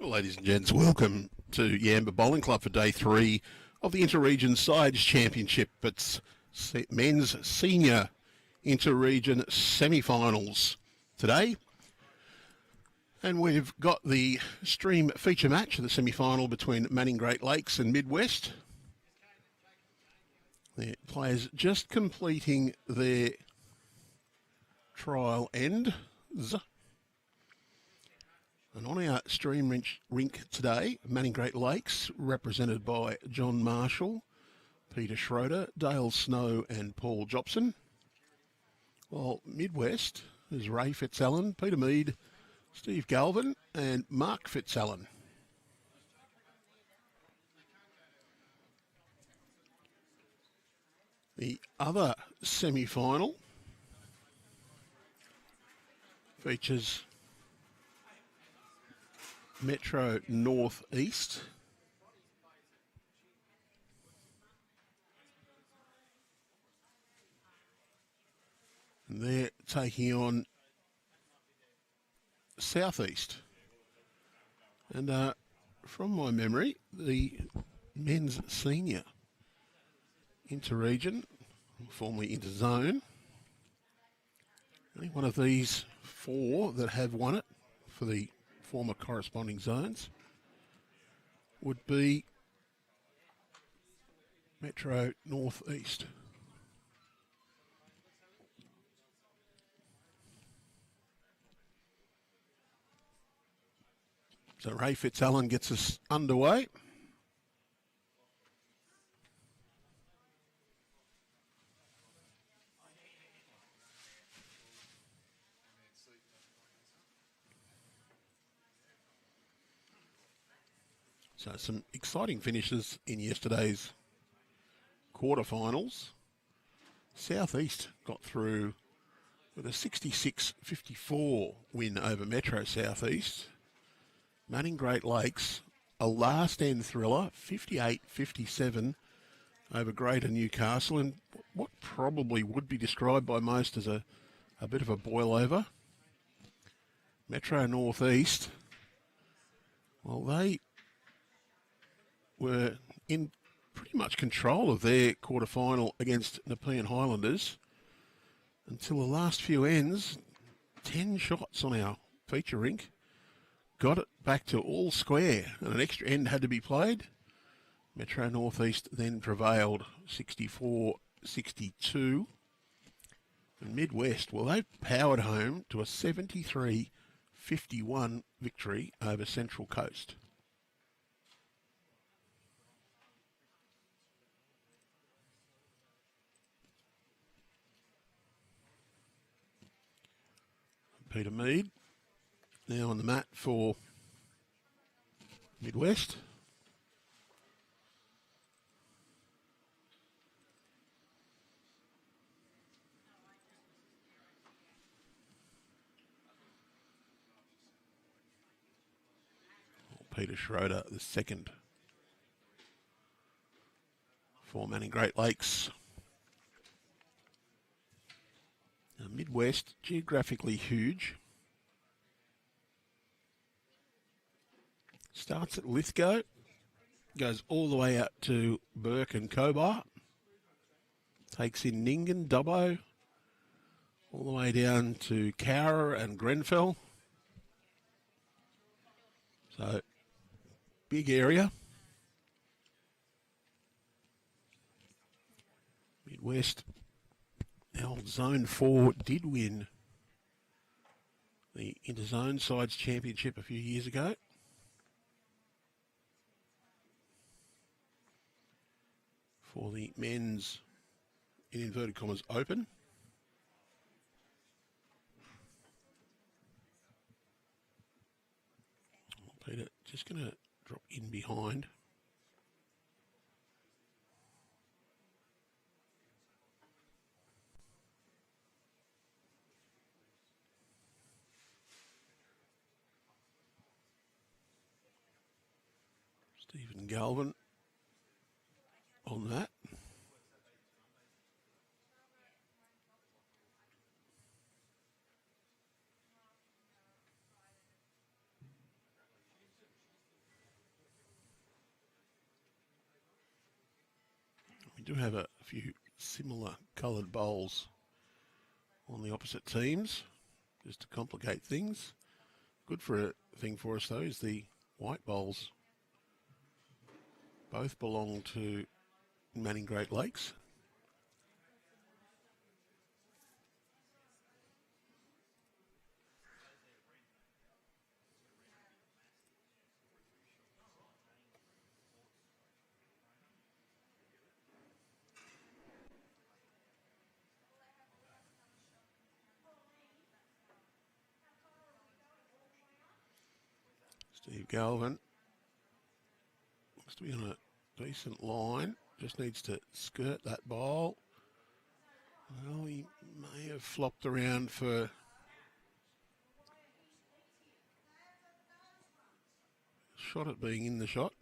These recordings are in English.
Ladies and gents, welcome to Yamba Bowling Club for day 3 of the Inter-Region Sides Championship. It's men's senior Inter-Region semi-finals today. And we've got the stream feature match of the semi-final between Manning Great Lakes and Midwest. The players just completing their trial ends. And on our stream rink today, Manning Great Lakes, represented by John Marshall, Peter Schroeder, Dale Snow and Paul Jopson. While Midwest is Ray Fitzalan, Peter Mead, Steve Galvin and Mark Fitzalan. The other semi-final features Metro North East. And they're taking on Southeast. And from my memory, the men's senior Inter-Region, formerly Inter-Zone, only one of these 4 that have won it for the former corresponding zones would be Metro North East. So Ray Fitzalan gets us underway. So some exciting finishes in yesterday's quarterfinals. Southeast got through with a 66-54 win over Metro Southeast. Manning Great Lakes, a last end thriller, 58-57 over Greater Newcastle, and what probably would be described by most as a bit of a boil over. Metro Northeast, well, they were in pretty much control of their quarterfinal against Nepean Highlanders until the last few ends. 10 shots on our feature rink. Got it back to all square and an extra end had to be played. Metro Northeast then prevailed 64-62. And Midwest, well, they powered home to a 73-51 victory over Central Coast. Peter Mead now on the mat for Midwest. Peter Schroeder, the second for Manning Great Lakes. Now, Midwest, geographically huge. Starts at Lithgow, goes all the way out to Burke and Cobar, takes in Ningen, Dubbo, all the way down to Cowra and Grenfell. So, big area. Midwest, the old Zone 4 did win the Interzone Sides Championship a few years ago. For the men's, in inverted commas, open. Peter just going to drop in behind. Stephen Galvin on that. do have a few similar coloured bowls on the opposite teams, just to complicate things. Good for a thing for us though is the white bowls. Both belong to Manning Great Lakes. Steve Galvin looks to be on a decent line. Just needs to skirt that bowl. Well, he may have flopped around for shot at being in the shot.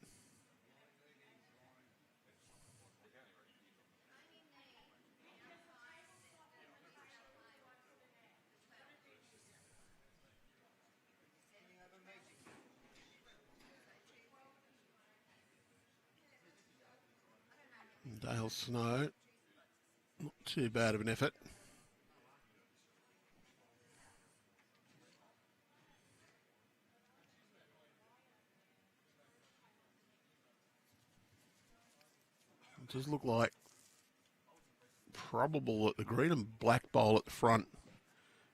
Dale Snow, not too bad of an effort. It does look like probable that the green and black bowl at the front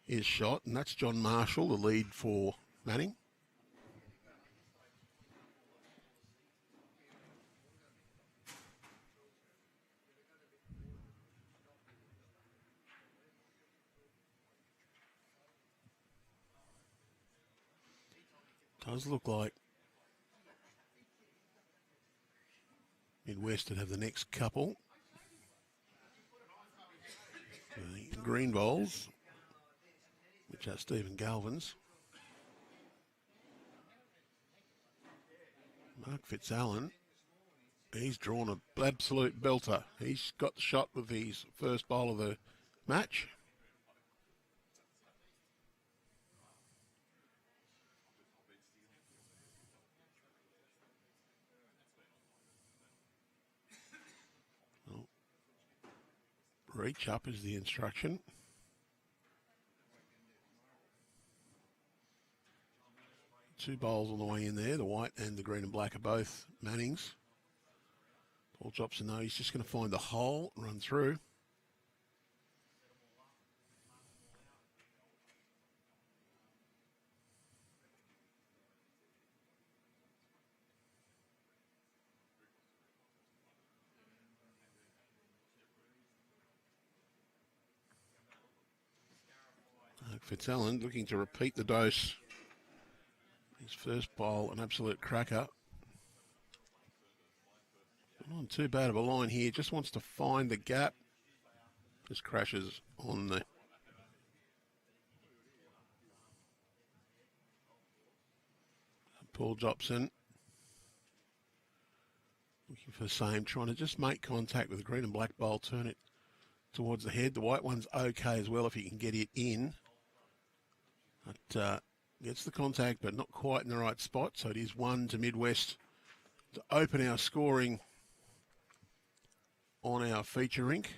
is shot, and that's John Marshall, the lead for Manning. Does look like Midwest would have the next couple. The green bowls, which are Stephen Galvin's. Mark Fitzalan, he's drawn an absolute belter. He's got the shot with his first bowl of the match. Well, reach up is the instruction. Two bowls on the way in there. The white and the green and black are both Manning's. Paul Jopson, though, he's just going to find the hole and run through. Fitzalan looking to repeat the dose. His first bowl, an absolute cracker. Not on too bad of a line here. Just wants to find the gap. Just crashes on the Paul Jopson. Looking for the same, trying to just make contact with the green and black bowl, turn it towards the head. The white one's okay as well if he can get it in. But gets the contact, but not quite in the right spot. So it is one to Midwest to open our scoring on our feature rink.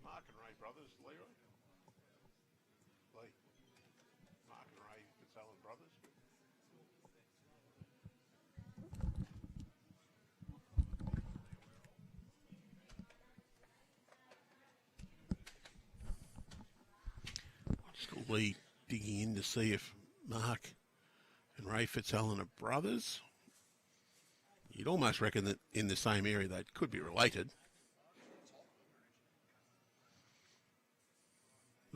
Mark and Ray brothers, Leroy. Lee. Mark and Ray Fitzalan brothers. Still Lee digging in to see if Mark and Ray Fitzalan are brothers. You'd almost reckon that in the same area they could be related.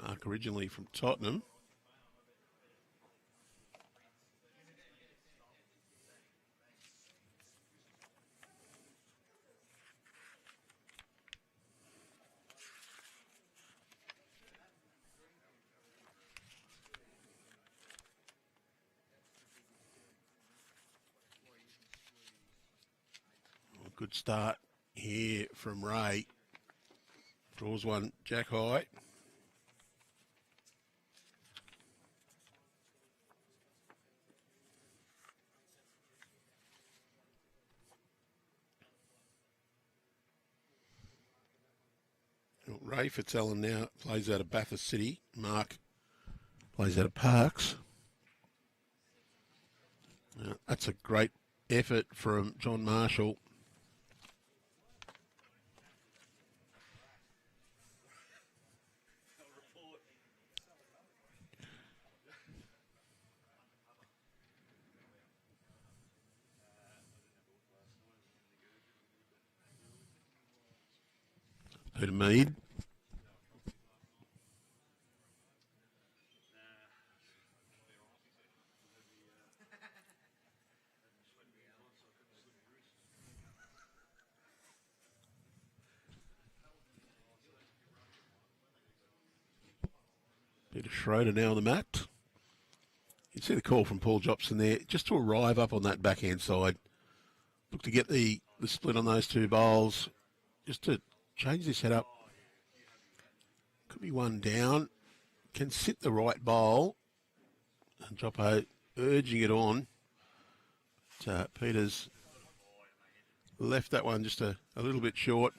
Mark originally from Tottenham. Good start here from Ray. Draws one jack high. Ray Fitzalan now plays out of Bathurst City. Mark plays out of Parks. That's a great effort from John Marshall. Peter Mead. Peter Schroeder now on the mat. You see the call from Paul Jopson there, just to arrive up on that backhand side. Look to get the split on those two bowls, just to change this head up. Could be one down. Can sit the right bowl. And Joppo urging it on. But, Peter's left that one just a little bit short.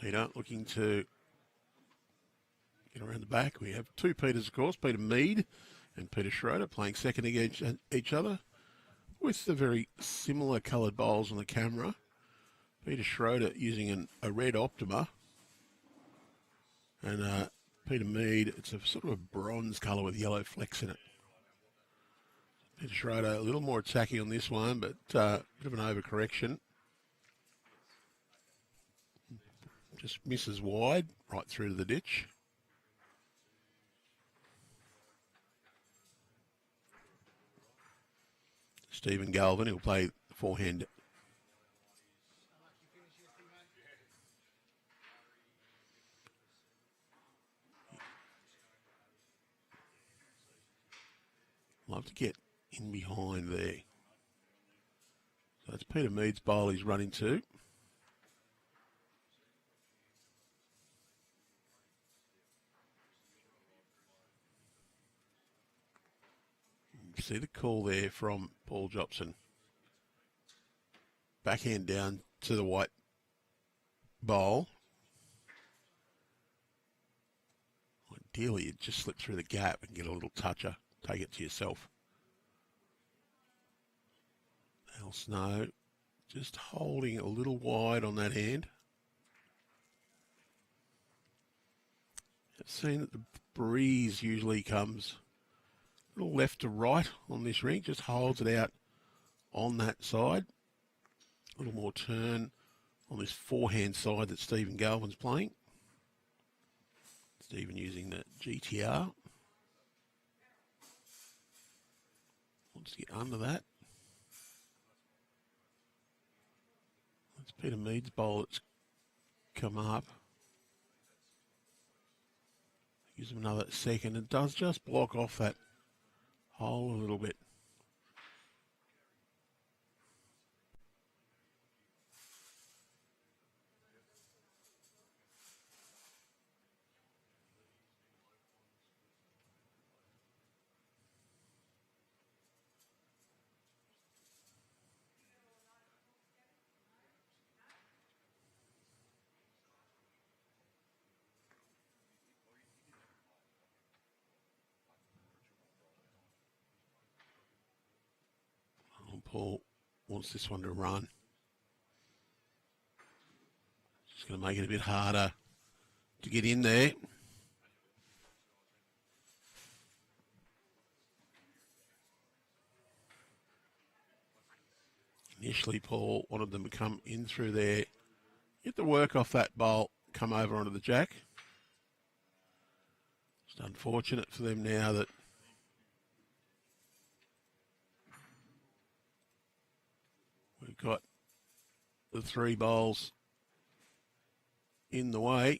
Peter looking to get around the back. We have two Peters, of course, Peter Mead and Peter Schroeder playing second against each other with the very similar coloured bowls on the camera. Peter Schroeder using a red Optima, and Peter Mead, it's a sort of a bronze colour with yellow flecks in it. Peter Schroeder a little more attacking on this one, but a bit of an overcorrection. Just misses wide, right through to the ditch. Stephen Galvin, he'll play forehand. Love to get in behind there. So that's Peter Mead's bowl he's running to. See the call there from Paul Jopson. Backhand down to the white bowl. Ideally, you'd just slip through the gap and get a little toucher. Take it to yourself. Al Snow just holding a little wide on that hand. I've seen that the breeze usually comes a little left to right on this ring, just holds it out on that side. A little more turn on this forehand side that Stephen Galvin's playing. Stephen using the GTR. Wants to get under that. That's Peter Mead's bowl that's come up. Gives him another second. It does just block off that hole a little bit. Paul wants this one to run. Just going to make it a bit harder to get in there. Initially, Paul wanted them to come in through there, get the work off that bowl, come over onto the jack. It's unfortunate for them now that we've got the 3 bowls in the way.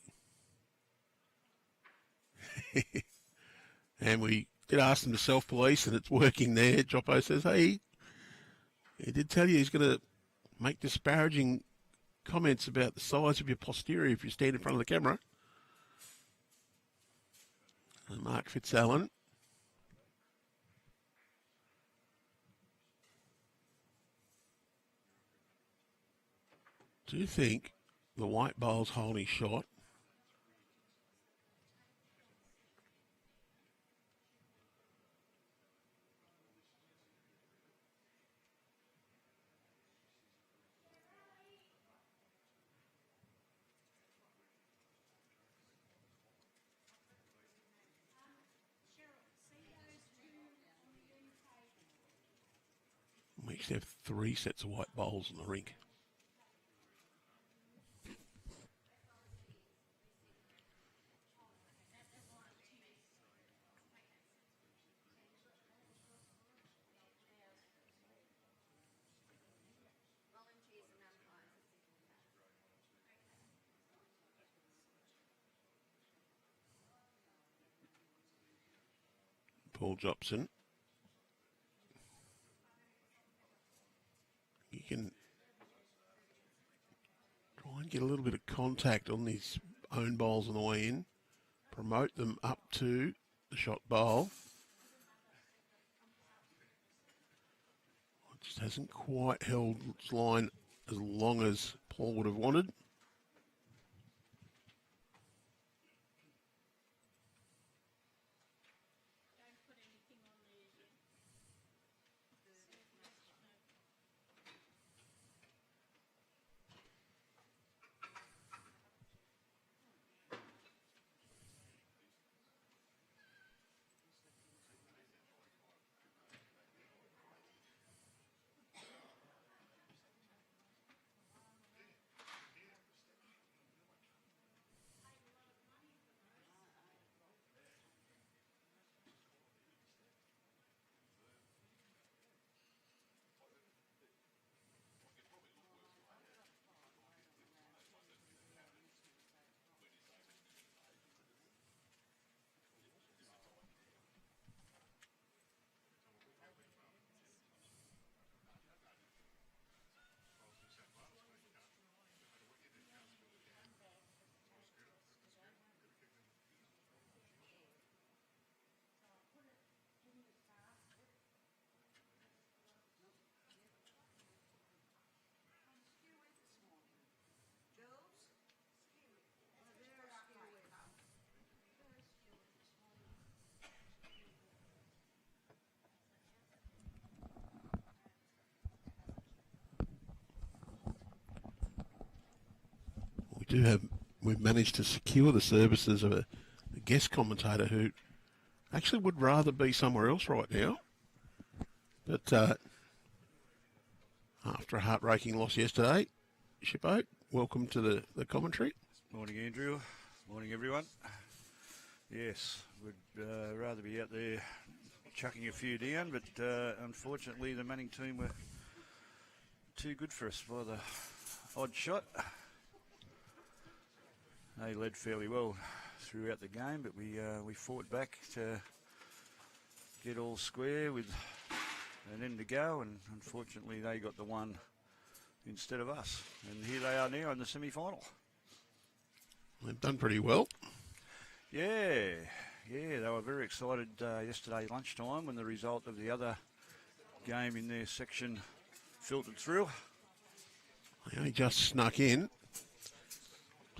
And we did ask them to self-police, and it's working there. Joppo says, hey, he did tell you he's going to make disparaging comments about the size of your posterior if you stand in front of the camera. And Mark Fitzalan. Do you think the white bowl's holding shot? We actually have 3 sets of white bowls in the rink. Paul Jopson. You can try and get a little bit of contact on these own bowls on the way in. Promote them up to the shot bowl. It just hasn't quite held its line as long as Paul would have wanted. We've managed to secure the services of a guest commentator who actually would rather be somewhere else right now. But after a heartbreaking loss yesterday, Shippo, welcome to the commentary. Morning, Andrew. Morning, everyone. Yes, would rather be out there chucking a few down, but unfortunately the Manning team were too good for us by the odd shot. They led fairly well throughout the game, but we fought back to get all square with an end to go, and unfortunately they got the one instead of us. And here they are now in the semi-final. They've done pretty well. Yeah, they were very excited yesterday lunchtime when the result of the other game in their section filtered through. They only just snuck in.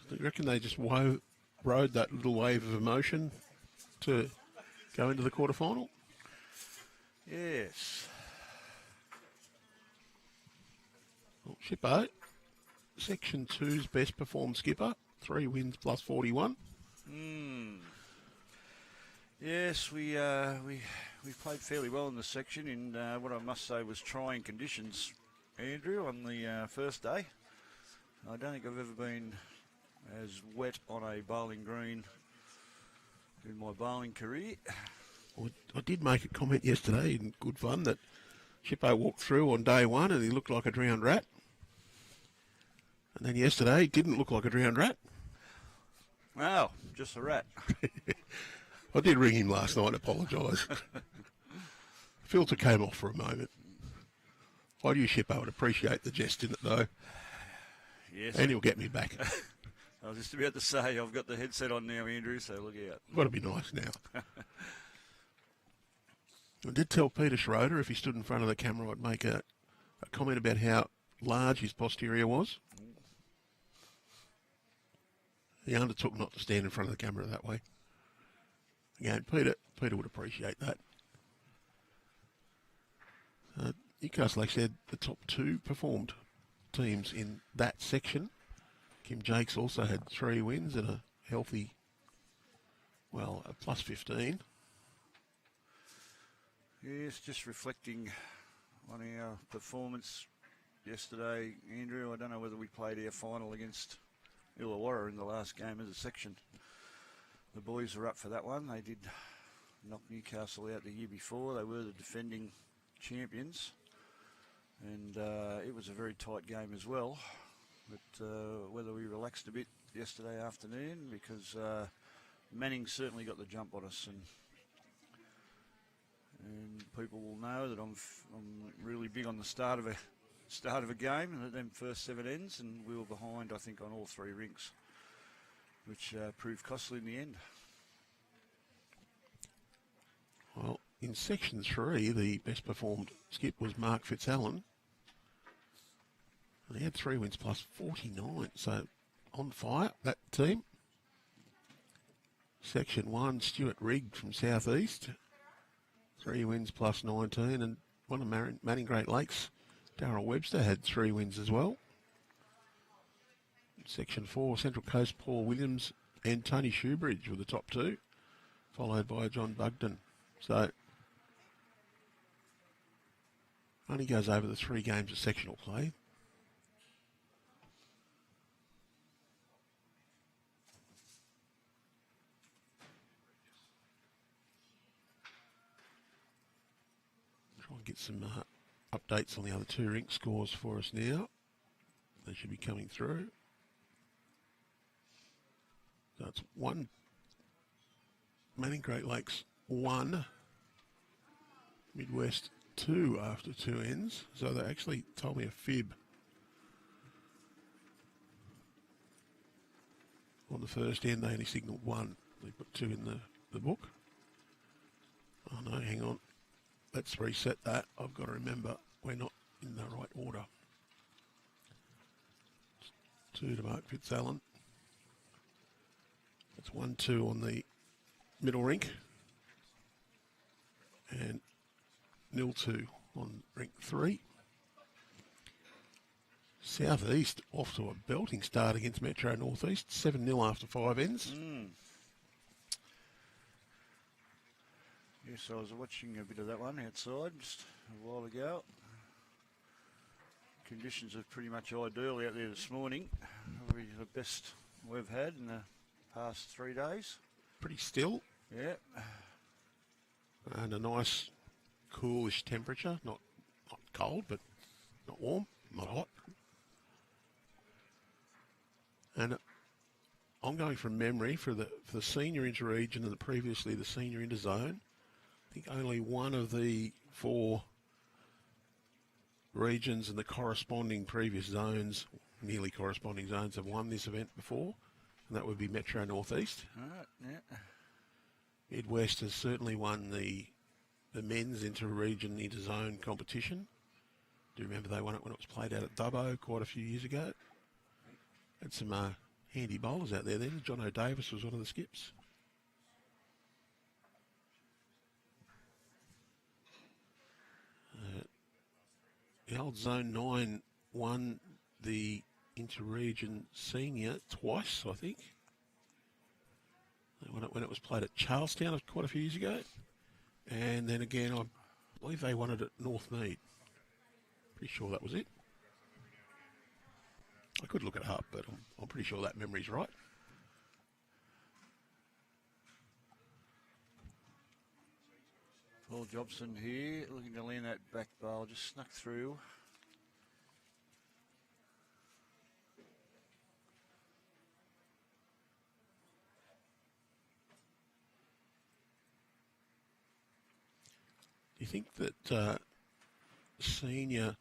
Do you reckon they just rode that little wave of emotion to go into the quarterfinal? Yes. Well, Shippo, Section 2's best performed skipper, 3 wins plus 41. Yes, we played fairly well in the section in what I must say was trying conditions, Andrew, on the first day. I don't think I've ever been as wet on a bowling green in my bowling career. I did make a comment yesterday in good fun that Shippo walked through on day one and he looked like a drowned rat. And then yesterday he didn't look like a drowned rat. Oh, just a rat. I did ring him last night and apologise. Filter came off for a moment. I do, Shippo, would appreciate the jest in it though. Yes. And he'll get me back. I was just about to say, I've got the headset on now, Andrew, so look out. Got to be nice now. I did tell Peter Schroeder if he stood in front of the camera I'd make a comment about how large his posterior was. He undertook not to stand in front of the camera that way. Again, Peter would appreciate that. Newcastle, like I said, the top two performed teams in that section. Kim Jakes also had 3 wins and a healthy, well, a plus 15. Yes, just reflecting on our performance yesterday, Andrew. I don't know whether we played our final against Illawarra in the last game of the section. The boys were up for that one. They did knock Newcastle out the year before. They were the defending champions. And it was a very tight game as well. But whether we relaxed a bit yesterday afternoon, because Manning certainly got the jump on us. And people will know that I'm really big on the start of a game and them first 7 ends, and we were behind, I think, on all 3 rinks, which proved costly in the end. Well, in section 3, the best performed skip was Mark Fitzalan. And he had 3 wins plus 49, so on fire, that team. Section 1, Stuart Rigg from South East. 3 wins plus 19, and one of Manning Great Lakes, Darryl Webster, had 3 wins as well. Section 4, Central Coast, Paul Williams and Tony Shoebridge were the top 2, followed by John Bugden. So, only goes over the 3 games of sectional play. Get some updates on the other 2 rink scores for us now. They should be coming through. So it's 1, Manning Great Lakes 1, Midwest 2 after 2 ends. So they actually told me a fib on the first end. They only signalled 1. They put 2 in the book. Oh no, hang on. Let's reset that. I've got to remember we're not in the right order. 2 to Mark Fitzalan. That's 1-2 on the middle rink. And 0-2 on rink 3. South East off to a belting start against Metro North East. 7-0 after 5 ends. Yes, I was watching a bit of that one outside just a while ago. Conditions are pretty much ideal out there this morning. Probably the best we've had in the past 3 days. Pretty still. Yeah. And a nice coolish temperature. Not cold, but not warm, not hot. And I'm going from memory for the senior inter-region and previously the senior inter-zone. I think only one of the 4 regions and the corresponding previous zones, nearly corresponding zones, have won this event before, and that would be Metro North East. Right, yeah. Midwest has certainly won the men's inter-region, inter-zone competition. Do you remember they won it when it was played out at Dubbo quite a few years ago? Had some handy bowlers out there then. John O'Davis was one of the skips. The old Zone 9 won the inter-region senior twice, I think. They won it when it was played at Charlestown quite a few years ago. And then again, I believe they won it at North Mead. Pretty sure that was it. I could look it up, but I'm pretty sure that memory's right. Well, Jopson here, looking to land that back bowl, just snuck through. Do you think that senior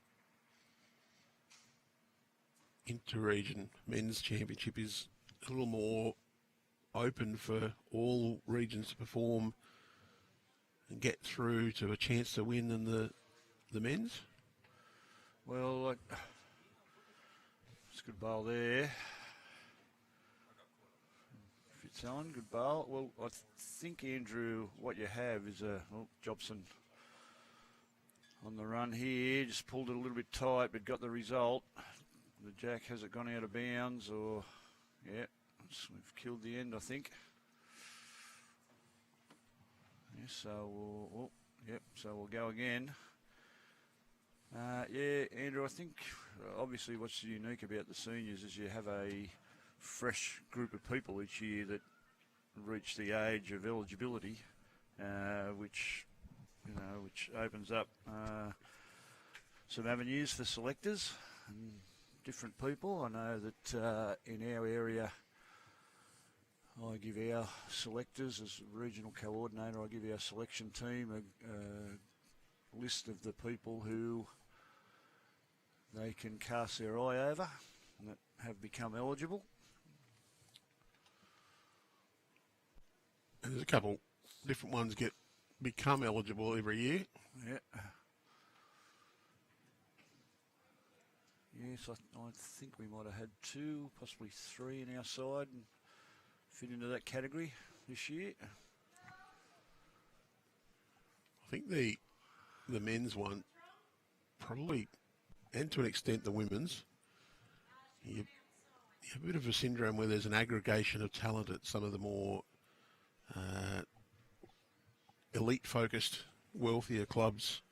inter-region men's championship is a little more open for all regions to perform and get through to a chance to win than the men's? Well, it's a good bowl there. Fitzalan, good bowl. Well, I think, Andrew, what you have is Jopson on the run here. Just pulled it a little bit tight, but got the result. The jack, has it gone out of bounds or, yeah, we've killed the end, I think. Yeah, so we'll go again. Yeah, Andrew, I think obviously what's unique about the seniors is you have a fresh group of people each year that reach the age of eligibility, which opens up some avenues for selectors and different people. I know that in our area, I give our selectors, as regional coordinator, I give our selection team a list of the people who they can cast their eye over and that have become eligible. And there's a couple different ones become eligible every year. Yeah. Yes, I think we might have had 2, possibly 3 in our side and fit into that category this year. I think the men's one probably, and to an extent the women's, you have a bit of a syndrome where there's an aggregation of talent at some of the more elite-focused, wealthier clubs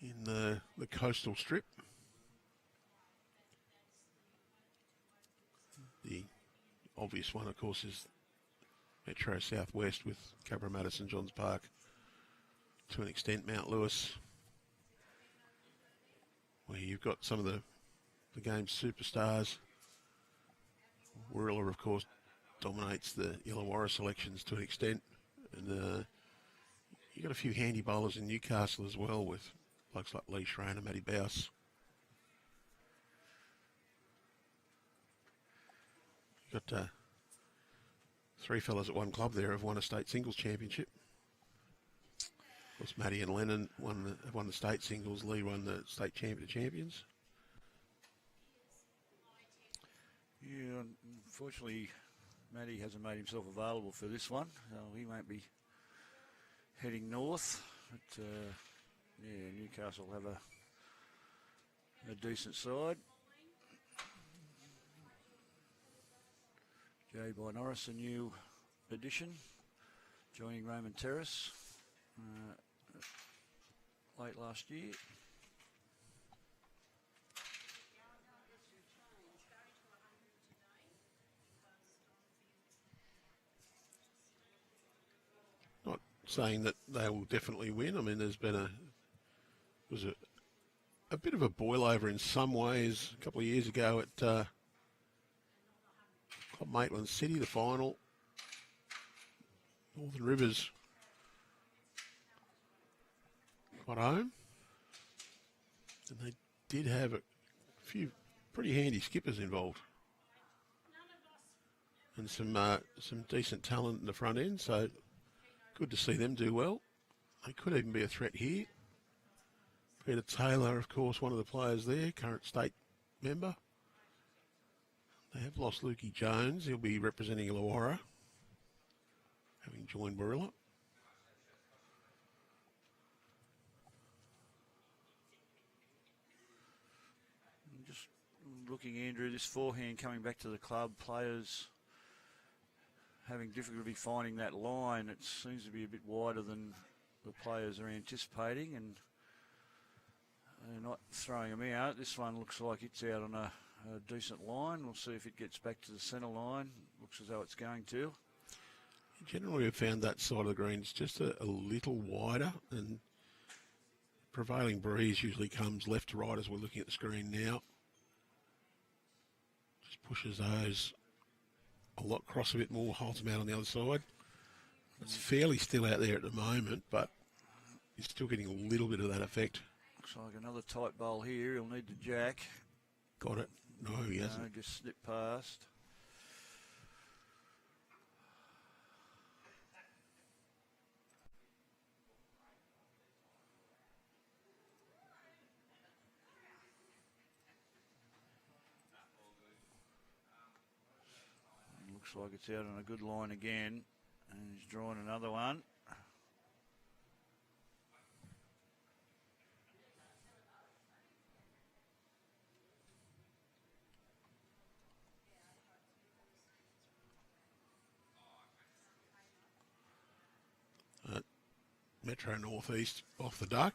in the coastal strip. The obvious one, of course, is Metro Southwest with Cabramatta, St John's Park, to an extent Mount Lewis, where you've got some of the game's superstars. Warilla, of course, dominates the Illawarra selections to an extent, and you've got a few handy bowlers in Newcastle as well, with blokes like Lee Schroeder, Matty Bowse. You've got 3 fellas at one club there have won a state singles championship. Of course, Matty and Lennon won the state singles. Lee won the state champion of champions. Yeah, unfortunately, Matty hasn't made himself available for this one. He won't be heading north. But, yeah, Newcastle have a decent side. Jay by Norris, a new addition, joining Raymond Terrace late last year. Not saying that they will definitely win. I mean, there's been a bit of a boil over in some ways a couple of years ago at Club Maitland City, the final. Northern Rivers got home, and they did have a few pretty handy skippers involved, and some decent talent in the front end. So good to see them do well. They could even be a threat here. Peter Taylor, of course, one of the players there, current state member. They have lost Lukey Jones. He'll be representing Illawarra, having joined Warilla. Just looking, Andrew, this forehand coming back to the club, players having difficulty finding that line. It seems to be a bit wider than the players are anticipating, and they're not throwing them out. This one looks like it's out on a decent line. We'll see if it gets back to the centre line. Looks as though it's going to. Generally, we've found that side of the greens just a little wider, and prevailing breeze usually comes left to right as we're looking at the screen now. Just pushes those a lot across a bit more, holds them out on the other side. It's fairly still out there at the moment, but you're still getting a little bit of that effect. Looks like another tight bowl here. He'll need the jack. Got it. No, he hasn't. No, just slipped past. Looks like it's out on a good line again, and he's drawing another one. Metro Northeast off the duck.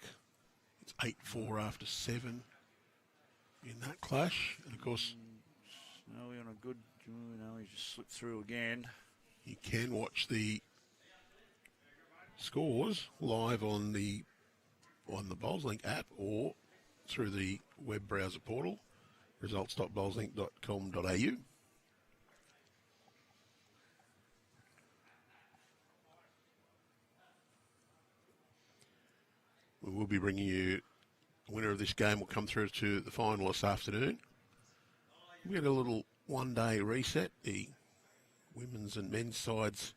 It's 8-4 after 7 in that clash. And of course, Snowy on a good, he just slipped through again. You can watch the scores live on the BowlsLink app or through the web browser portal, results.bowlslink.com.au. We will be bringing you the winner of this game will come through to the final this afternoon. We had a little one-day reset. The women's and men's sides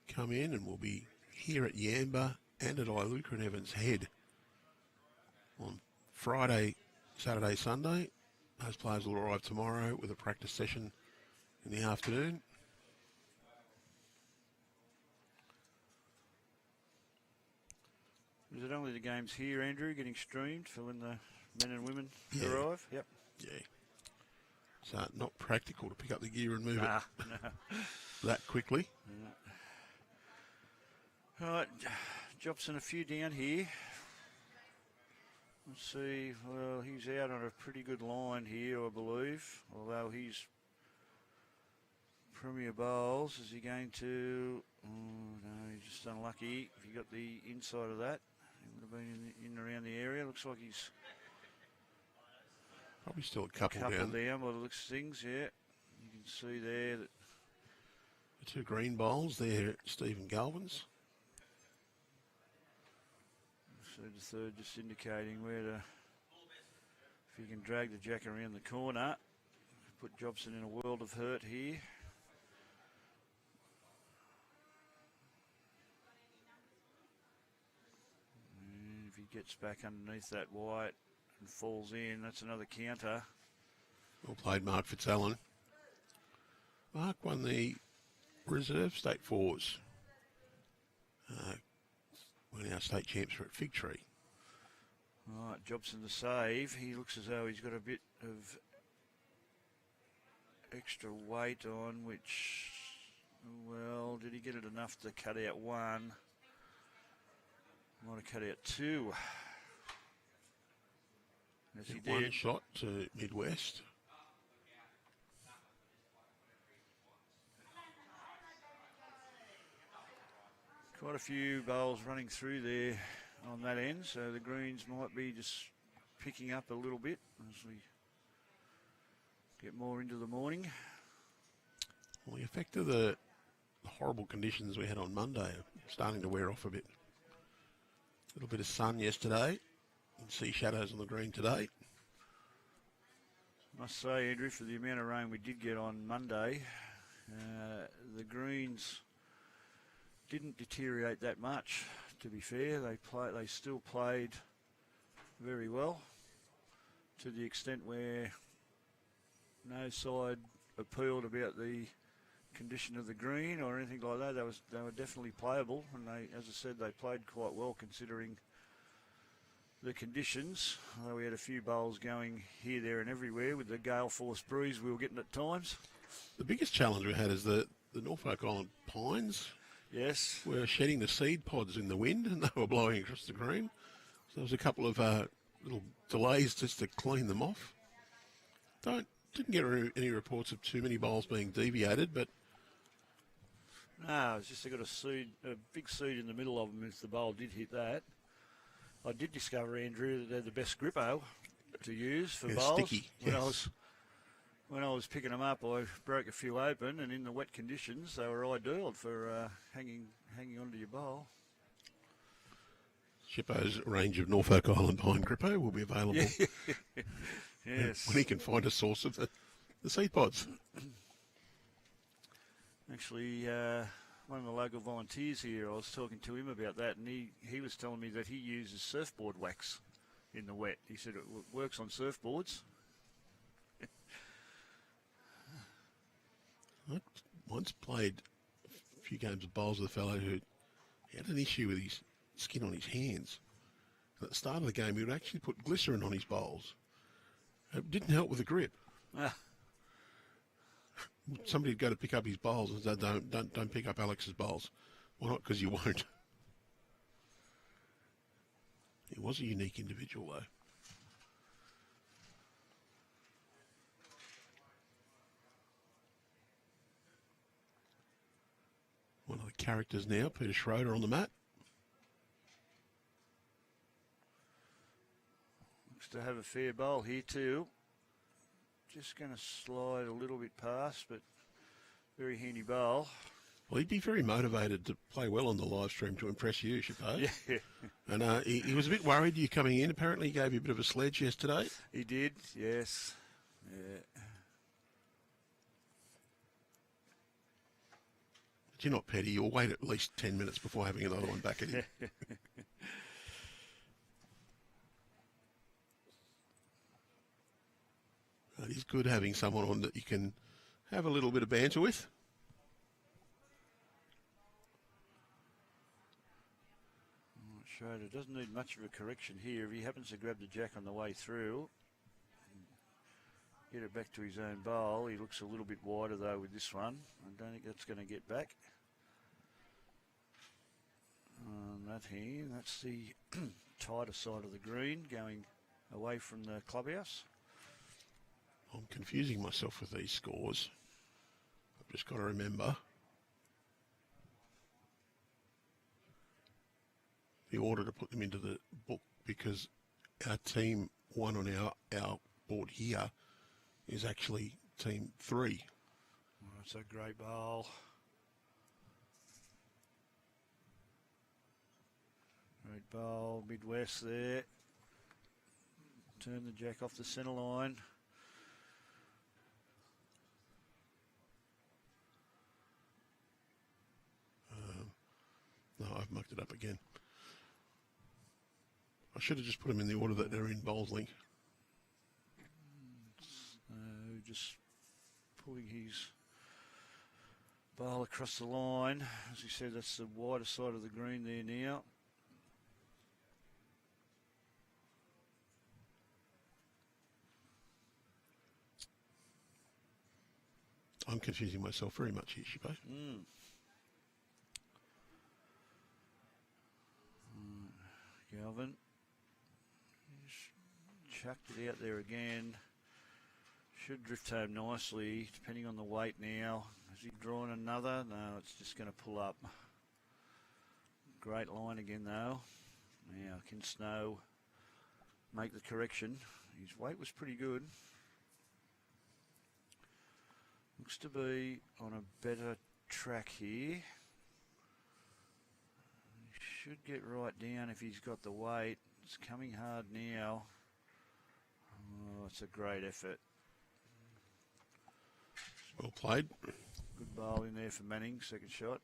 come in, and we'll be here at Yamba and at Iluka and Evans Head on Friday, Saturday, Sunday. Those players will arrive tomorrow with a practice session in the afternoon. Is it only the games here, Andrew, getting streamed for when the men and women arrive? Yep. Yeah. So not practical to pick up the gear and move No. it that quickly. Yeah. All right, Jopson a few down here. Let's see, well, he's out on a pretty good line here, I believe, although he's Premier Bowls. Is he going to... Oh, no, he's just unlucky. If he got the inside of that, he would have been in and around the area. Looks like he's... Probably still a couple down. By the looks of things, yeah. You can see there that... The two green bowls there, Stephen Galvin's. So the third just indicating where to... If he can drag the jack around the corner, put Jopson in a world of hurt here. And if he gets back underneath that white and falls in, that's another counter. Well played, Mark Fitzalan. Mark won the reserve state fours. When our state champs were at Fig Tree. All right, Jopson to save. He looks as though he's got a bit of extra weight on, which, well, did he get it enough to cut out one? Might have cut out two. Yes, he did. One shot to Midwest. Quite a few bowls running through there on that end, so the greens might be just picking up a little bit as we get more into the morning. Well, the effect of the horrible conditions we had on Monday are starting to wear off a bit. A little bit of sun yesterday. You can see shadows on the green today. I must say, Andrew, for the amount of rain we did get on Monday, the greens didn't deteriorate that much. To be fair, they still played very well, to the extent where no side appealed about the condition of the green or anything like that. They were definitely playable, and as I said, they played quite well considering the conditions. Although we had a few bowls going here, there, and everywhere with the gale force breeze we were getting at times. The biggest challenge we had is the Norfolk Island pines. Yes. We're shedding the seed pods in the wind, and they were blowing across the green. So there was a couple of little delays just to clean them off. Didn't get any reports of too many bowls being deviated, but No, it's just they got a big seed in the middle of them as the bowl did hit that. I did discover, Andrew, that they're the best grippo to use for bowls. Sticky, When I was picking them up, I broke a few open, and in the wet conditions, they were ideal for hanging onto your bowl. Shippo's range of Norfolk Island Pine Grippo will be available. Yes. When he can find a source of the seed pods. Actually, one of the local volunteers here, I was talking to him about that, and he was telling me that he uses surfboard wax in the wet. He said it works on surfboards. I once played a few games of bowls with a fellow who had an issue with his skin on his hands. And at the start of the game, he would actually put glycerin on his bowls. It didn't help with the grip. Somebody would go to pick up his bowls and say, don't pick up Alex's bowls. Why not? Because you won't. He was a unique individual, though. One of the characters now, Peter Schroeder on the mat. Looks to have a fair bowl here too. Just going to slide a little bit past, but very handy bowl. Well, he'd be very motivated to play well on the live stream to impress you, I suppose. Yeah. And he was a bit worried you coming in. Apparently he gave you a bit of a sledge yesterday. He did, yes. Yeah. But you're not petty. You'll wait at least 10 minutes before having another one back at him. It is good having someone on that you can have a little bit of banter with. Schroeder doesn't need much of a correction here. If he happens to grab the jack on the way through, get it back to his own bowl. He looks a little bit wider though with this one. I don't think that's going to get back. On that hand, that's the tighter side of the green going away from the clubhouse. I'm confusing myself with these scores. I've just got to remember the order to put them into the book, because our team one on our board here is actually team 3. Oh, that's a great bowl. Great bowl, Midwest there. Turn the jack off the centre line. No, I've mucked it up again. I should have just put them in the order that they're in bowls link. Just pulling his bowl across the line. As he said, that's the wider side of the green there now. I'm confusing myself very much here, Shippo. Galvin. Just chucked it out there again. Should drift home nicely, depending on the weight now. Has he drawn another? No, it's just going to pull up. Great line again, though. Now, can Snow make the correction? His weight was pretty good. Looks to be on a better track here. He should get right down if he's got the weight. It's coming hard now. Oh, it's a great effort. Well played. Good bowl in there for Manning, second shot.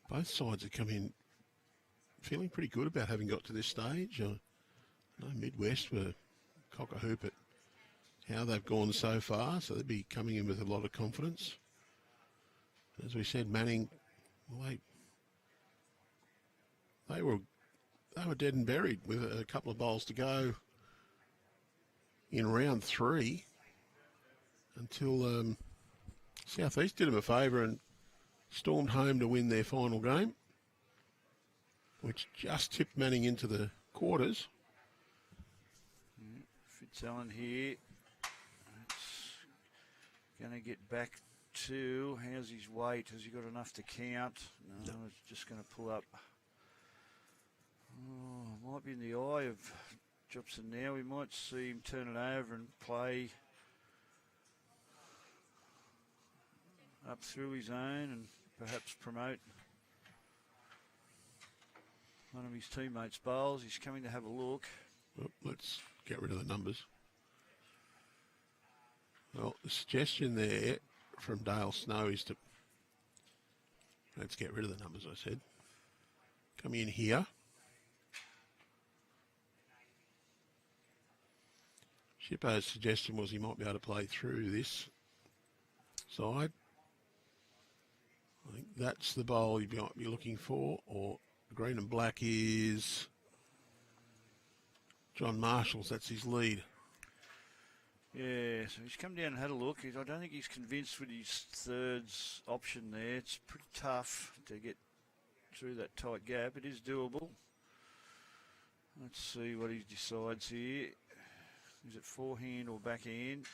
Both sides have come in feeling pretty good about having got to this stage. I know Midwest were cock a hoop at how they've gone so far, so they'd be coming in with a lot of confidence. As we said, Manning, well, they were dead and buried with a couple of bowls to go in round 3 until South East did them a favour and stormed home to win their final game, which just tipped Manning into the quarters. Fitzalan here. It's going to get back to, how's his weight? Has he got enough to count? No, it's just going to pull up. Oh, might be in the eye of Jopson now. We might see him turn it over and play up through his own and perhaps promote one of his teammates' bowls. He's coming to have a look. Well, let's get rid of the numbers. Well, the suggestion there from Dale Snow is to, let's get rid of the numbers, I said. Come in here. Shippo's suggestion was he might be able to play through this side. I think that's the bowl you might be looking for, or green and black is John Marshall's, that's his lead. Yeah, so he's come down and had a look. I don't think he's convinced with his thirds option there. It's pretty tough to get through that tight gap. It is doable. Let's see what he decides here. Is it forehand or backhand?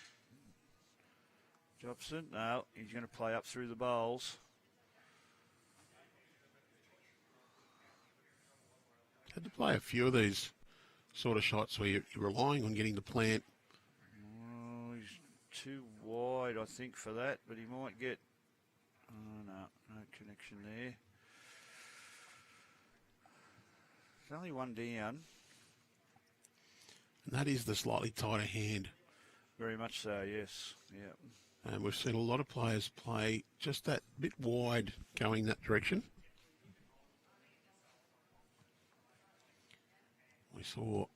Jopson? No, he's going to play up through the bowls. Had to play a few of these sort of shots where you're relying on getting the plant. Oh, he's too wide, I think, for that, but he might get... Oh, no connection there. There's only one down. And that is the slightly tighter hand. Very much so, yes. Yeah. And we've seen a lot of players play just that bit wide going that direction. We saw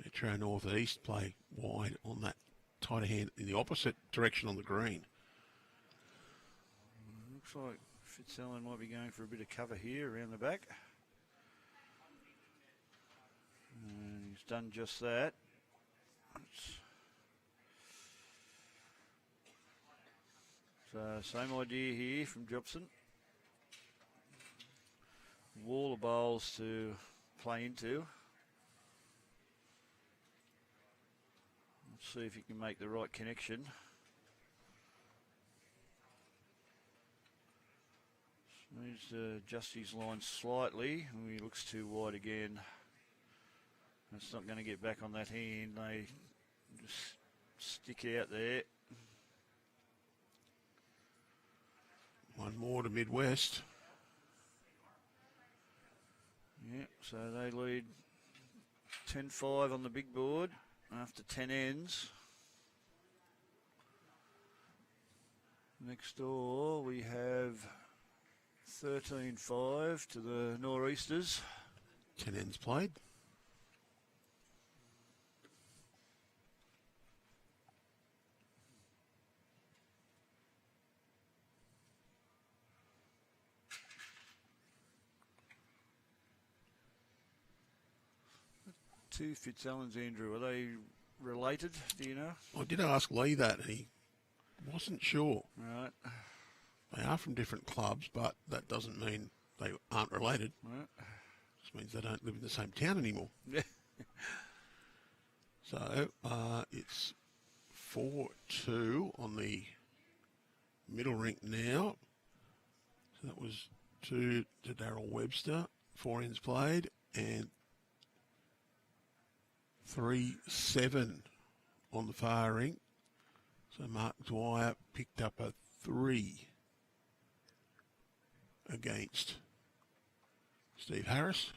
Metro Northeast play wide on that tighter hand in the opposite direction on the green. Looks like Fitzalan might be going for a bit of cover here around the back. And he's done just that. So same idea here from Jopson. Wall of bowls to play into. Let's see if he can make the right connection. Needs to adjust his line slightly. He looks too wide again. It's not going to get back on that hand. They just stick out there. One more to Midwest. Yeah, so they lead 10-5 on the big board after 10 ends. Next door we have 13-5 to the Nor'easters. 10 ends played. Two Fitzalans, Andrew, are they related, do you know? I did ask Lee that, and he wasn't sure. Right. They are from different clubs, but that doesn't mean they aren't related. Right. Just means they don't live in the same town anymore. Yeah. So it's 4-2 on the middle rink now. So that was 2 to Darryl Webster, 4 ends played, and 3-7 on the far rink. So Mark Dwyer picked up a 3 against Steve Harris.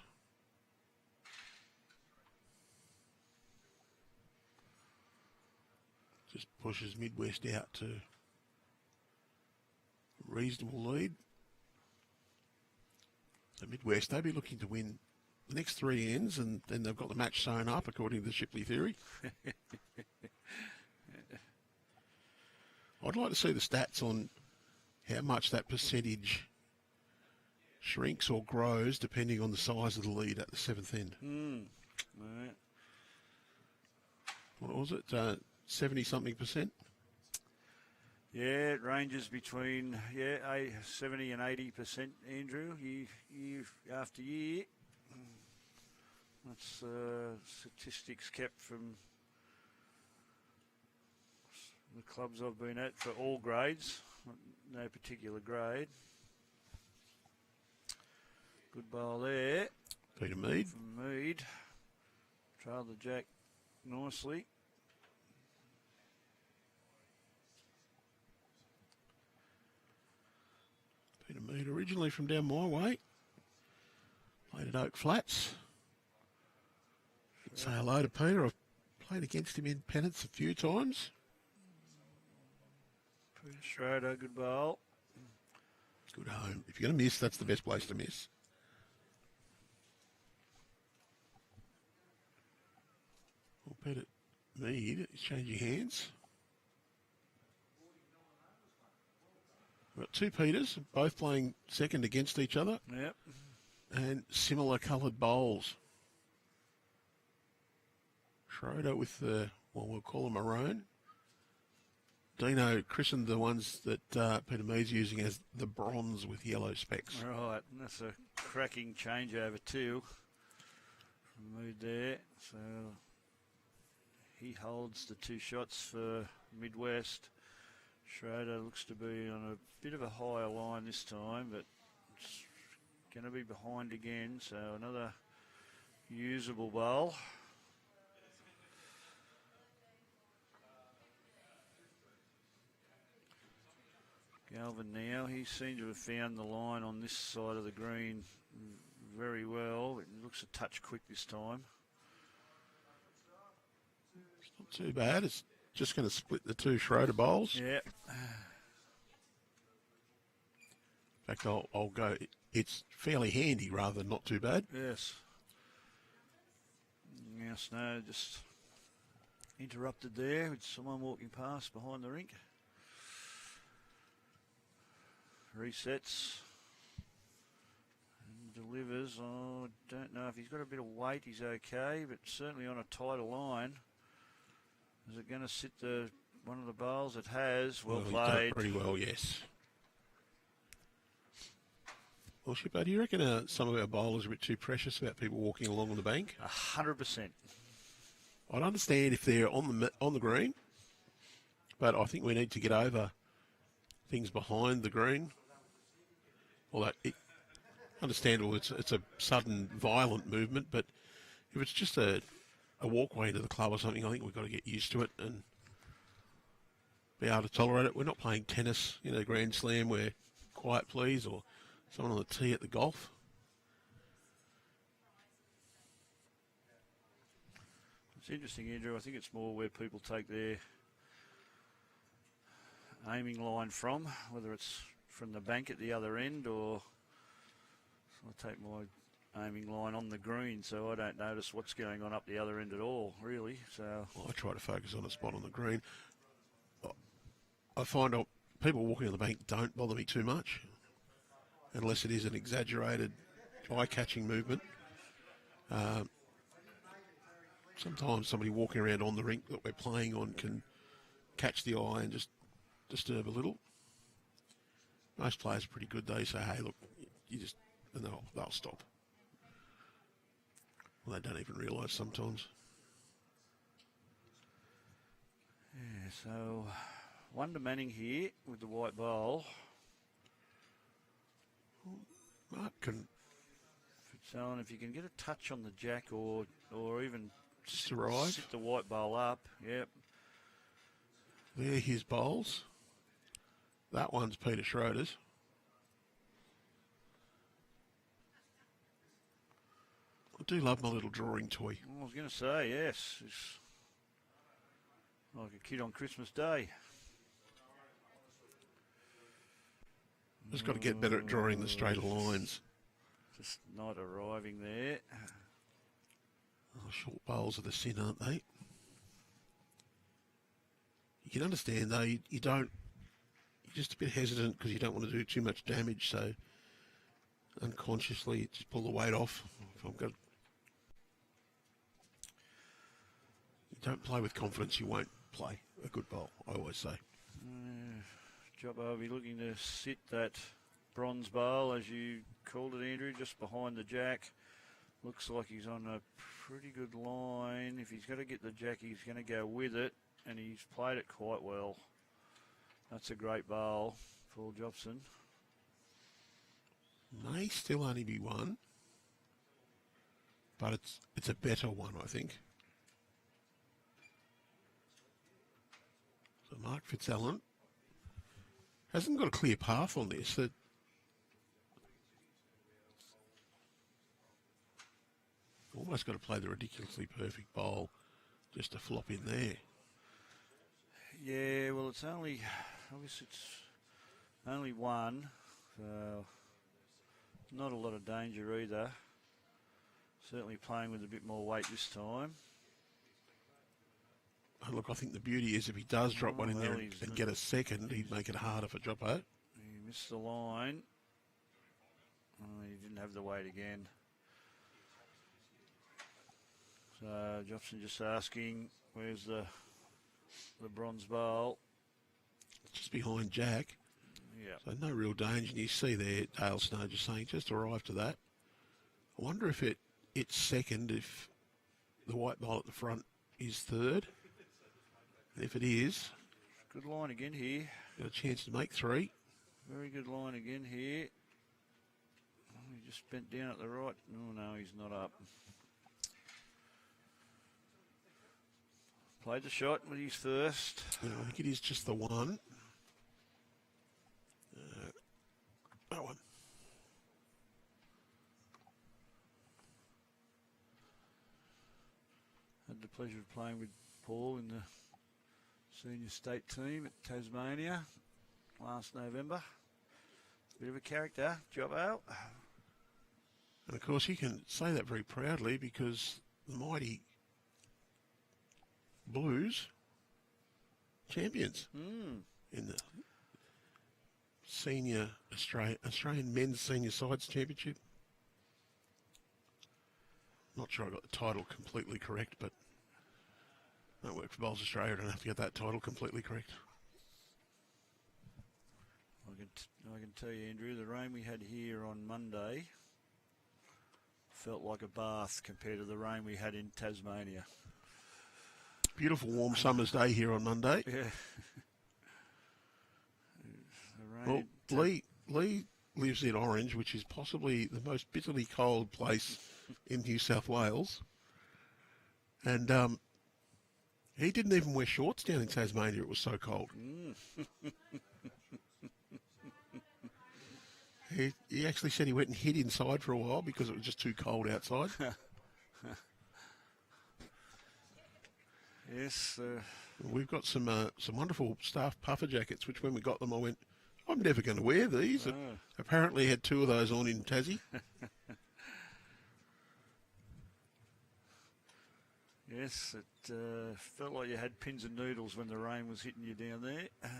Just pushes Midwest out to a reasonable lead. So Midwest, they'll be looking to win the next 3 ends, and then they've got the match sewn up according to the Shipley theory. I'd like to see the stats on how much that percentage shrinks or grows depending on the size of the lead at the 7th end. Right. What was it? 70-something%? Yeah, it ranges between 70 and 80%, Andrew, year after year. That's statistics kept from the clubs I've been at for all grades, no particular grade. Good bowl there. Peter Mead. From Mead. Trailed the jack nicely. Peter Mead, originally from down my way. Played at Oak Flats. Say hello to Peter. I've played against him in pennants a few times. Peter Schroeder, good bowl. Good home. If you're going to miss, that's the best place to miss. Well, Peter Mead is changing hands. We've got two Peters, both playing second against each other. Yep. And similar coloured bowls. Schroeder with the, well, we'll call them maroon. Dino christened the ones that Peter Mead's using as the bronze with yellow specks. Right, and that's a cracking changeover too. Mead there, so he holds the two shots for Midwest. Schroeder looks to be on a bit of a higher line this time, but it's going to be behind again, so another usable bowl. Galvin now, he seemed to have found the line on this side of the green very well. It looks a touch quick this time. It's not too bad. It's just going to split the two Schroeder bowls. Yeah. In fact, I'll go. It's fairly handy rather than not too bad. Yes. Now Snow just interrupted there with someone walking past behind the rink. Resets and delivers. Oh, I don't know if he's got a bit of weight. He's okay, but certainly on a tighter line. Is it going to sit the one of the bowls? It has. Well He's done played. it pretty well, yes. Well, Shippo, do you reckon some of our bowlers are a bit too precious about people walking along on the bank? 100%. I'd understand if they're on the green, but I think we need to get over things behind the green. Although understandable, it's a sudden, violent movement, but if it's just a walkway into the club or something, I think we've got to get used to it and be able to tolerate it. We're not playing tennis, Grand Slam where quiet please, or someone on the tee at the golf. It's interesting, Andrew. I think it's more where people take their aiming line from, whether it's from the bank at the other end or I take my aiming line on the green, so I don't notice what's going on up the other end at all, really. So I try to focus on a spot on the green. I find people walking on the bank don't bother me too much, unless it is an exaggerated, eye-catching movement. Sometimes somebody walking around on the rink that we're playing on can catch the eye and just disturb a little. Most players are pretty good. They say, hey, look, and they'll stop. Well, they don't even realise sometimes. yeah, so Wonder Manning here with the white bowl. Mark can Fitzalan, if you can get a touch on the jack or even just arrive. sit the white bowl up. Yep. They're his bowls. That one's Peter Schroeder's. I do love my little drawing toy. I was going to say, yes. It's like a kid on Christmas Day. Just got to get better at drawing the straighter lines. Just not arriving there. Oh, short bowls are the sin, aren't they? You can understand, though, you're just a bit hesitant because you don't want to do too much damage, so unconsciously just pull the weight off. You don't play with confidence, you won't play a good bowl, I always say. Joppo will be looking to sit that bronze bowl, as you called it, Andrew, just behind the jack. Looks like he's on a pretty good line. If he's got to get the jack, he's going to go with it, and he's played it quite well. That's a great bowl for Jopson. May still only be one, but it's a better one, I think. So Mark Fitzalan hasn't got a clear path on this. That almost got to play the ridiculously perfect bowl just to flop in there. Yeah, well, it's only, I guess it's only one, so not a lot of danger either. Certainly playing with a bit more weight this time. Oh, look, I think the beauty is if he does drop one in there and get a second, he'd make it harder for Joppo. He missed the line. Oh, he didn't have the weight again. So Jopson just asking, where's the bronze bowl? Just behind Jack. Yeah. So no real danger. And you see there, Dale Snow just saying, just arrived to that. I wonder if it's second, if the white bowl at the front is third. And if it is, good line again here. Got a chance to make three. Very good line again here. Oh, he just bent down at the right. Oh, no, he's not up. Played the shot with his first. I think it is just the one. That one. Had the pleasure of playing with Paul in the senior state team at Tasmania last November. Bit of a character, Jobbo. And of course, you can say that very proudly because the mighty Blues champions in the senior Australian men's senior sides championship. Not sure I got the title completely correct, but I don't work for Bowls Australia. I don't have to get that title completely correct. I can tell you, Andrew, the rain we had here on Monday felt like a bath compared to the rain we had in Tasmania. Beautiful warm summer's day here on Monday. Yeah. Well, Lee lives in Orange, which is possibly the most bitterly cold place in New South Wales. And he didn't even wear shorts down in Tasmania. It was so cold. He actually said he went and hid inside for a while because it was just too cold outside. Yes. We've got some wonderful staff puffer jackets, which when we got them, I went, I'm never going to wear these. Oh. Apparently had two of those on in Tassie. Yes, it felt like you had pins and needles when the rain was hitting you down there.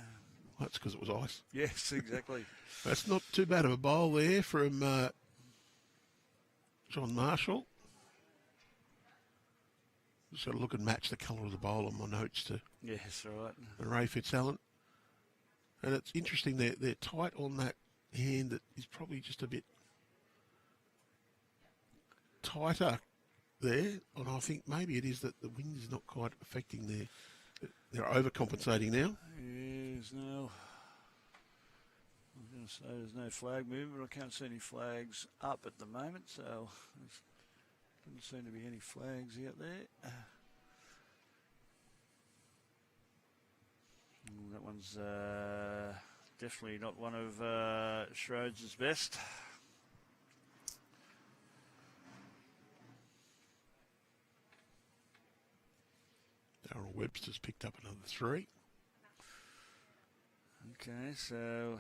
That's because it was ice. Yes, exactly. That's not too bad of a bowl there from John Marshall. Just got to look and match the colour of the bowl on my notes to Yes, right. Ray Fitzalan. And it's interesting, they're tight on that hand that is probably just a bit tighter there. And I think maybe it is that the wind is not quite affecting they're overcompensating now. Yes, no. I'm going to say there's no flag movement. I can't see any flags up at the moment, so there doesn't seem to be any flags out there. That one's definitely not one of Schroeder's best. Darryl Webster's picked up another three. Okay, so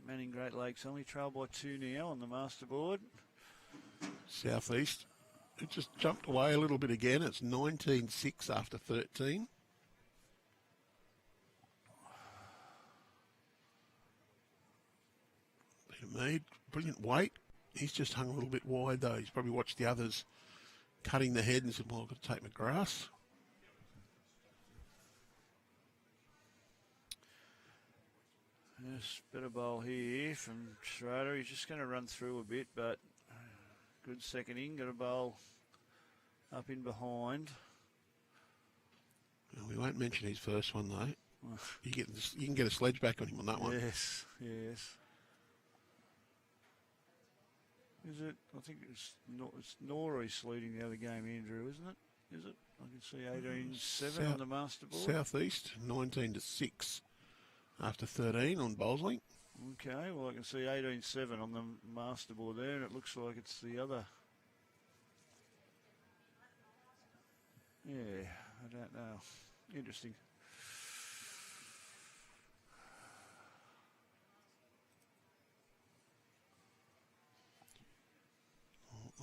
Manning Great Lakes only trail by 2 now on the master board. Southeast. It just jumped away a little bit again. It's 19-6 after 13. Mead, brilliant weight. He's just hung a little bit wide though. He's probably watched the others cutting the head and said, well, I've got to take my grass. Yes, better bowl here from Schroeder. He's just going to run through a bit, but good seconding. Got a bowl up in behind. Well, we won't mention his first one though. You can get a sledge back on him on that one. Yes, yes. Is it? I think it's Norris leading the other game, Andrew, isn't it? Is it? I can see 18-7 on the master board. Southeast, 19-6 after 13 on Bowling. Okay, well I can see 18-7 on the master board there, and it looks like it's the other. Yeah, I don't know. Interesting.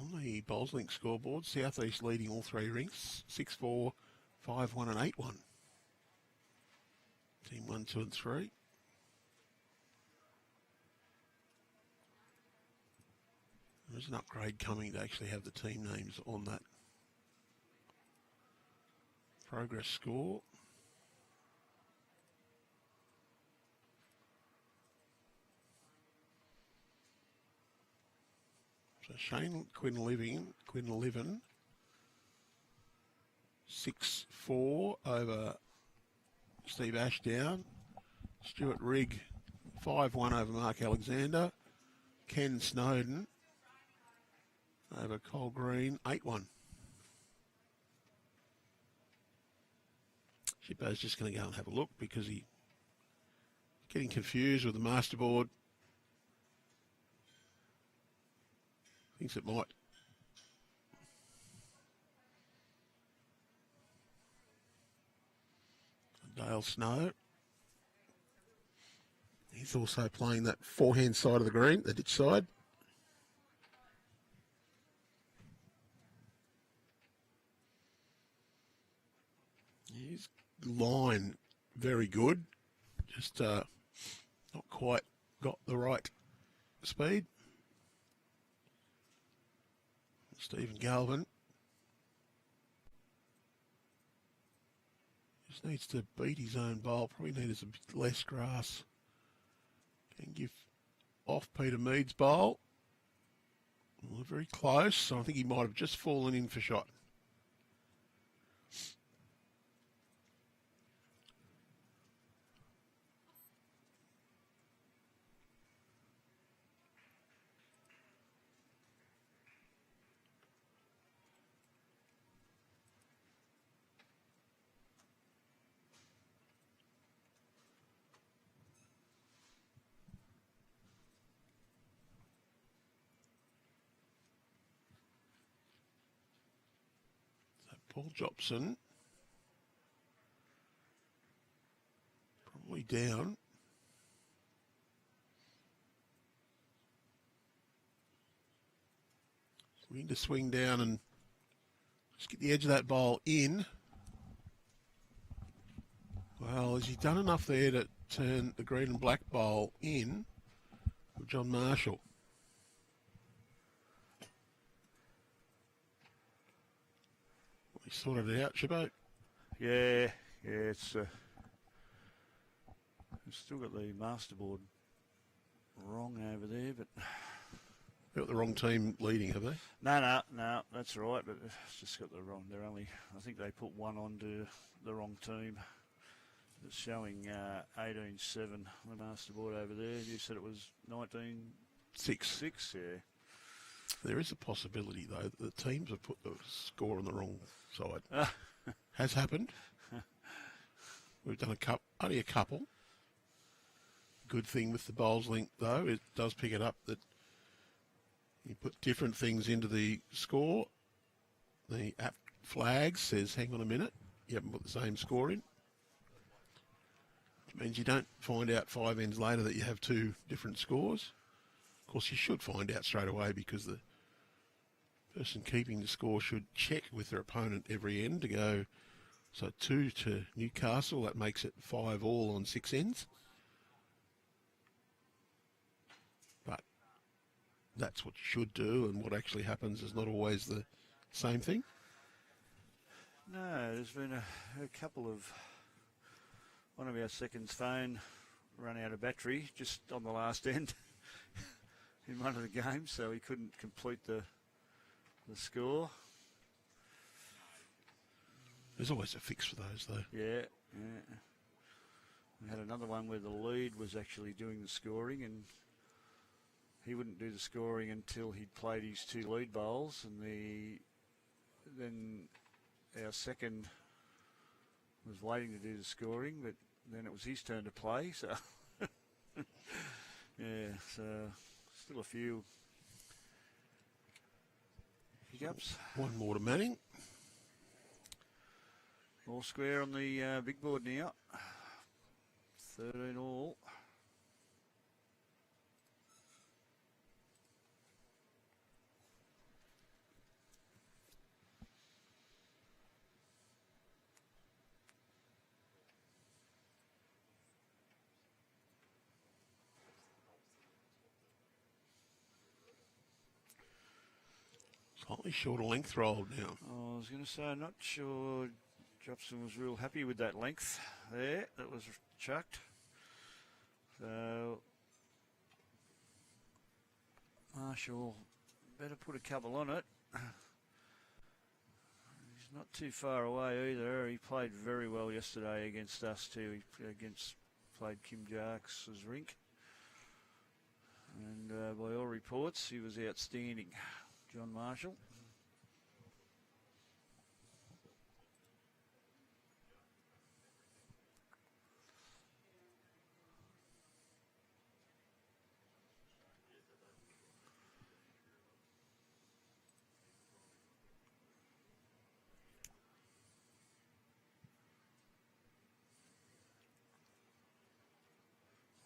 On the Bowlslink scoreboard, Southeast leading all three rings, 6-4, 5-1 and 8-1. Team 1, 2 and 3. There's an upgrade coming to actually have the team names on that progress score. So Shane Quinlivan, 6-4 over Steve Ashdown. Stuart Rigg, 5-1 over Mark Alexander. Ken Snowden over Cole Green, 8-1. Shippo's just going to go and have a look because he's getting confused with the master board. Thinks it might. Dale Snow. He's also playing that forehand side of the green, the ditch side. His line very good, just not quite got the right speed. Stephen Galvin just needs to beat his own bowl. Probably needs a bit less grass. Can give off Peter Mead's bowl. Well, very close. So I think he might have just fallen in for shot. Paul Jopson, probably down. We need to swing down and just get the edge of that bowl in. Well, has he done enough there to turn the green and black bowl in for John Marshall? Sorted it out, Shippo. Yeah, it's still got the masterboard wrong over there, but They've got the wrong team leading, have they? no, that's right, but it's just got the wrong. They're only, I think they put one onto the wrong team. It's showing 18-7 on the masterboard over there. You said it was 19-6. Yeah. There is a possibility, though, that the teams have put the score on the wrong side. Has happened. We've done only a couple. Good thing with the bowls link, though, it does pick it up that you put different things into the score. The app flag says, hang on a minute, you haven't put the same score in. Which means you don't find out 5 ends later that you have 2 different scores. Of course, you should find out straight away because the person keeping the score should check with their opponent every end to go, so 2 to Newcastle, that makes it 5 all on 6 ends. But that's what you should do, and what actually happens is not always the same thing. No, there's been a couple of, one of our seconds phone run out of battery just on the last end in one of the games, so he couldn't complete the score. There's always a fix for those, though. Yeah. We had another one where the lead was actually doing the scoring, and he wouldn't do the scoring until he'd played his 2 lead bowls, and then our second was waiting to do the scoring, but then it was his turn to play, so yeah, so still a few hiccups. One more to Manning. All square on the big board now. 13 all. Slightly shorter length roll now. I was going to say, I'm not sure Jopson was real happy with that length there. That was chucked. So, Marshall better put a couple on it. He's not too far away either. He played very well yesterday against us too. He played Kim Jarks' rink. And by all reports, he was outstanding. John Marshall.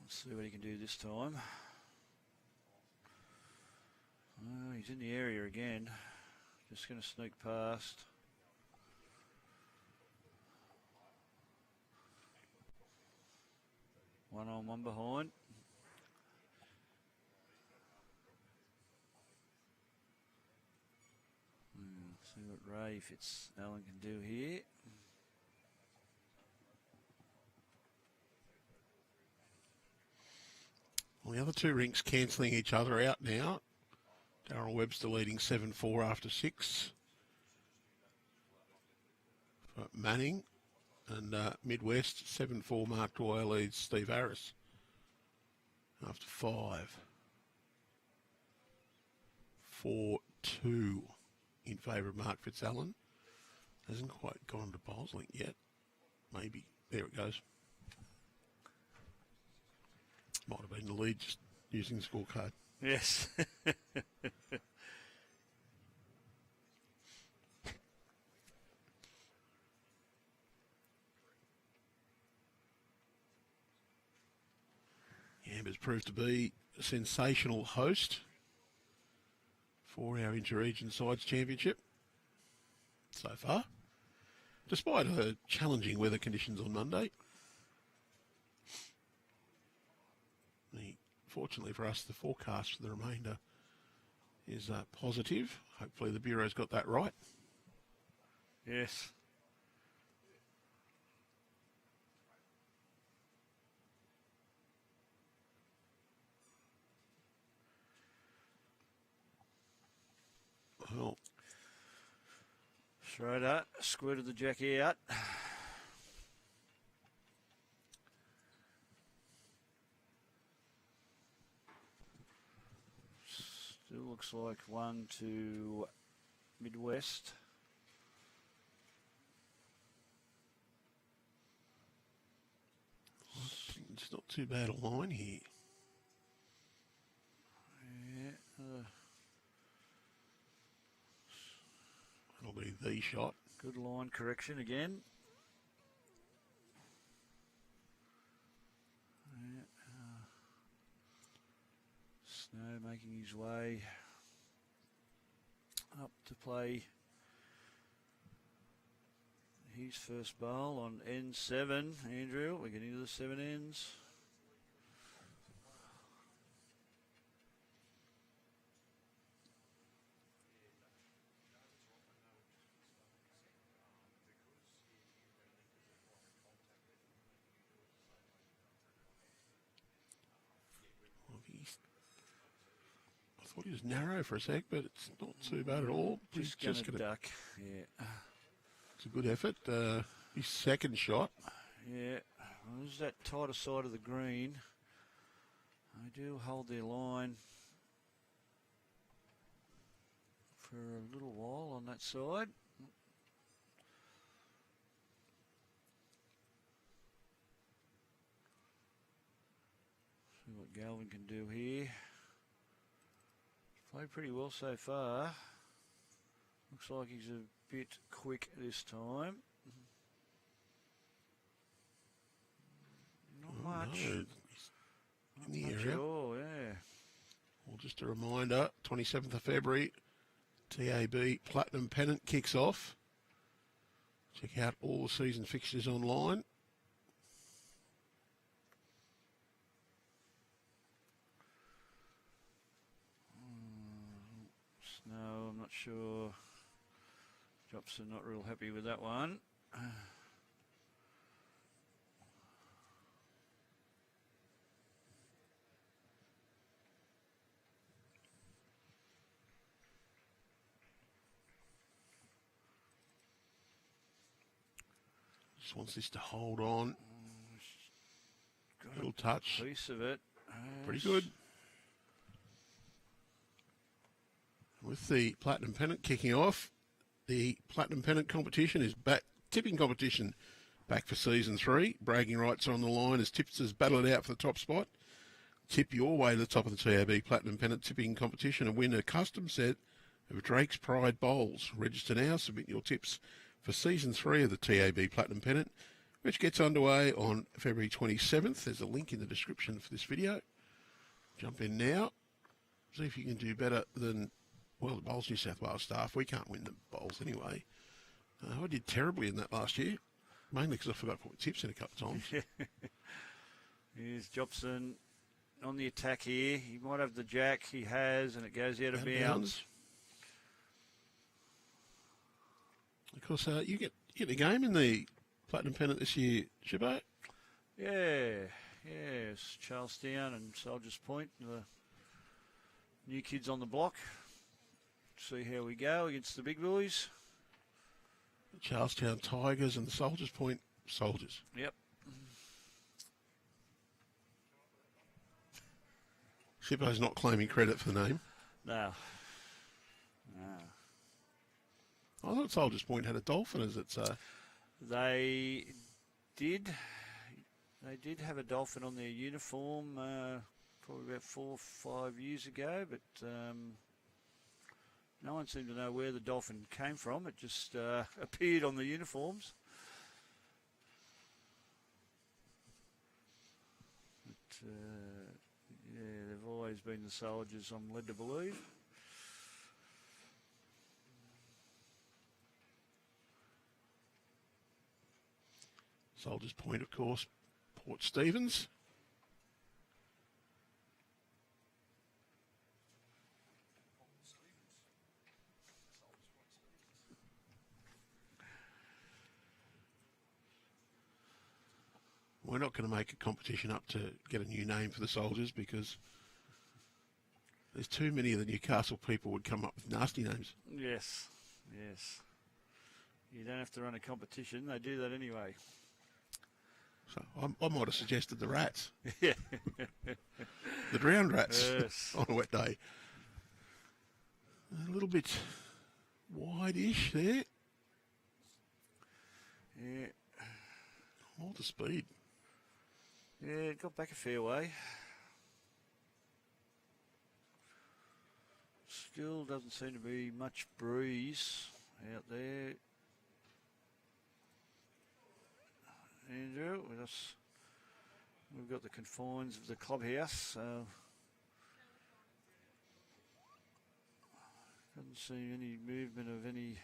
Let's see what he can do this time. He's in the area again. Just going to sneak past. One on, one behind. See what Ray Fitzalan can do here. Well, the other 2 rinks cancelling each other out now. Darryl Webster leading 7-4 after 6 for Manning. And Midwest, 7-4, Mark Dwyer leads Steve Harris after 5. 4-2 in favour of Mark Fitzalan. Hasn't quite gone to Boslink yet. Maybe. There it goes. Might have been the lead just using the scorecard. Yes. Amber's proved to be a sensational host for our Inter-Region Sides Championship so far, despite challenging weather conditions on Monday. Fortunately for us, the forecast for the remainder is positive. Hopefully the Bureau's got that right. Yes. Well, Schroeder squirted the jacky out. Still looks like 1 to Midwest. it's not too bad a line here. Yeah. That'll be the shot. Good line correction again. Snow making his way up to play his first bowl on N7. Andrew, we're getting to the 7 ends. I thought he was narrow for a sec, but it's not too bad at all. Just He's going to duck. Yeah. It's a good effort. His second shot. Yeah. Well, there's that tighter side of the green. They do hold their line for a little while on that side. See what Galvin can do here. Played pretty well so far. Looks like he's a bit quick this time. Not much. No, in the Not area. sure, yeah. Well, just a reminder, 27th of February, TAB Platinum Pennant kicks off. Check out all the season fixtures online. No, I'm not sure. Jopson not real happy with that one. Just wants this to hold on. Got Little touch. a piece of it. Pretty good. With the Platinum Pennant kicking off, the Platinum Pennant competition is back. Tipping competition back for season 3. Bragging rights are on the line as tipsters battle it out for the top spot. Tip your way to the top of the TAB Platinum Pennant tipping competition and win a custom set of Drake's Pride bowls. Register now. Submit your tips for season 3 of the TAB Platinum Pennant, which gets underway on February 27th. There's a link in the description for this video. Jump in now. See if you can do better than, well, the Bowls New South Wales staff. We can't win the bowls anyway. I did terribly in that last year, mainly because I forgot to put my tips in a couple of times. Here's Jopson on the attack here. He might have the jack. He has, and it goes out of bounds. Of course, you get a game in the Platinum Pennant this year, Shibbo. Yeah, it's Charlestown and Soldiers Point, the new kids on the block. See how we go against the big boys. The Charlestown Tigers and the Soldiers Point Soldiers. Yep. Shibbo's not claiming credit for the name. No. I thought Soldiers Point had a dolphin as its... They did. They did have a dolphin on their uniform probably about 4 or 5 years ago, but no one seemed to know where the dolphin came from. It just appeared on the uniforms. But, yeah, they've always been the Soldiers, I'm led to believe. Soldiers Point, of course, Port Stephens. We're not going to make a competition up to get a new name for the Soldiers because there's too many of the Newcastle people would come up with nasty names. Yes. You don't have to run a competition. They do that anyway. So I might have suggested the Rats. Yeah. The Drowned Rats. Yes. On a wet day. A little bit wide-ish there. Yeah. All the speed. Yeah, it got back a fair way. Still doesn't seem to be much breeze out there. Andrew, with us, we've got the confines of the clubhouse, so doesn't see any movement of any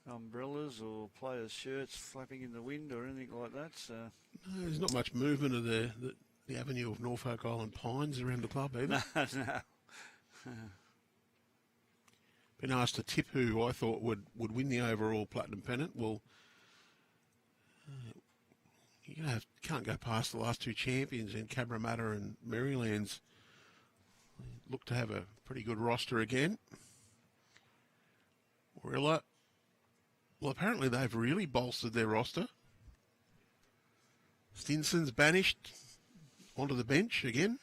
umbrellas or players' shirts flapping in the wind or anything like that. So No, there's not much movement of the avenue of Norfolk Island pines around the club either. no. Been asked to tip who I thought would win the overall Platinum Pennant. Well, you can't go past the last 2 champions in Cabramatta and Maryland's Look to have a pretty good roster again. Warilla. Well, apparently they've really bolstered their roster. Stinson's banished onto the bench again.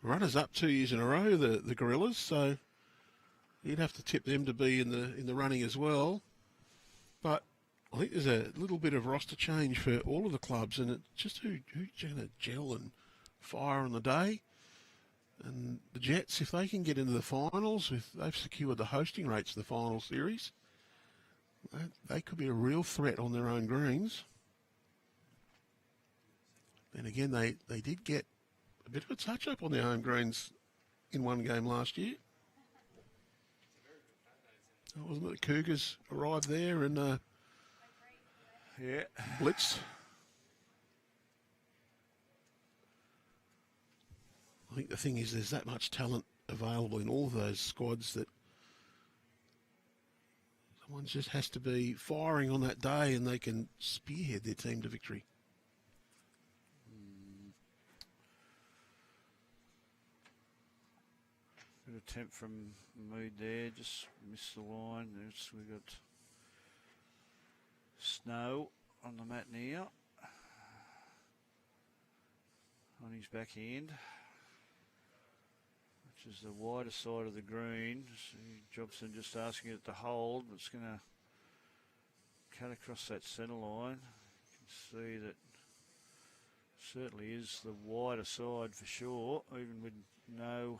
Runners up 2 years in a row, the Gorillas, so you'd have to tip them to be in the running as well. But I think there's a little bit of roster change for all of the clubs, and it's just who's going to gel and fire on the day. And the Jets, if they can get into the finals, if they've secured the hosting rates of the final series, they could be a real threat on their own greens. And again, they did get a bit of a touch-up on their home greens in one game last year. Wasn't it the Cougars arrived there and blitzed? I think the thing is there's that much talent available in all of those squads that someone just has to be firing on that day and they can spearhead their team to victory. Good attempt from Mead there, just missed the line. We've got Snow on the mat now, on his backhand, which is the wider side of the green. Jopson just asking it to hold, but it's going to cut across that centre line. You can see that certainly is the wider side for sure, even with no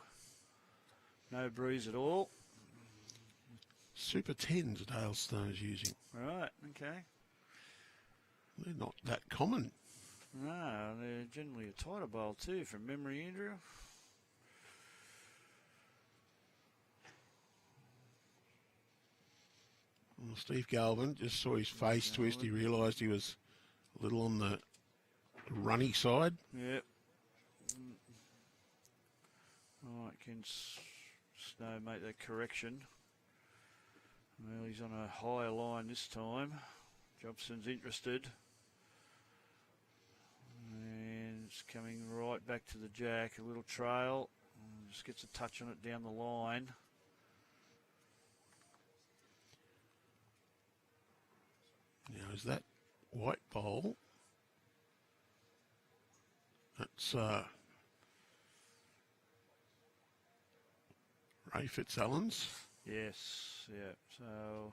breeze at all. Super 10s Dale Snow's using. Right, okay. They're not that common. No, they're generally a tighter bowl too, from memory, Andrew. Well, Steve Galvin just saw his face twist. He realised he was a little on the runny side. Yep. All right, can Snow make that correction? Well, he's on a higher line this time. Jopson's interested. And it's coming right back to the jack. A little trail. Just gets a touch on it down the line. Now, is that white bowl? That's Ray Fitzalan's. Yes, yeah. So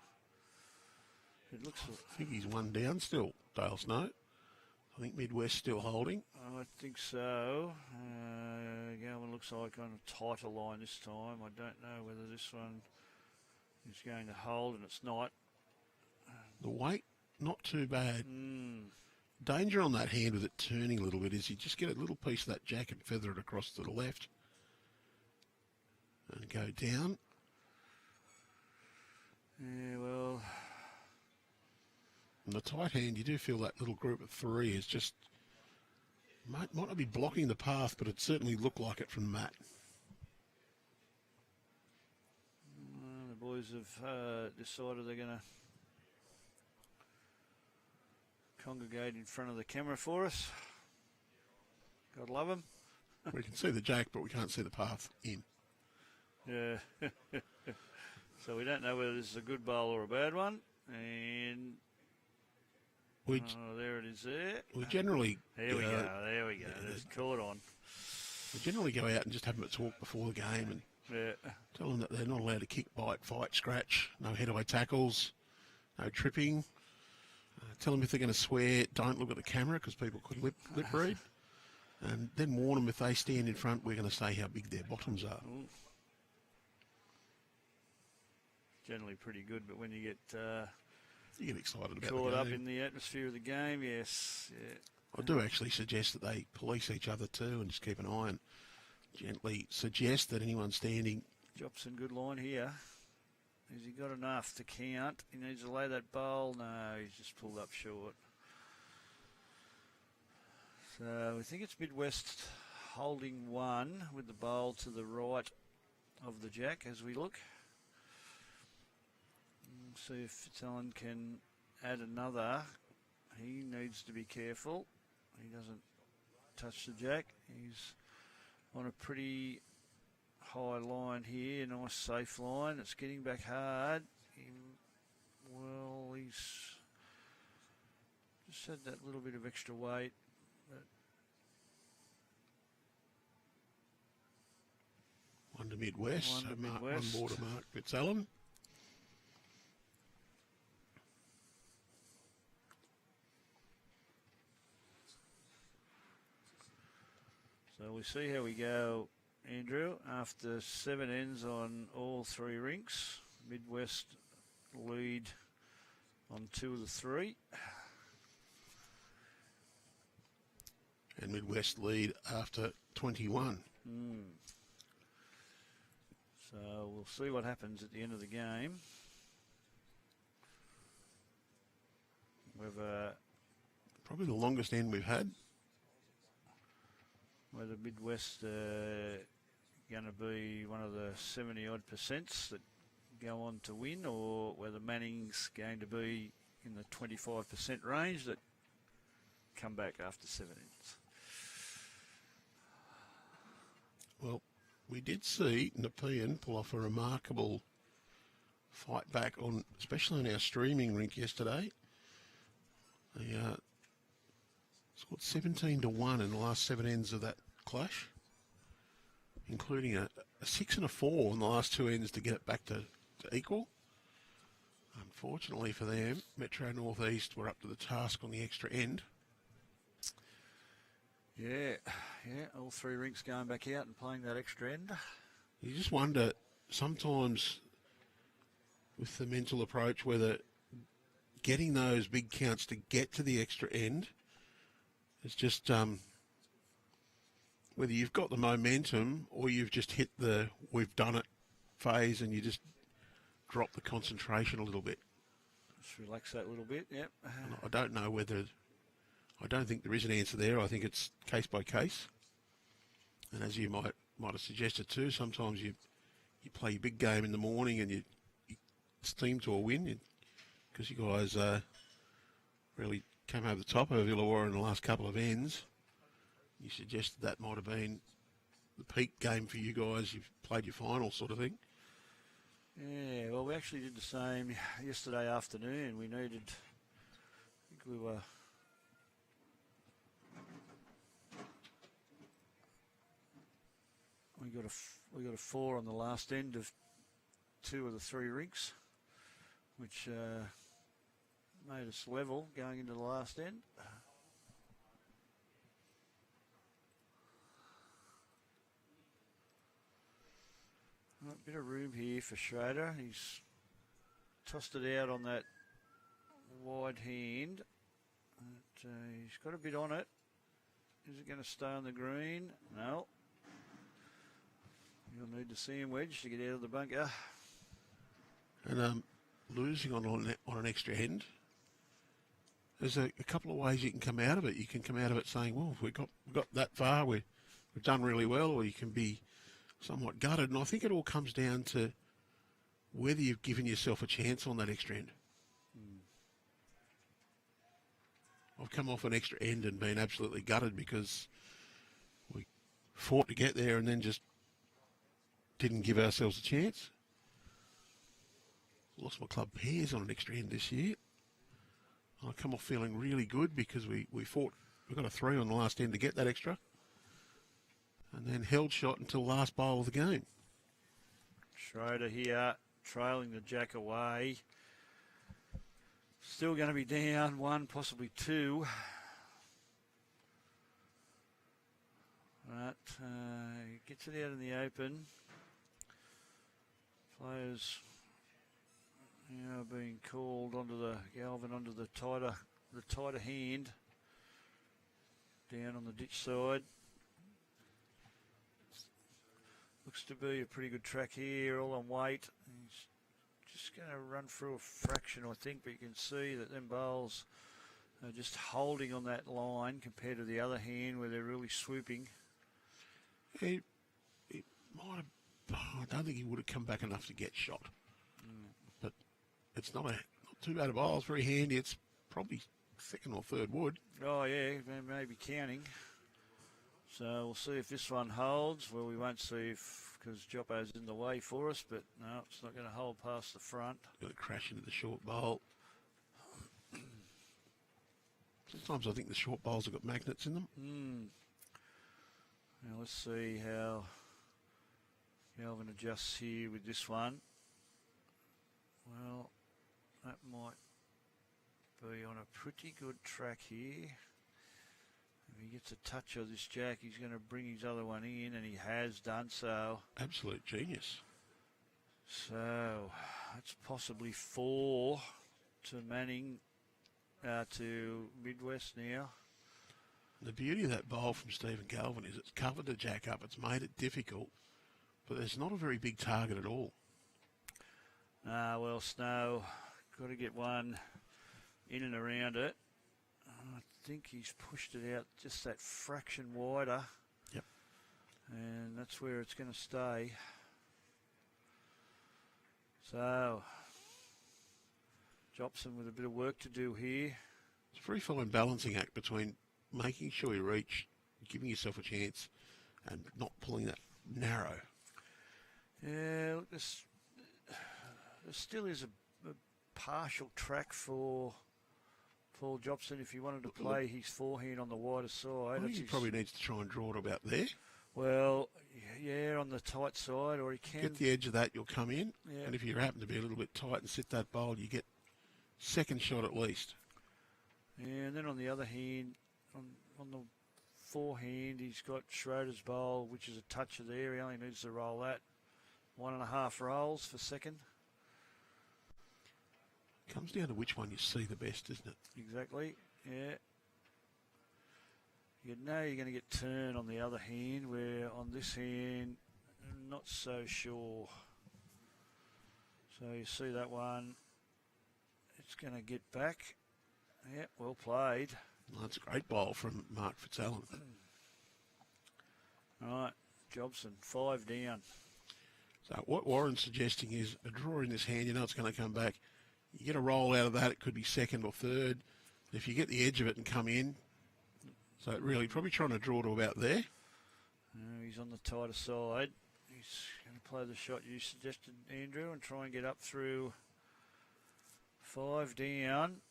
it looks. I think he's one down still, Dale Snow. I think Midwest still holding. I think so. Galvin looks like on a tighter line this time. I don't know whether this one is going to hold, and it's not. The weight, not too bad. Danger on that hand with it turning a little bit is you just get a little piece of that jack and feather it across to the left and go down. Yeah, well. In the tight hand, you do feel that little group of three is just, might not be blocking the path, but it certainly looked like it from the mat. The boys have decided they're going to congregate in front of the camera for us. God love them. We can see the jack, but we can't see the path in. Yeah. So we don't know whether this is a good bowl or a bad one. And there it is there. We generally... There we go. Yeah, there's caught on. We generally go out and just have them a talk before the game and tell them that they're not allowed to kick, bite, fight, scratch, no head-away tackles, no tripping. Tell them if they're going to swear, don't look at the camera because people could lip read. And then warn them if they stand in front, we're going to say how big their bottoms are. Generally pretty good, but when you get excited about caught the up game. in the atmosphere of the game, yes. Yeah. I do actually suggest that they police each other too and just keep an eye and gently suggest that anyone standing... Jopson, good line here. Has he got enough to count? He needs to lay that bowl. No, he's just pulled up short. So we think it's Midwest holding one with the bowl to the right of the jack as we look. See if Fitzalan can add another. He needs to be careful. He doesn't touch the jack. He's on a pretty high line here. Nice safe line. It's getting back hard. Well, he's just had that little bit of extra weight. One to Midwest. One to So Midwest. One more to Mark Fitzalan. So we see how we go, Andrew. After 7 ends on all 3 rinks, Midwest lead on 2 of the 3. And Midwest lead after 21. So we'll see what happens at the end of the game. Whether Probably the longest end we've had. whether Midwest going to be one of the 70-odd percents that go on to win, or whether Manning's going to be in the 25% range that come back after 7 ends. Well, we did see Nepean pull off a remarkable fight back on, especially on our streaming rink yesterday. They scored 17-1 in the last 7 ends of that clash, including a 6 and a 4 in the last 2 ends to get it back to equal. Unfortunately for them, Metro Northeast were up to the task on the extra end. Yeah, all 3 rinks going back out and playing that extra end. You just wonder sometimes with the mental approach whether getting those big counts to get to the extra end is just whether you've got the momentum or you've just hit the we've done it phase and you just drop the concentration a little bit. Just relax that little bit, yep. And I don't know whether, I don't think there is an answer there. I think it's case by case. And as you might have suggested too, sometimes you play your big game in the morning and you steam to a win because you guys really came over the top of Illawarra in the last couple of ends. You suggested that might have been the peak game for you guys. You've played your final sort of thing. Yeah, well, we actually did the same yesterday afternoon. We needed, I think we got a 4 on the last end of 2 of the 3 rinks, which made us level going into the last end. A bit of room here for Schroeder. He's tossed it out on that wide hand. But, he's got a bit on it. Is it going to stay on the green? No. You'll need to see him wedge to get out of the bunker. And losing on an extra end, there's a couple of ways you can come out of it. You can come out of it saying, well, we got that far, we've done really well, or you can be somewhat gutted. And I think it all comes down to whether you've given yourself a chance on that extra end. I've come off an extra end and been absolutely gutted because we fought to get there and then just didn't give ourselves a chance. Lost my club pairs on an extra end this year. I come off feeling really good because we fought. We got a 3 on the last end to get that extra. And then held shot until last bowl of the game. Schroeder here, trailing the jack away. Still going to be down 1, possibly 2. But gets it out in the open. Players, being called onto the Galvin onto the tighter hand. Down on the ditch side. Looks to be a pretty good track here, all on weight. He's just going to run through a fraction, I think, but you can see that them bowls are just holding on that line compared to the other hand where they're really swooping. He might have, I don't think he would have come back enough to get shot. But it's not too bad a bowl. It's very handy. It's probably 2nd or 3rd wood. Oh, yeah, maybe counting. So we'll see if this one holds. Well, we won't see if, because Joppo's in the way for us, but no, it's not going to hold past the front. Going to crash into the short bowl. Sometimes I think the short bowls have got magnets in them. Now let's see how Galvin adjusts here with this one. Well, that might be on a pretty good track here. If he gets a touch of this jack, he's going to bring his other one in, and he has done so. Absolute genius. So that's possibly 4 to Manning, to Midwest now. The beauty of that bowl from Stephen Galvin is it's covered the jack up. It's made it difficult, but there's not a very big target at all. Well, Snow, got to get one in and around it. I think he's pushed it out just that fraction wider. Yep. And that's where it's going to stay. So, Jopson with a bit of work to do here. It's a very fine balancing act between making sure you reach, giving yourself a chance, and not pulling that narrow. Yeah, look, there still is a partial track for Paul Jopson if he wanted to play his forehand on the wider side. I think he probably needs to try and draw it about there. Well, yeah, on the tight side, or he can get the edge of that, you'll come in. Yeah. And if you happen to be a little bit tight and sit that bowl, you get second shot at least. Yeah, and then on the other hand, on the forehand, he's got Schroeder's bowl, which is a toucher there. He only needs to roll that 1.5 rolls for second. Comes down to which one you see the best, isn't it? Exactly, yeah. You know you're going to get turn on the other hand, where on this hand, I'm not so sure. So you see that one, it's going to get back. Yeah, well played. Well, that's a great bowl from Mark Fitzalan. All right, Jopson, 5 down. So what Warren's suggesting is a draw in this hand, you know it's going to come back. You get a roll out of that, it could be second or third. If you get the edge of it and come in, so really probably trying to draw to about there. He's on the tighter side. He's going to play the shot you suggested, Andrew, and try and get up through 5 down.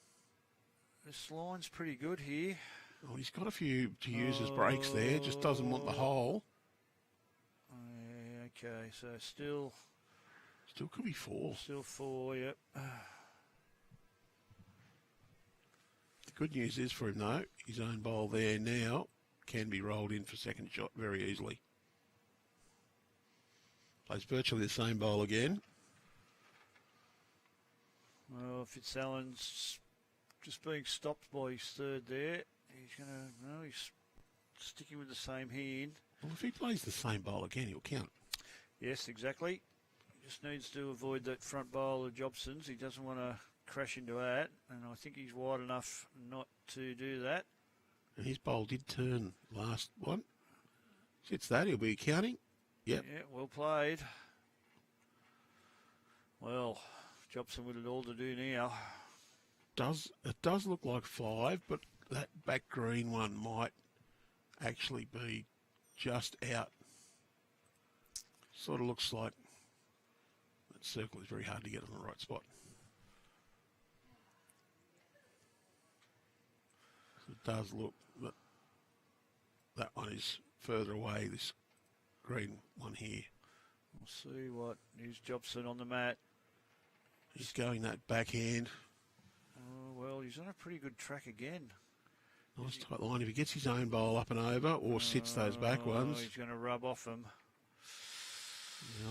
This line's pretty good here. Oh, he's got a few to use as breaks there, just doesn't want the hole. Okay, so still could be 4. Still 4, yep. The good news is for him, though, his own bowl there now can be rolled in for second shot very easily. Plays virtually the same bowl again. Well, Fitzalan's just being stopped by his third there. He's sticking with the same hand. Well, if he plays the same bowl again, he'll count. Yes, exactly. He just needs to avoid that front bowl of Jopson's. He doesn't want to crash into that, and I think he's wide enough not to do that. And his bowl did turn last one. Sits that, he'll be counting. Yep. Yeah, well played. Well, Jopson with it all to do now. It does look like 5, but that back green one might actually be just out. Sort of looks like that circle is very hard to get on the right spot. So it does look that that one is further away, this green one here. We'll see what is Jopson on the mat. He's going that backhand. Oh, well, he's on a pretty good track again. Nice tight line. If he gets his own bowl up and over or sits those back ones. He's going to rub off him.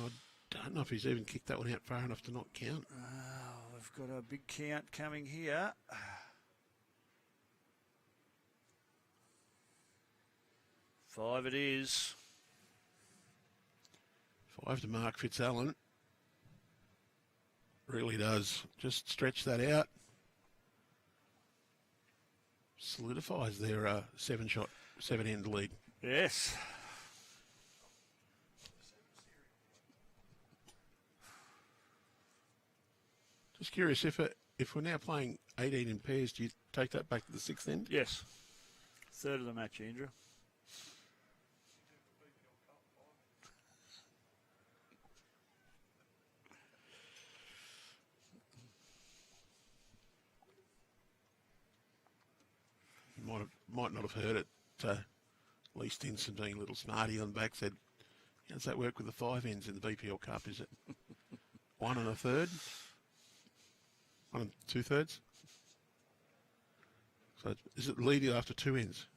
I don't know if he's even kicked that one out far enough to not count. We've got a big count coming here. 5 it is. 5 to Mark Fitzalan. Really does. Just stretch that out. Solidifies their 7-hand lead. Yes. Just curious, if we're now playing 18 in pairs, do you take that back to the 6th end? Yes. Third of the match, Andrew. might not have heard it. Lee Stinson, being a little smarty on the back, said, "How does that work with the 5 ends in the BPL Cup? Is it 1 1/3? 1 2/3? So is it leading after 2 ends?"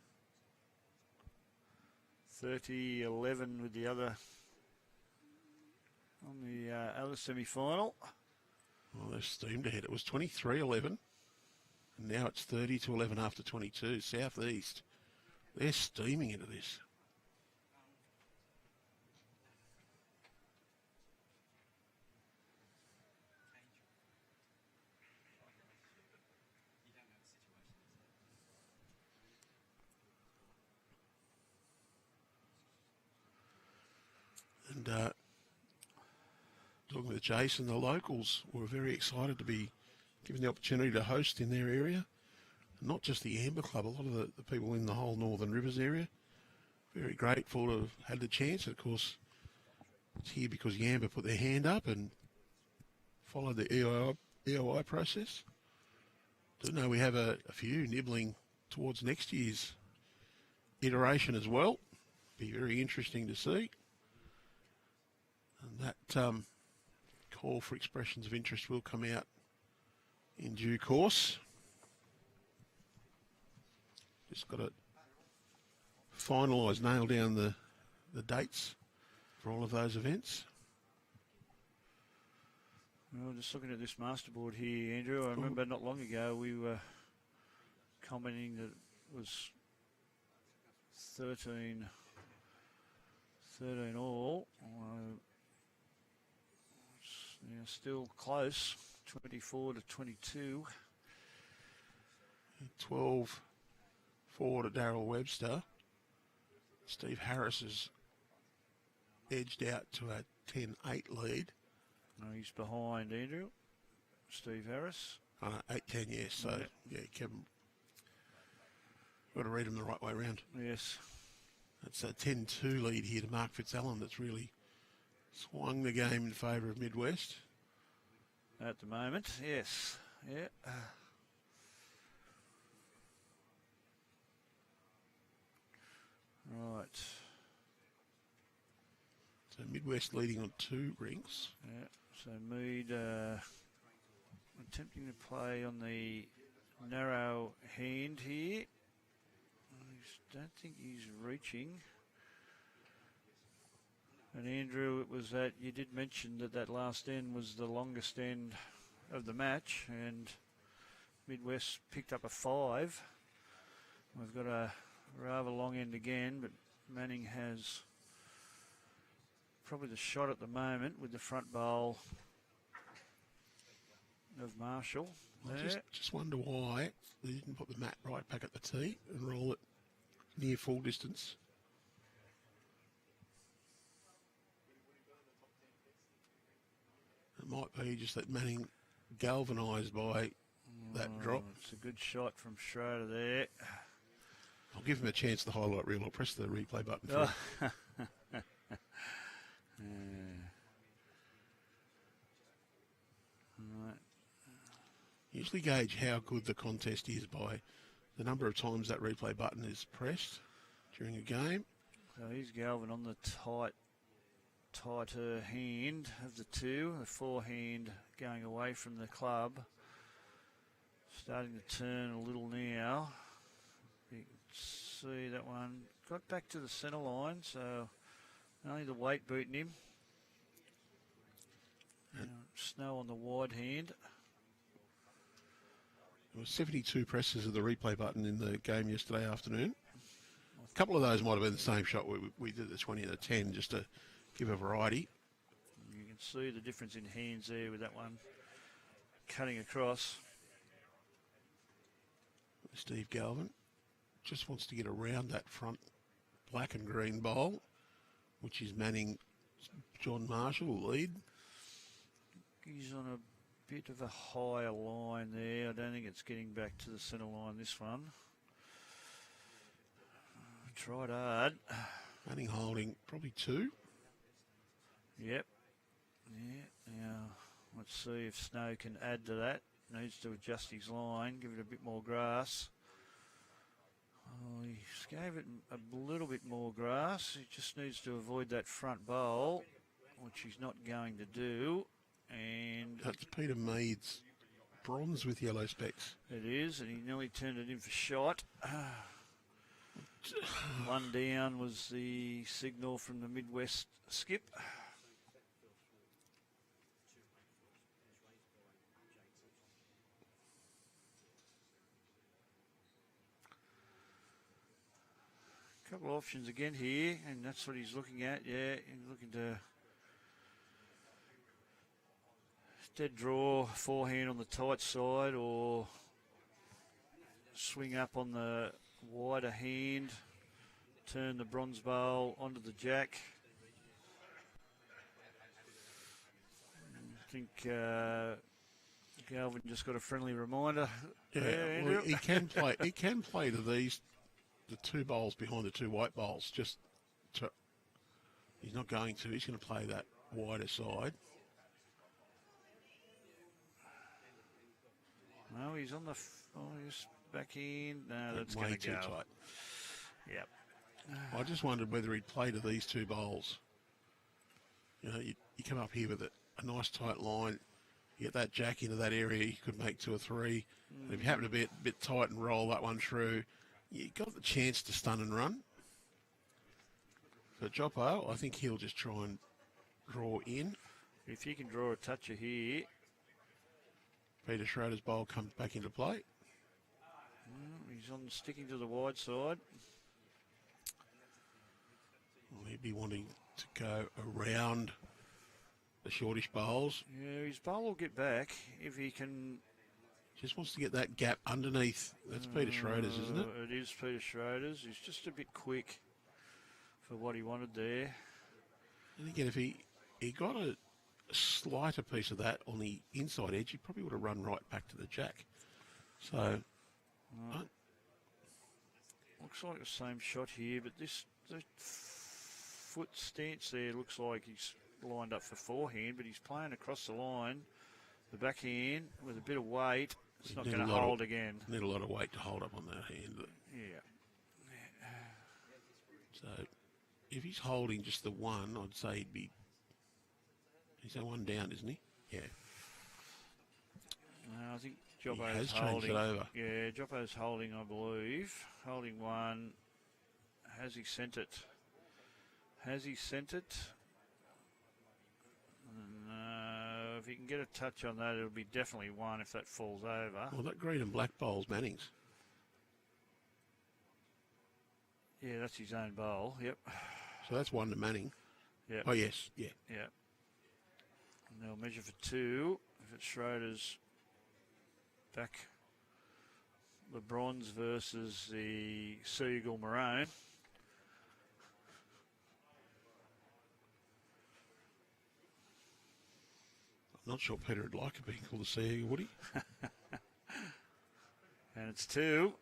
30-11 with the other on the other semi-final. Well, they've steamed ahead. It was 23-11, and now it's 30-11 after 22. Southeast, they're steaming into this. And talking with Jason, the locals were very excited to be given the opportunity to host in their area. Not just the Amber Club, a lot of the people in the whole Northern Rivers area. Very grateful to have had the chance. Of course, it's here because Yamba put their hand up and followed the EOI process. Do know we have a few nibbling towards next year's iteration as well. Be very interesting to see. And that call for expressions of interest will come out in due course. Just got to finalise, nail down the dates for all of those events. Well, just looking at this masterboard here, Andrew, I remember not long ago we were commenting that it was 13 all. It's still close, 24-22. 12-4 to Darryl Webster. Steve Harris has edged out to a 10-8 lead. No, he's behind Andrew. Steve Harris. 8-10, yes. So, yeah, Kevin, got to read him the right way around. Yes. That's a 10-2 lead here to Mark Fitzalan that's really swung the game in favour of Midwest. At the moment, yes. Yeah. Right. So Midwest leading on 2 rings. Yeah. So Mead attempting to play on the narrow hand here. I don't think he's reaching. And Andrew, it was that you did mention that last end was the longest end of the match, and Midwest picked up a 5. We've got a rather long end again, but Manning has probably the shot at the moment with the front bowl of Marshall. I just wonder why they didn't put the mat right back at the tee and roll it near full distance. It might be just that Manning galvanised by that drop. It's a good shot from Schroeder there. I'll give him a chance to highlight reel. I'll press the replay button for him. Right. Usually gauge how good the contest is by the number of times that replay button is pressed during a game. So he's Galvin on the tighter hand of the two, the forehand going away from the club. Starting to turn a little now. You can see that one got back to the centre line, so only the weight beating him. Snow on the wide hand. There were 72 presses of the replay button in the game yesterday afternoon. A couple of those might have been the same shot we did the 20 and the 10 just to give a variety. You can see the difference in hands there with that one cutting across. Steve Galvin just wants to get around that front black and green bowl, which is Manning John Marshall lead. He's on a bit of a higher line there. I don't think it's getting back to the centre line, this one. Tried hard. Manning holding probably 2. Yep. Yeah. Now, let's see if Snow can add to that. Needs to adjust his line, give it a bit more grass. Oh, he gave it a little bit more grass. He just needs to avoid that front bowl, which he's not going to do. And That's Peter Mead's bronze with yellow specks. it is, and he nearly turned it in for shot. One down was the signal from the Midwest skip. Couple of options again here, and that's what he's looking at. Yeah, he's looking to dead draw, forehand on the tight side, or swing up on the wider hand, turn the bronze bowl onto the jack. I think Galvin just got a friendly reminder. Yeah, well, he can play. He can play to these. The two bowls behind the two white bowls, he's not going to. He's going to play that wider side. No, he's on the. He's back in. No, that's going to too go. tight. Yep. I just wondered whether he'd play to these two bowls. You know, you come up here with a nice tight line. You get that jack into that area, you could make 2 or 3. And if you happen to be a bit tight and roll that one through, you got the chance to stun and run. So Joppo, I think he'll just try and draw in. If you can draw a toucher here. Peter Schroeder's bowl comes back into play. He's on sticking to the wide side. Well, he'd be wanting to go around the shortish bowls. Yeah, his bowl will get back if he can. Just wants to get that gap underneath. That's Peter Schroeder's, isn't it? It is Peter Schroeder's. He's just a bit quick for what he wanted there. And again, if he got a slighter piece of that on the inside edge, he probably would have run right back to the jack. So, looks like the same shot here, but the foot stance there looks like he's lined up for forehand, but he's playing across the line, the backhand with a bit of weight. It's not going to hold again. Need a lot of weight to hold up on that hand. But yeah. So, if he's holding just the one, I'd say he's that one down, isn't he? Yeah. I think He Joppo's has holding. changed it over. Yeah, Joppo's holding, I believe. Holding one. Has he sent it? Has he sent it? No. If he can get a touch on that, it'll be definitely one if that falls over. Well, that green and black bowl's Manning's. Yeah, that's his own bowl. Yep. So that's one to Manning. Yep. Oh, yes. Yeah. Yep. And they'll measure for 2. If it's Schroeder's back, the bronze versus the Seagull Maroon. I'm not sure Peter would like it being called a Sea Eagle, would he? And it's 2.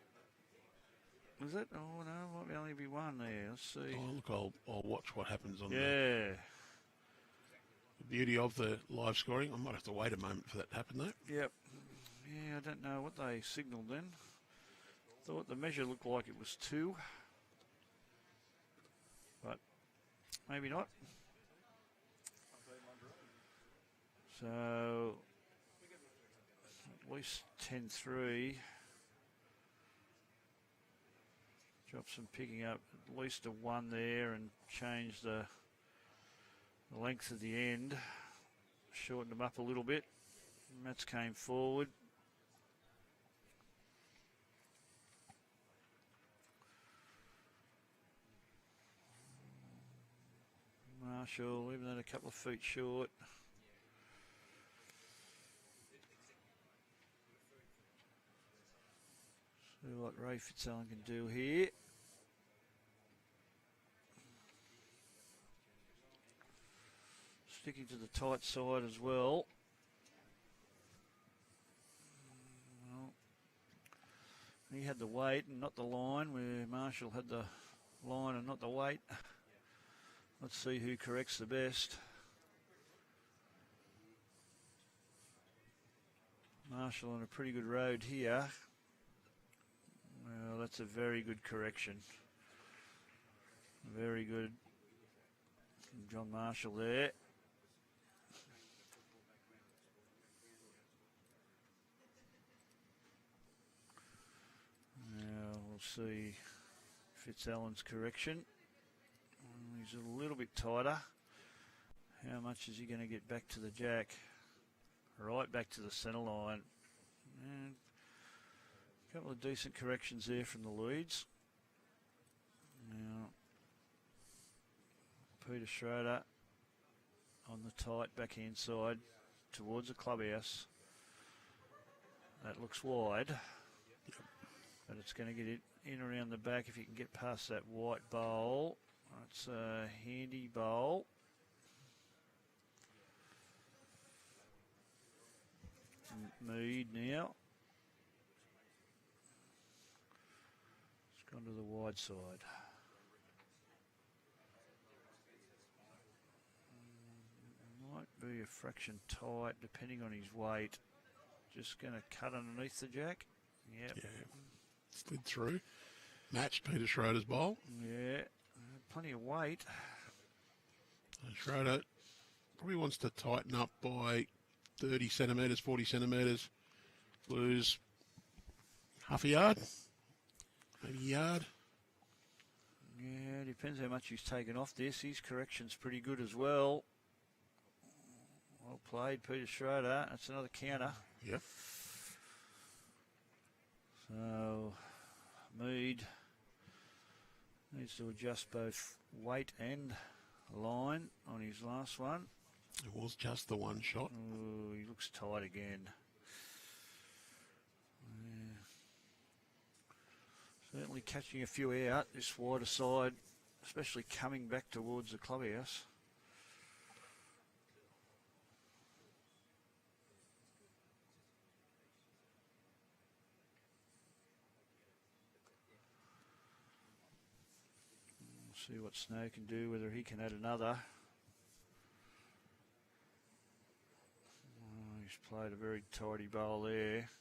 Is it? Oh, no, might only be 1 there. Let's see. Oh, look, I'll watch what happens on Yeah. the beauty of the live scoring. I might have to wait a moment for that to happen, though. Yep. Yeah, I don't know what they signalled then. Thought the measure looked like it was 2. But maybe not. So, at least 10-3. Jopson picking up at least a 1 there and change the length of the end. Shortened them up a little bit. Mats came forward. Marshall, even though a couple of feet short. See what Ray Fitzalan can do here. Sticking to the tight side as well. Well, he had the weight and not the line, where Marshall had the line and not the weight. Let's see who corrects the best. Marshall on a pretty good road here. Well, that's a very good correction. Very good from John Marshall there. Now we'll see Fitzalan's correction. He's a little bit tighter. How much is he going to get back to the jack? Right back to the centre line. And a couple of decent corrections there from the leads. Now, Peter Schroeder on the tight backhand side towards the clubhouse. That looks wide. But it's going to get it in around the back if you can get past that white bowl. That's a handy bowl. Mead now. It's gone to the wide side. Might be a fraction tight depending on his weight. Just going to cut underneath the jack. Yep. Yeah. Slid through. Matched Peter Schroeder's bowl. Yeah. Plenty of weight. Schroeder probably wants to tighten up by 30 centimetres, 40 centimetres. Lose half a yard. Maybe a yard. Yeah, depends how much he's taken off this. His correction's pretty good as well. Well played, Peter Schroeder. That's another counter. Yep. So, Mead needs to adjust both weight and line on his last one. It was just the one shot. Ooh, he looks tight again. Yeah. Certainly catching a few out this wider side, especially coming back towards the clubhouse. See what Snow can do, whether he can add another. Oh, he's played a very tidy bowl there.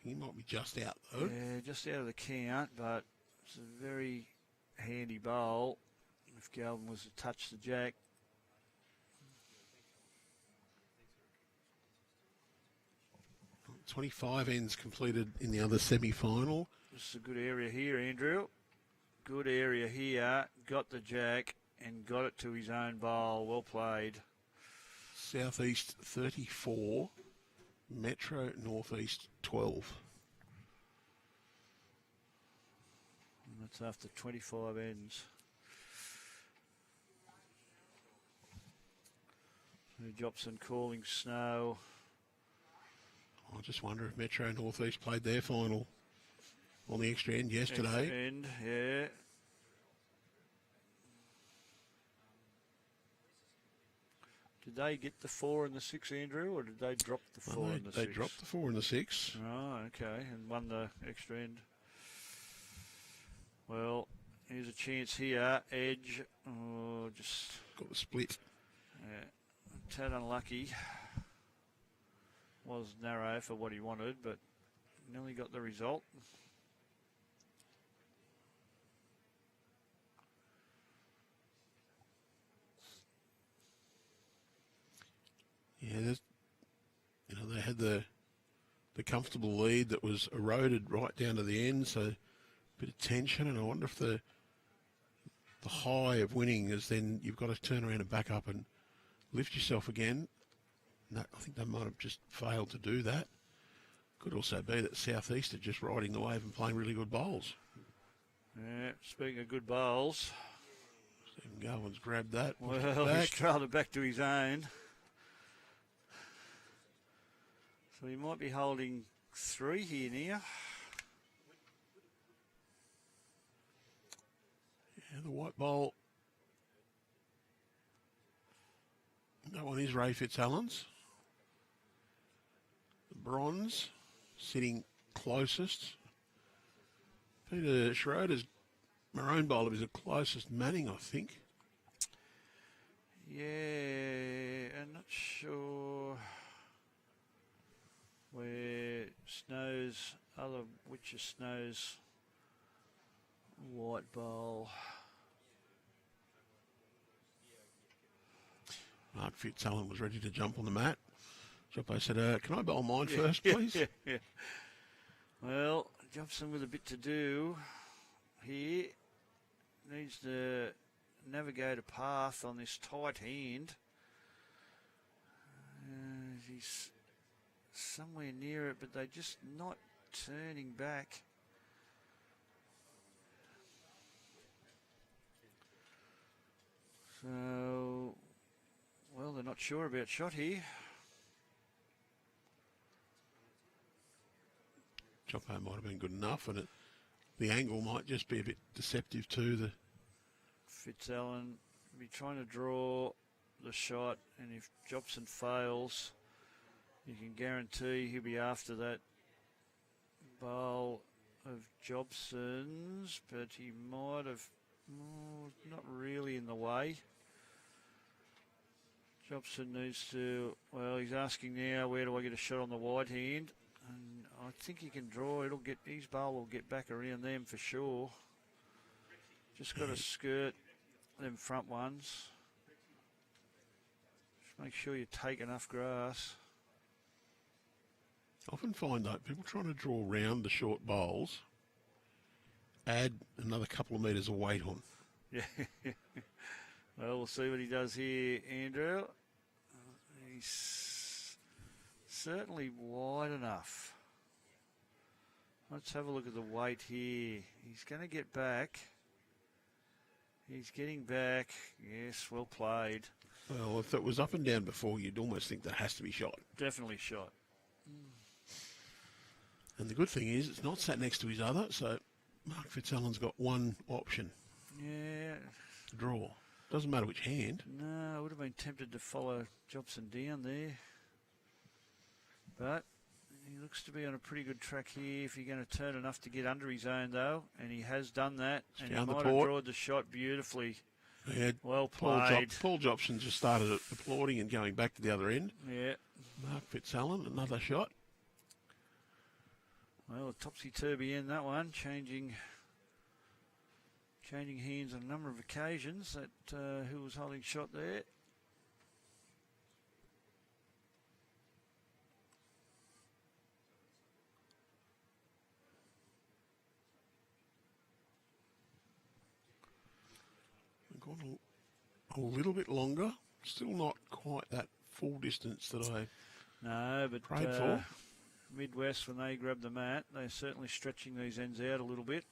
He might be just out though. Yeah, just out of the count, but it's a very handy bowl. If Galvin was to touch the jack. 25 ends completed in the other semi-final. This is a good area here, Andrew. Good area here. Got the jack and got it to his own bowl. Well played. Southeast 34, Metro Northeast 12. And that's after 25 ends. So Jopson calling Snow. I just wonder if Metro Northeast played their final on the extra end yesterday. Extra end, yeah. Did they get the 4 and the 6, Andrew, or did they drop the 4 and the 6? They dropped the 4 and the 6. Oh, okay, and won the extra end. Well, here's a chance here. Edge, oh, just got the split. Yeah, a tad unlucky. Was narrow for what he wanted, but nearly got the result. Yeah, they had the comfortable lead that was eroded right down to the end, so a bit of tension, and I wonder if the high of winning is then you've got to turn around and back up and lift yourself again. No, I think they might have just failed to do that. Could also be that Southeast are just riding the wave and playing really good bowls. Yeah, speaking of good bowls. Stephen Galvin's grabbed that. Well, he's trailed it back to his own. So he might be holding 3 here near. Yeah, the white bowl. That one is Ray Fitzalan's. The bronze sitting closest. Peter Schroeder's maroon bowler is the closest Manning, I think. Yeah, I'm not sure. where Snow's, other Witcher Snow's white bowl. Mark Fitzalan was ready to jump on the mat. Joppo said, can I bowl mine first, please? Yeah. Well, Jopson with a bit to do here. Needs to navigate a path on this tight hand. He's somewhere near it, but they're just not turning back. So, well, they're not sure about shot here. Joppo might have been good enough, and the angle might just be a bit deceptive too. The Fitzalan will be trying to draw the shot, and if Jopson fails, you can guarantee he'll be after that bowl of Jopson's, but he might have not really in the way. Jopson needs to, well, he's asking now, where do I get a shot on the wide hand? And I think he can draw. His bowl will get back around them for sure. Just got to skirt them front ones. Just make sure you take enough grass. I often find that people trying to draw round the short bowls add another couple of metres of weight on. Yeah. Well, we'll see what he does here, Andrew. He's certainly wide enough. Let's have a look at the weight here. He's going to get back. He's getting back. Yes, well played. Well, if it was up and down before, you'd almost think that has to be shot. Definitely shot. And the good thing is, it's not sat next to his other, so Mark Fitzalan's got one option. Yeah. Draw. Doesn't matter which hand. No, I would have been tempted to follow Jopson down there. But he looks to be on a pretty good track here if you're going to turn enough to get under his own, though. And he has done that. And he might have drawn the shot beautifully. Yeah, well played. Paul Jopson just started applauding and going back to the other end. Yeah. Mark Fitzalan, another shot. Well, a topsy-turvy in that one, changing hands on a number of occasions. That who was holding shot there? We've gone a little bit longer. Still not quite that full distance that I prayed for. Midwest, when they grab the mat, they're certainly stretching these ends out a little bit.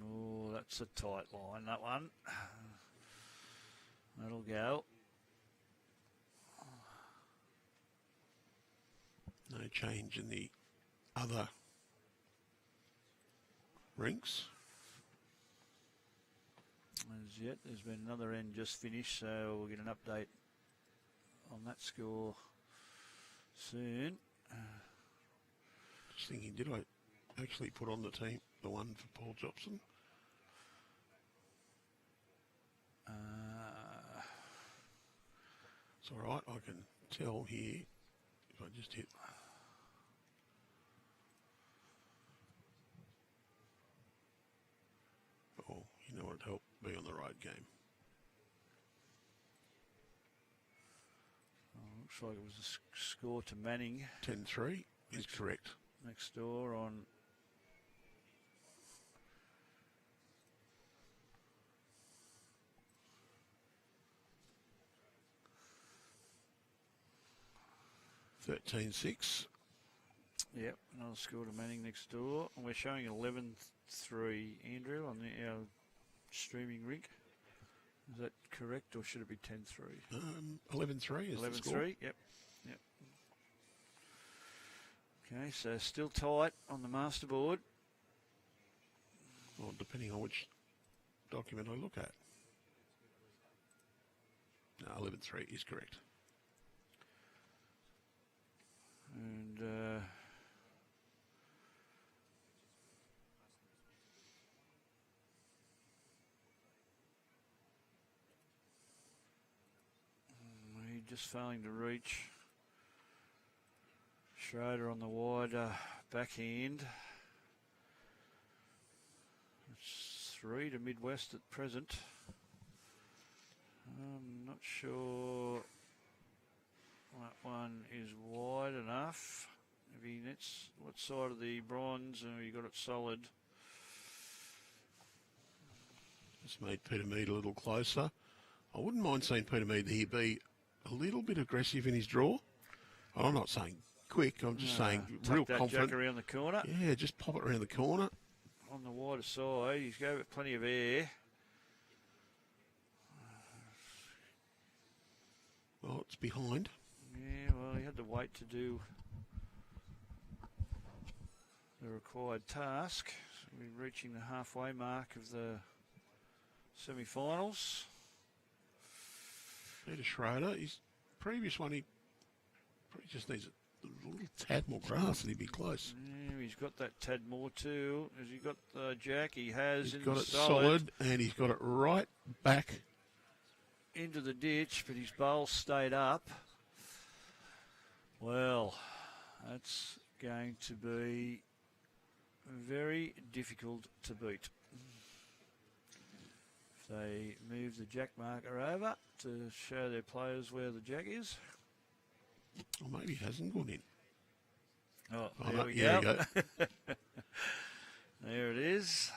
Oh, that's a tight line, that one. That'll go. No change in the other rinks. As yet, there's been another end just finished, so we'll get an update on that score soon. Just thinking, did I actually put on the one for Paul Jopson? It's all right, I can tell here if I just hit. Oh, you know what would help be on the right game. Looks like it was a score to Manning. 10-3 is correct. Next door on. $13-6. Yep, another score to Manning next door. And we're showing 11-3, Andrew, on our streaming rink. Is that correct, or should it be 10-3? 11-3 is 11-3, the score. Yep. Okay, so still tight on the masterboard. Well, depending on which document I look at. No, 11-3 is correct. And just failing to reach. Schroeder on the wide backhand. It's 3 to Midwest at present. I'm not sure that one is wide enough. If he nets, what side of the bronze? And you got it solid. Just made Peter Mead a little closer. I wouldn't mind seeing Peter Mead here be a little bit aggressive in his draw. I'm not saying quick, I'm just saying real that confident. Jack around the corner. Yeah, just pop it around the corner. On the wider side, he's got plenty of air. Well, it's behind. Yeah, well, he had to wait to do the required task. So we're reaching the halfway mark of the semi-finals. Peter Schroeder, his previous one, he probably just needs a little tad more grass and he'd be close. Yeah, he's got that tad more too. Has he got the Jack? He has. He's got it solid and he's got it right back into the ditch, but his bowl stayed up. Well, that's going to be very difficult to beat. If they move the Jack marker over to show their players where the Jack is. Or maybe he hasn't gone in. Oh, Oh, there no, we here go. we go. There it is.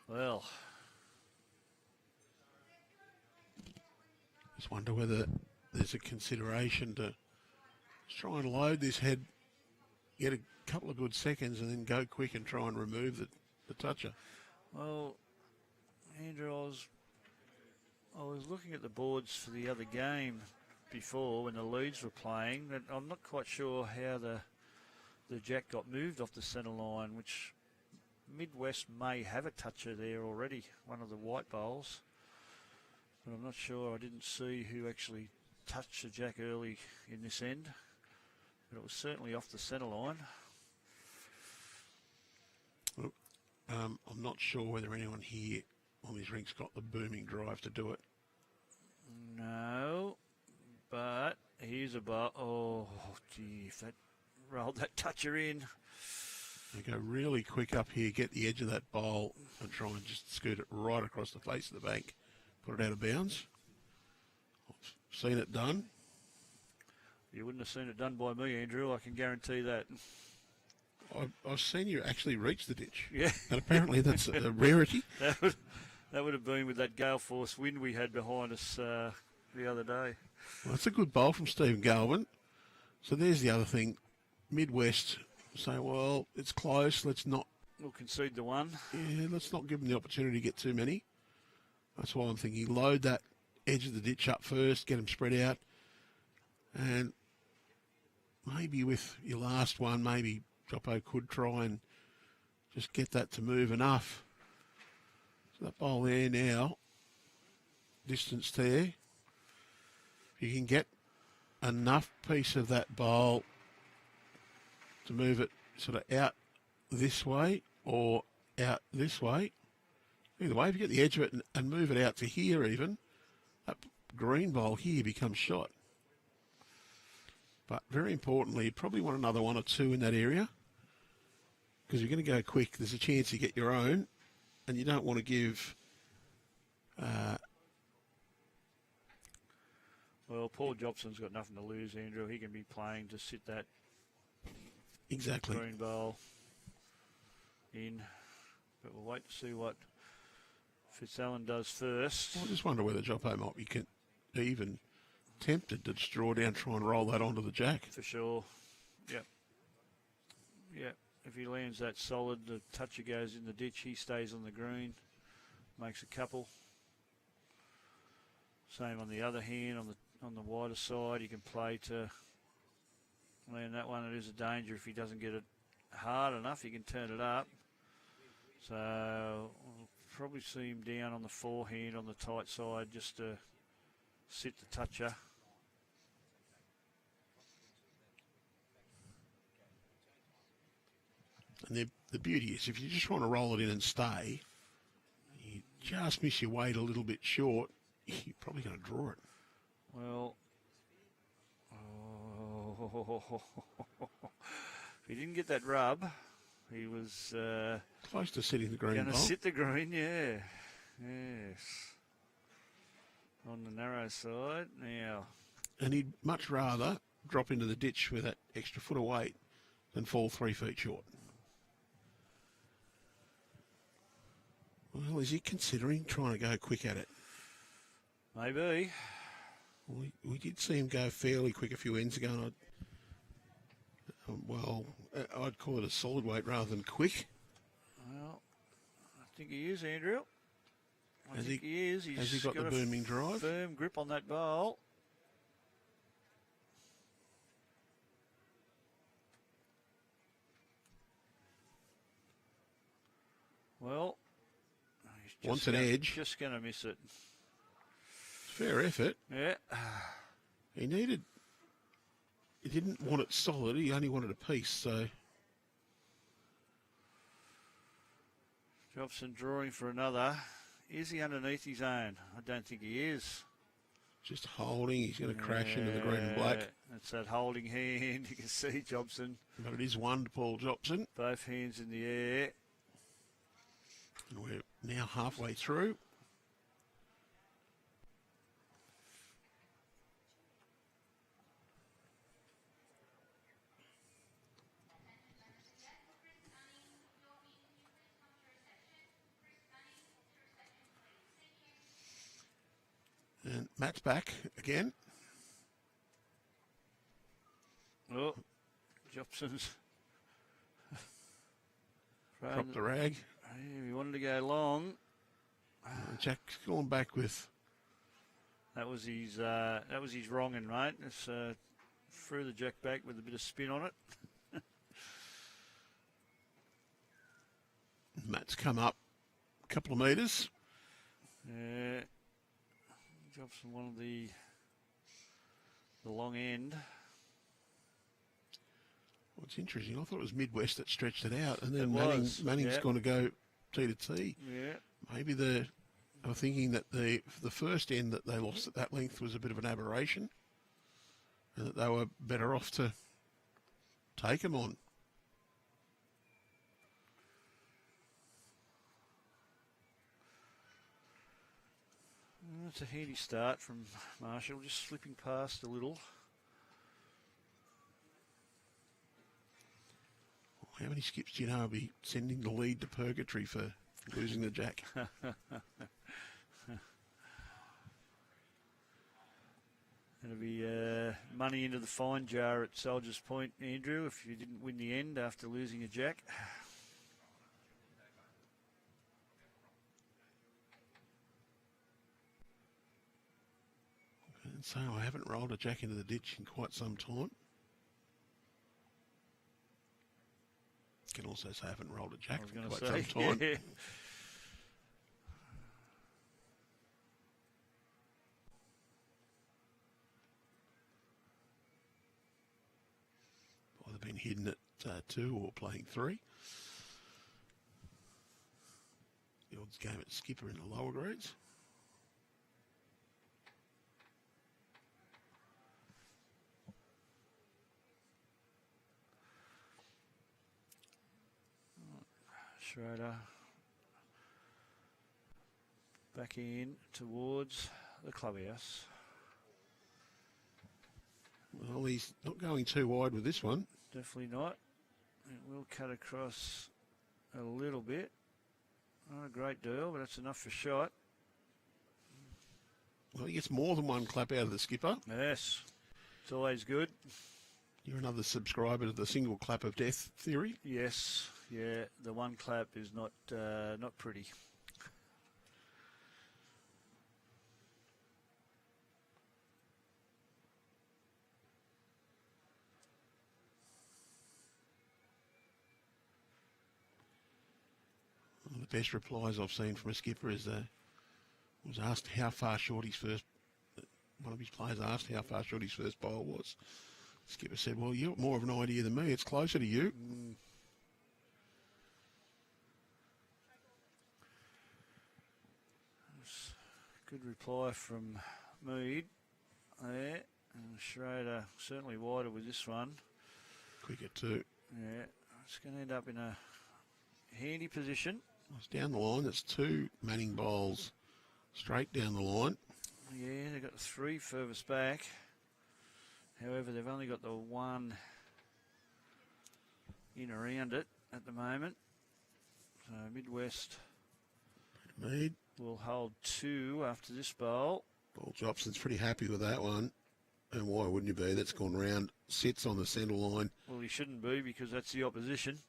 Well, Just wonder whether there's a consideration to just try and load this head, get a couple of good seconds and then go quick and try and remove the toucher. well, Andrew, I was looking at the boards for the other game before when the Leeds were playing, but I'm not quite sure how the Jack got moved off the centre line, which Midwest may have a toucher there already, one of the white bowls. But I'm not sure. I didn't see who actually touched the Jack early in this end. But it was certainly off the centre line. Look, I'm not sure whether anyone here on this rink's got the booming drive to do it. No, but here's a bar. Oh, gee, if that rolled that toucher in. You go really quick up here, get the edge of that bowl and try and just scoot it right across the face of the bank. Put it out of bounds. I've seen it done. You wouldn't have seen it done by me, Andrew. I can guarantee that. I've seen you actually reach the ditch. Yeah. And apparently that's a rarity. That would have been with that gale force wind we had behind us the other day. Well, that's a good bowl from Stephen Galvin. So there's the other thing. Midwest say, well, it's close. Let's not. We'll concede the one. Yeah, let's not give them the opportunity to get too many. That's why I'm thinking load that edge of the ditch up first, get them spread out. And maybe with your last one, maybe Joppo could try and just get that to move enough. So that bowl there now, distance there. You can get enough piece of that bowl to move it sort of out this way or out this way. Either way, if you get the edge of it and move it out to here even, that green bowl here becomes shot. But very importantly, you probably want another one or two in that area because you're going to go quick. There's a chance you get your own and you don't want to give... Well, Paul Jopson's got nothing to lose, Andrew. He can be playing to sit that exactly green bowl in. But we'll wait to see what Fitzalan does first. I just wonder whether Joppo might be even tempted to just draw down, try and roll that onto the Jack. For sure. Yep. Yep. If he lands that solid, the toucher goes in the ditch, he stays on the green, makes a couple. Same on the other hand, on the wider side, you can play to land that one. It is a danger if he doesn't get it hard enough, he can turn it up. So we'll probably see him down on the forehand on the tight side just to sit the toucher. And the beauty is if you just want to roll it in and stay, you just miss your weight a little bit short, you're probably going to draw it. Well, if he didn't get that rub, he was Close to sitting the green going to bowl. sit the green, yeah. Yes. On the narrow side. Now, And he'd much rather drop into the ditch with that extra foot of weight than fall 3 feet short. Well, is he considering trying to go quick at it? maybe. We did see him go fairly quick a few ends ago, and I'd call it a solid weight rather than quick. Well, I think he is, Andrew. I Has think he is. He's has he got the a booming drive? firm grip on that bowl. Well, he's just Wants an gonna- edge. Just going to miss it. Fair effort. Yeah. He didn't want it solid, he only wanted a piece, so Jopson drawing for another. Is he underneath his own? I don't think he is. just holding. He's going to crash into the green and black. It's that holding hand. You can see Jopson. But it is one to Paul Jopson. Both hands in the air. And we're now halfway through. And Matt's back again. Oh, Jopson's Dropped the rag. He wanted to go long. Jack's gone back with. That was his wronging, mate. It's threw the jack back with a bit of spin on it. Matt's come up a couple of metres. Yeah. Jopson wanted the long end. Well, it's interesting. I thought it was Midwest that stretched it out, and then It was, Manning's yeah. going to go T to T. Yeah. Maybe they were thinking that the first end that they lost at that length was a bit of an aberration, and that they were better off to take him on. It's a handy start from Marshall, just slipping past a little. How many skips do you know will be sending the lead to purgatory for losing the jack? It'll be money into the fine jar at Soldier's Point, Andrew, if you didn't win the end after losing a jack. And so I haven't rolled a jack into the ditch in quite some time. Can also say I haven't rolled a jack I was for going to quite say, some time. yeah. Either been hidden at 2 or playing 3. The odds game at skipper in the lower grades. Schroeder back in towards the clubhouse. Well, he's not going too wide with this one. Definitely not. It will cut across a little bit. Not a great deal, but that's enough for shot. Well, he gets more than one clap out of the skipper. Yes, it's always good. You're another subscriber to the single clap of death theory. Yes, yeah. The one clap is not pretty. One of the best replies I've seen from a skipper is was asked how far short his first. One of his players asked how far short his first bowl was. The skipper said, "Well, you've got more of an idea than me. It's closer to you." Good reply from Mead there. And Schroeder certainly wider with this one. Quicker too. Yeah, it's going to end up in a handy position. It's down the line. There's 2 Manning bowls straight down the line. Yeah, they've got the 3 furthest back. However, they've only got the 1 in around it at the moment. So Midwest Mead. will hold 2 after this bowl. Paul Jopson's pretty happy with that one. And why wouldn't you be? That's gone round. Sits on the centre line. Well, he shouldn't be because that's the opposition.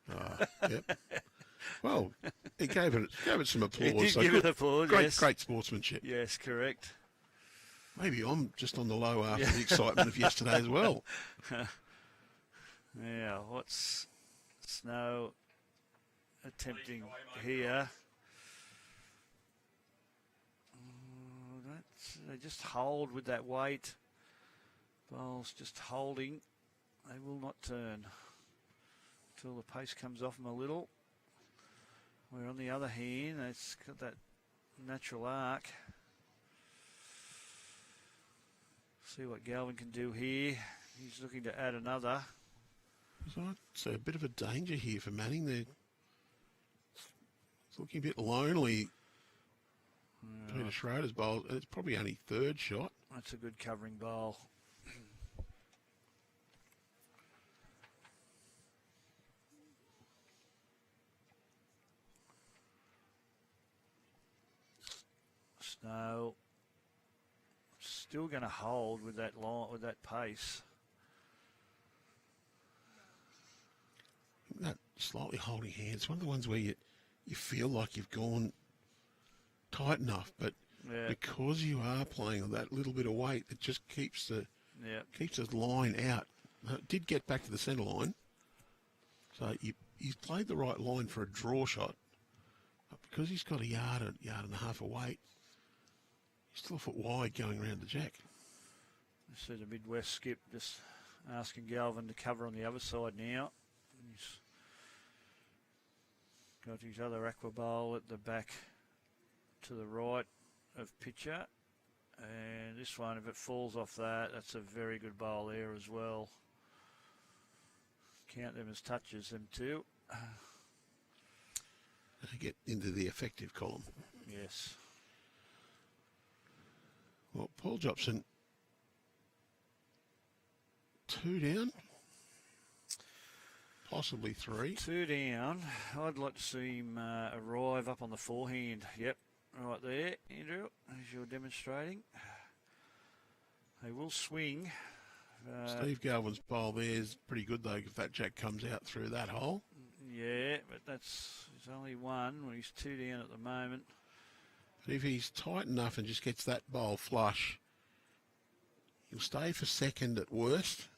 Yep. Well, he gave it some applause. He did so give good, it applause, great, yes. Great sportsmanship. Yes, correct. Maybe I'm just on the low after the excitement of yesterday as well. Now, what's Snow attempting here? They just hold with that weight. Bowls just holding. They will not turn until the pace comes off them a little. Where on the other hand, it's got that natural arc. See what Galvin can do here. He's looking to add another. So I'd say a bit of a danger here for Manning there. It's looking a bit lonely. Peter Schroeder's bowl. It's probably only 3rd shot. That's a good covering bowl. Snow still going to hold with that pace. That slightly holding hand. It's one of the ones where you feel like you've gone tight enough, but because you are playing on that little bit of weight, it just keeps the line out. It did get back to the centre line, so he's played the right line for a draw shot, but because he's got a yard and a half of weight, he's still a foot wide going around the jack. This is a Midwest skip just asking Galvin to cover on the other side now. He's got his other aqua bowl at the back to the right of pitcher, and this one, if it falls off that's a very good bowl there as well. Count them as touches, them 2. They get into the effective column. Yes. Well, Paul Jopson, 2 down, possibly 3. 2 down. I'd like to see him arrive up on the forehand. Yep, right there, Andrew, as you're demonstrating. They will swing. Steve Galvin's bowl there is pretty good, though, if that jack comes out through that hole. Yeah, but it's only 1 when he's 2 down at the moment. But if he's tight enough and just gets that bowl flush, he'll stay for 2nd at worst.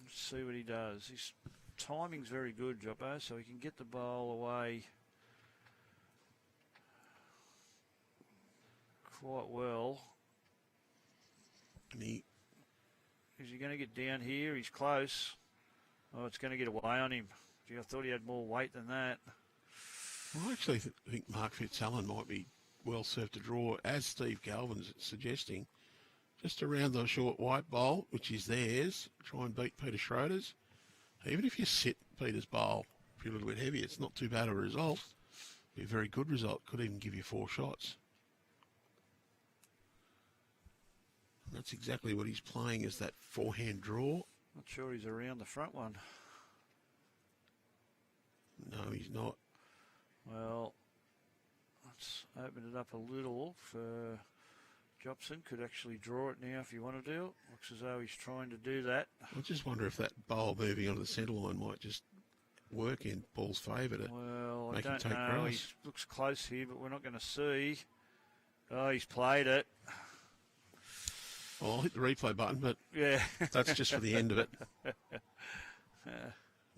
Let's see what he does. His timing's very good, Joppo, so he can get the bowl away quite well. And is he going to get down here? He's close. Oh, it's going to get away on him. Gee, I thought he had more weight than that. I actually think Mark Fitzalan might be well served to draw, as Steve Galvin's suggesting, just around the short white bowl, which is theirs. Try and beat Peter Schroeder's. Even if you sit Peter's bowl, if you're a little bit heavy, it's not too bad a result. Be a very good result. Could even give you 4 shots. And that's exactly what he's playing, is that forehand draw. Not sure he's around the front one. No, he's not. Well, let's open it up a little for Jopson. Could actually draw it now if you want to do it. Looks as though he's trying to do that. I just wonder if that bowl moving onto the centre line might just work in Paul's favour to I make him don't take know. grass. He looks close here, but we're not going to see. Oh, he's played it. Well, I'll hit the replay button, but yeah, that's just for the end of it.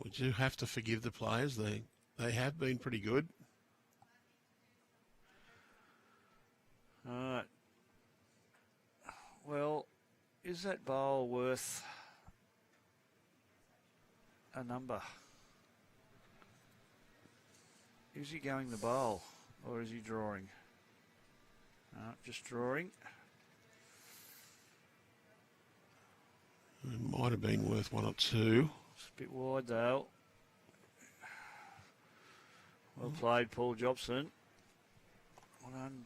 We do have to forgive the players. They have been pretty good. All right. Well, is that bowl worth a number? Is he going the bowl or is he drawing? Just drawing. It might have been worth 1 or 2. It's a bit wide though. Well played, Paul Jopson. Well done,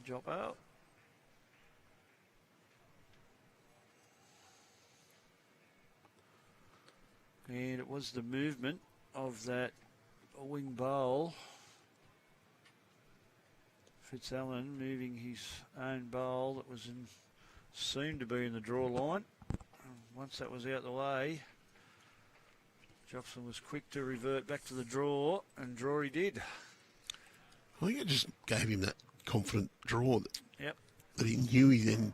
Joppo. And it was the movement of that wing bowl. Fitzalan moving his own bowl that was in, seemed to be in the draw line. And once that was out the way, Jopson was quick to revert back to the draw, and draw he did. I think it just gave him that confident draw that, Yep. that he knew he then...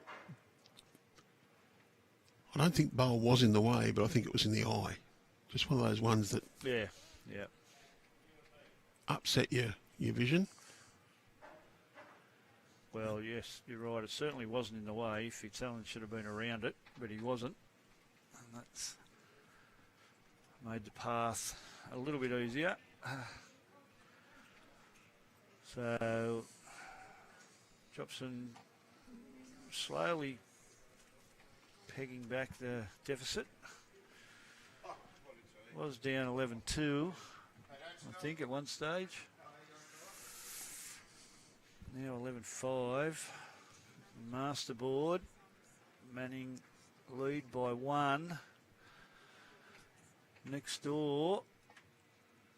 I don't think bowl was in the way, but I think it was in the eye. Just one of those ones that Yeah. upset your vision. Well, yes, you're right. It certainly wasn't in the way. Fitzalan should have been around it, but he wasn't. And that's made the path a little bit easier. So, Jopson slowly pegging back the deficit. Was down 11-2, I think, at one stage. Now 11-5. Masterboard. Manning lead by 1. Next door,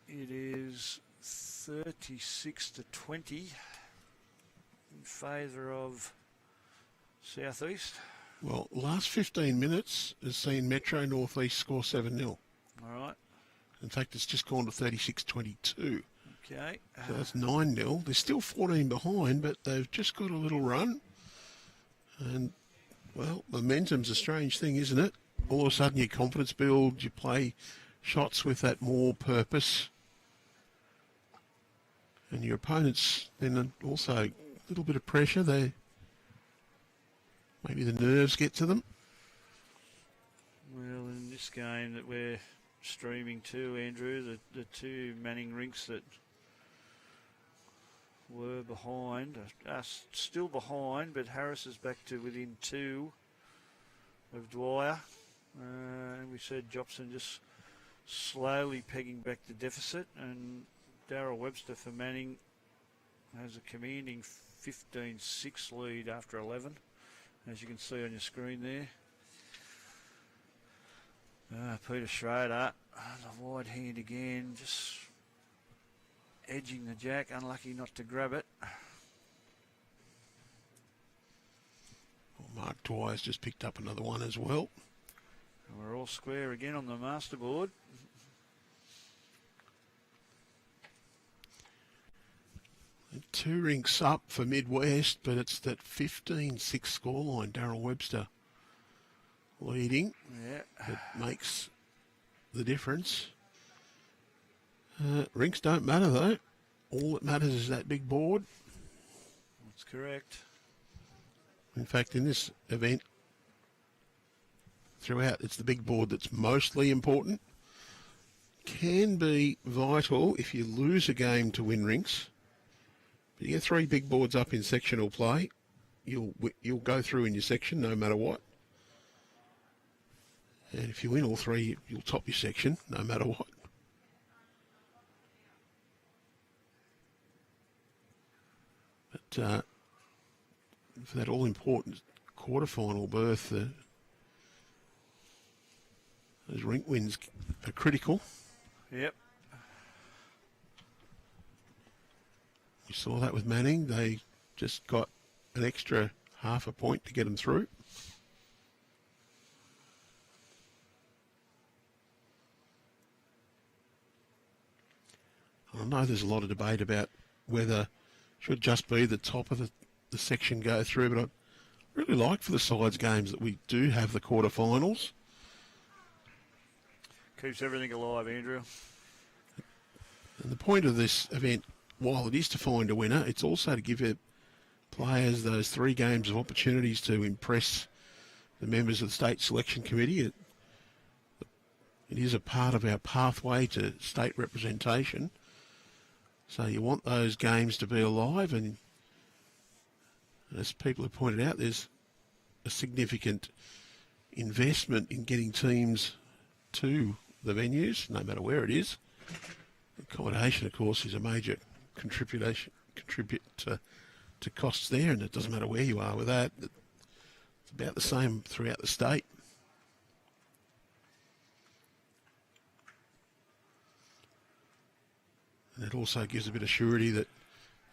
it is 36-20 in favour of Southeast. Well, last 15 minutes has seen Metro North East score 7-0. All right. In fact, it's just gone to 36-22. Okay. So that's 9-0. They're still 14 behind, but they've just got a little run. And, well, momentum's a strange thing, isn't it? All of a sudden your confidence builds, you play shots with that more purpose. And your opponents then also a little bit of pressure. Maybe the nerves get to them. Well, in this game that we're streaming to, Andrew, the two Manning rinks that were behind are still behind, but Harris is back to within 2 of Dwyer. And we said Jopson just slowly pegging back the deficit, and Darryl Webster for Manning has a commanding 15-6 lead after 11, as you can see on your screen there. Peter Schroeder, the wide hand again, just edging the jack, unlucky not to grab it. Well, Mark Dwyer's just picked up another one as well. And we're all square again on the masterboard. Two rinks up for Midwest, but it's that 15-6 scoreline. Darryl Webster leading. Yeah. That makes the difference. Rinks don't matter though. All that matters is that big board. That's correct. In fact, in this event, throughout, it's the big board that's mostly important. Can be vital if you lose a game to win rinks. But you get 3 big boards up in sectional play, you'll go through in your section no matter what. And if you win all 3, you'll top your section no matter what. But for that all-important quarter-final berth, those rink wins are critical. Yep. We saw that with Manning. They just got an extra half a point to get them through. I know there's a lot of debate about whether it should just be the top of the section go through, but I really like for the sides games that we do have the quarterfinals. Keeps everything alive, Andrew. And the point of this event, while it is to find a winner, it's also to give your players those 3 games of opportunities to impress the members of the state selection committee. It is a part of our pathway to state representation. So you want those games to be alive, and as people have pointed out, there's a significant investment in getting teams to the venues, no matter where it is. Accommodation, of course, is a major contribute to costs there, and it doesn't matter where you are with that. It's about the same throughout the state. And it also gives a bit of surety that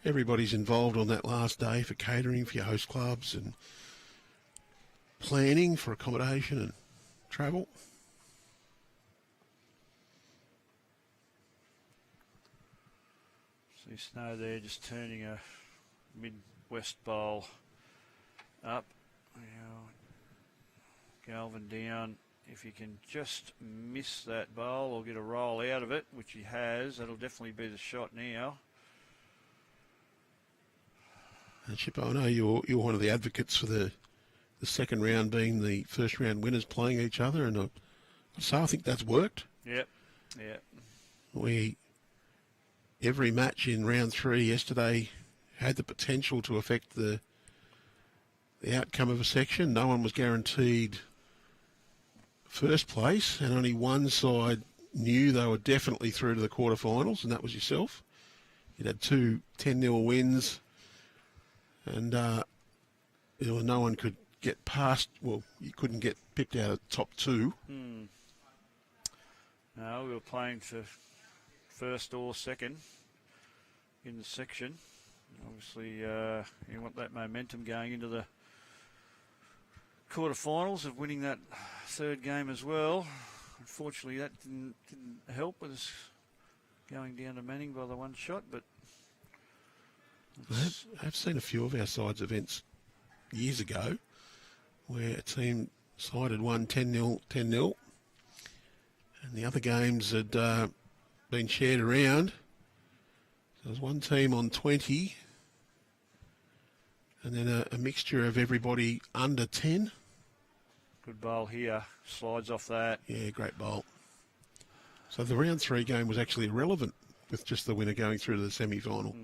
everybody's involved on that last day for catering for your host clubs and planning for accommodation and travel. See Snow there just turning a mid-west bowl up. Galvin down. If he can just miss that bowl or get a roll out of it, which he has, that'll definitely be the shot now. And Chippo, I know you're one of the advocates for the second round being the first round winners playing each other, and so I think that's worked. Yep. Every match in round 3 yesterday had the potential to affect the outcome of a section. No one was guaranteed first place, and only one side knew they were definitely through to the quarterfinals, and that was yourself. You'd had 2 10-0 wins, and no one could get past. Well, you couldn't get picked out of the top 2. No, we were playing for first or second in the section. Obviously, you want that momentum going into the quarterfinals of winning that third game as well. Unfortunately, that didn't help with us going down to Manning by the one shot, but I've seen a few of our side's events years ago where a team side had won 10-0, and the other games had been shared around. So there was one team on 20, and then a mixture of everybody under 10. Good bowl here. Slides off that. Yeah, great bowl. So the round 3 game was actually irrelevant with just the winner going through to the semi-final,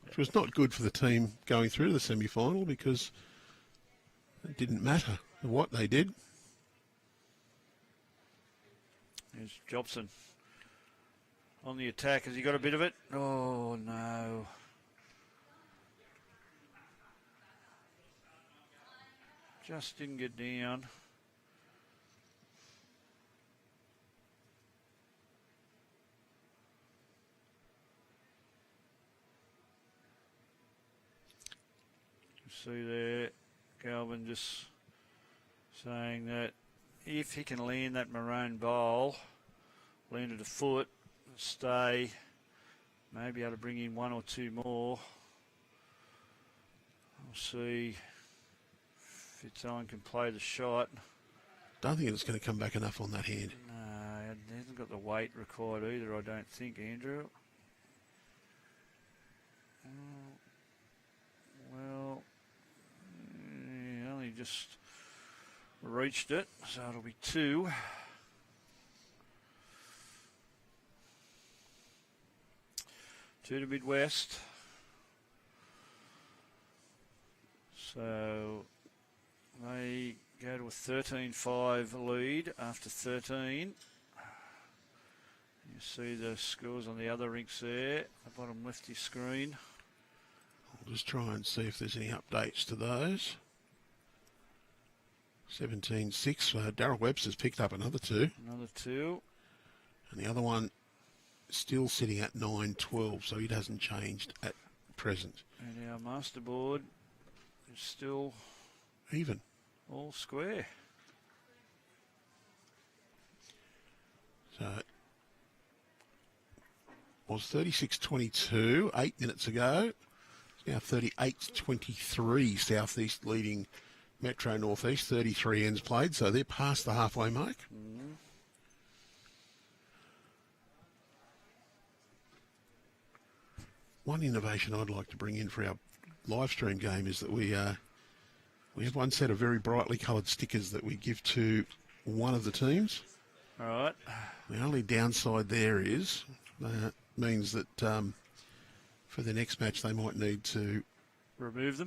which was not good for the team going through to the semi-final because it didn't matter what they did. There's Jopson on the attack. Has he got a bit of it? Oh, no. Just didn't get down. See there, Galvin just saying that if he can land that maroon bowl, land it a foot, stay, maybe able to bring in 1 or 2 more. We'll see if Fitzalan can play the shot. Don't think it's going to come back enough on that hand. No, he hasn't got the weight required either, I don't think, Andrew. Well, he only just reached it, so it'll be 2. To Midwest. So they go to a 13-5 lead after 13. You see the scores on the other rinks there, the bottom lefty screen. I'll just try and see if there's any updates to those. 17-6. Darryl Webster's picked up another 2. Another 2. And the other one still sitting at 9-12, so it hasn't changed at present. And our master board is still even. All square. So it was 36-22 8 minutes ago. It's now 38-23 Southeast leading Metro Northeast. 33 ends played, so they're past the halfway mark. One innovation I'd like to bring in for our live stream game is that we have one set of very brightly coloured stickers that we give to one of the teams. All right. The only downside there is means that for the next match they might need to remove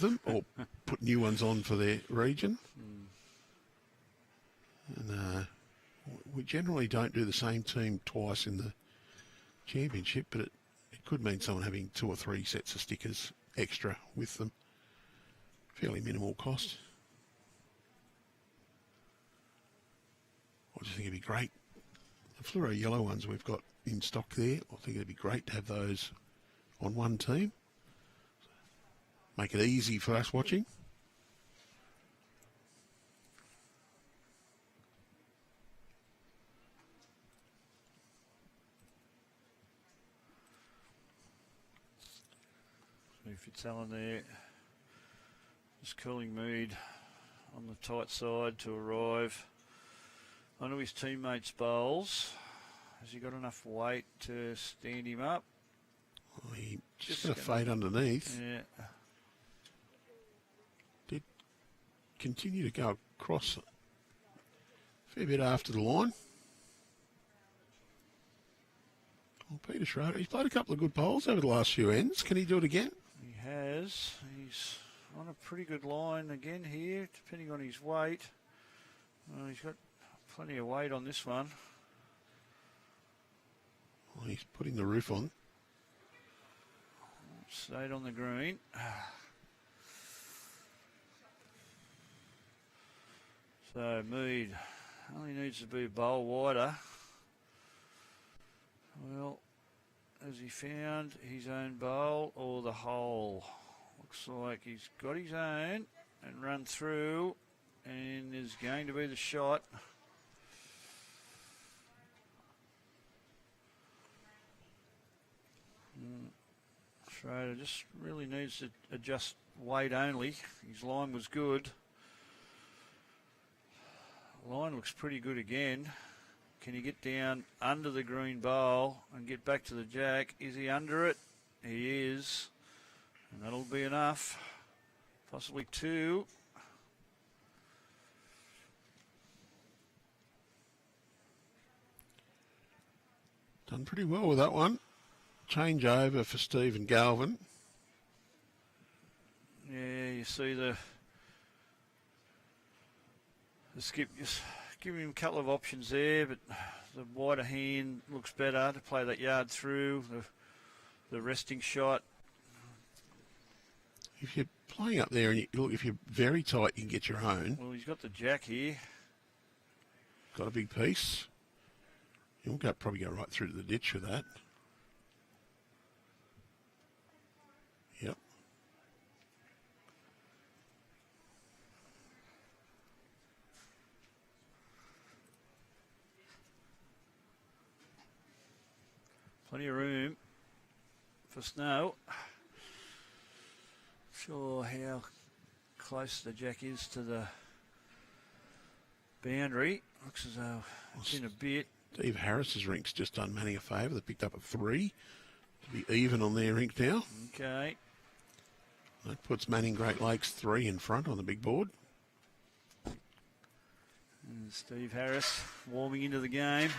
them or put new ones on for their region. And we generally don't do the same team twice in the championship, but it could mean someone having 2 or 3 sets of stickers extra with them. Fairly minimal cost. I just think it'd be great. The fluoro yellow ones we've got in stock there, I think it'd be great to have those on one team. Make it easy for us watching. Fitzalan there, just cooling Mead on the tight side to arrive onto his teammates' bowls. Has he got enough weight to stand him up? Oh, he just got a fade underneath. Yeah. Did continue to go across a fair bit after the line. Well, Peter Schroeder, he's played a couple of good bowls over the last few ends. Can he do it again? He has. He's on a pretty good line again here, depending on his weight. He's got plenty of weight on this one. Well, he's putting the roof on. Stayed on the green. So Mead only needs to be a bowl wider. Well, has he found his own bowl or the hole? Looks like he's got his own and run through, and there's going to be the shot. Schroeder just really needs to adjust weight only. His line was good. Line looks pretty good again. Can he get down under the green bowl and get back to the jack? Is he under it? He is. And that'll be enough. Possibly 2. Done pretty well with that one. Change over for Steve and Galvin. Yeah, you see the skip just giving him a couple of options there, but the wider hand looks better to play that yard through, the resting shot. If you're playing up there and look, if you're very tight, you can get your own. Well, he's got the jack here. Got a big piece. You'll probably go right through to the ditch with that. Yep. Plenty of room for snow. Sure how close the jack is to the boundary. Looks as though it's in a bit. Steve Harris's rink's just done Manning a favour. They picked up a 3 to be even on their rink now. Okay. That puts Manning Great Lakes 3 in front on the big board. And Steve Harris warming into the game.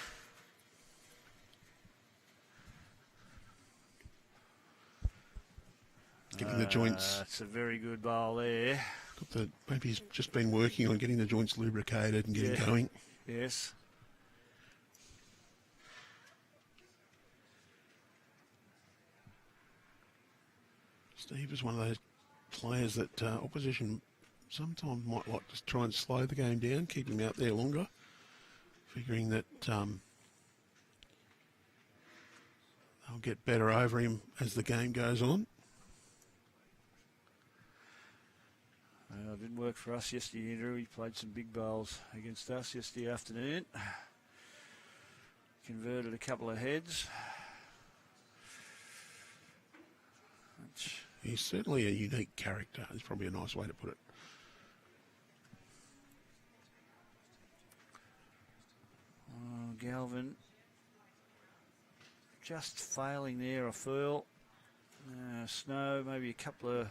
Getting the joints. It's a very good bowl there. Maybe he's just been working on getting the joints lubricated and getting going. Yes. Steve is one of those players that opposition sometimes might like to try and slow the game down, keep him out there longer, figuring that they'll get better over him as the game goes on. It didn't work for us yesterday, Andrew. He played some big bowls against us yesterday afternoon. Converted a couple of heads. He's certainly a unique character. It's probably a nice way to put it. Galvin just failing there, a furl. Snow, maybe a couple of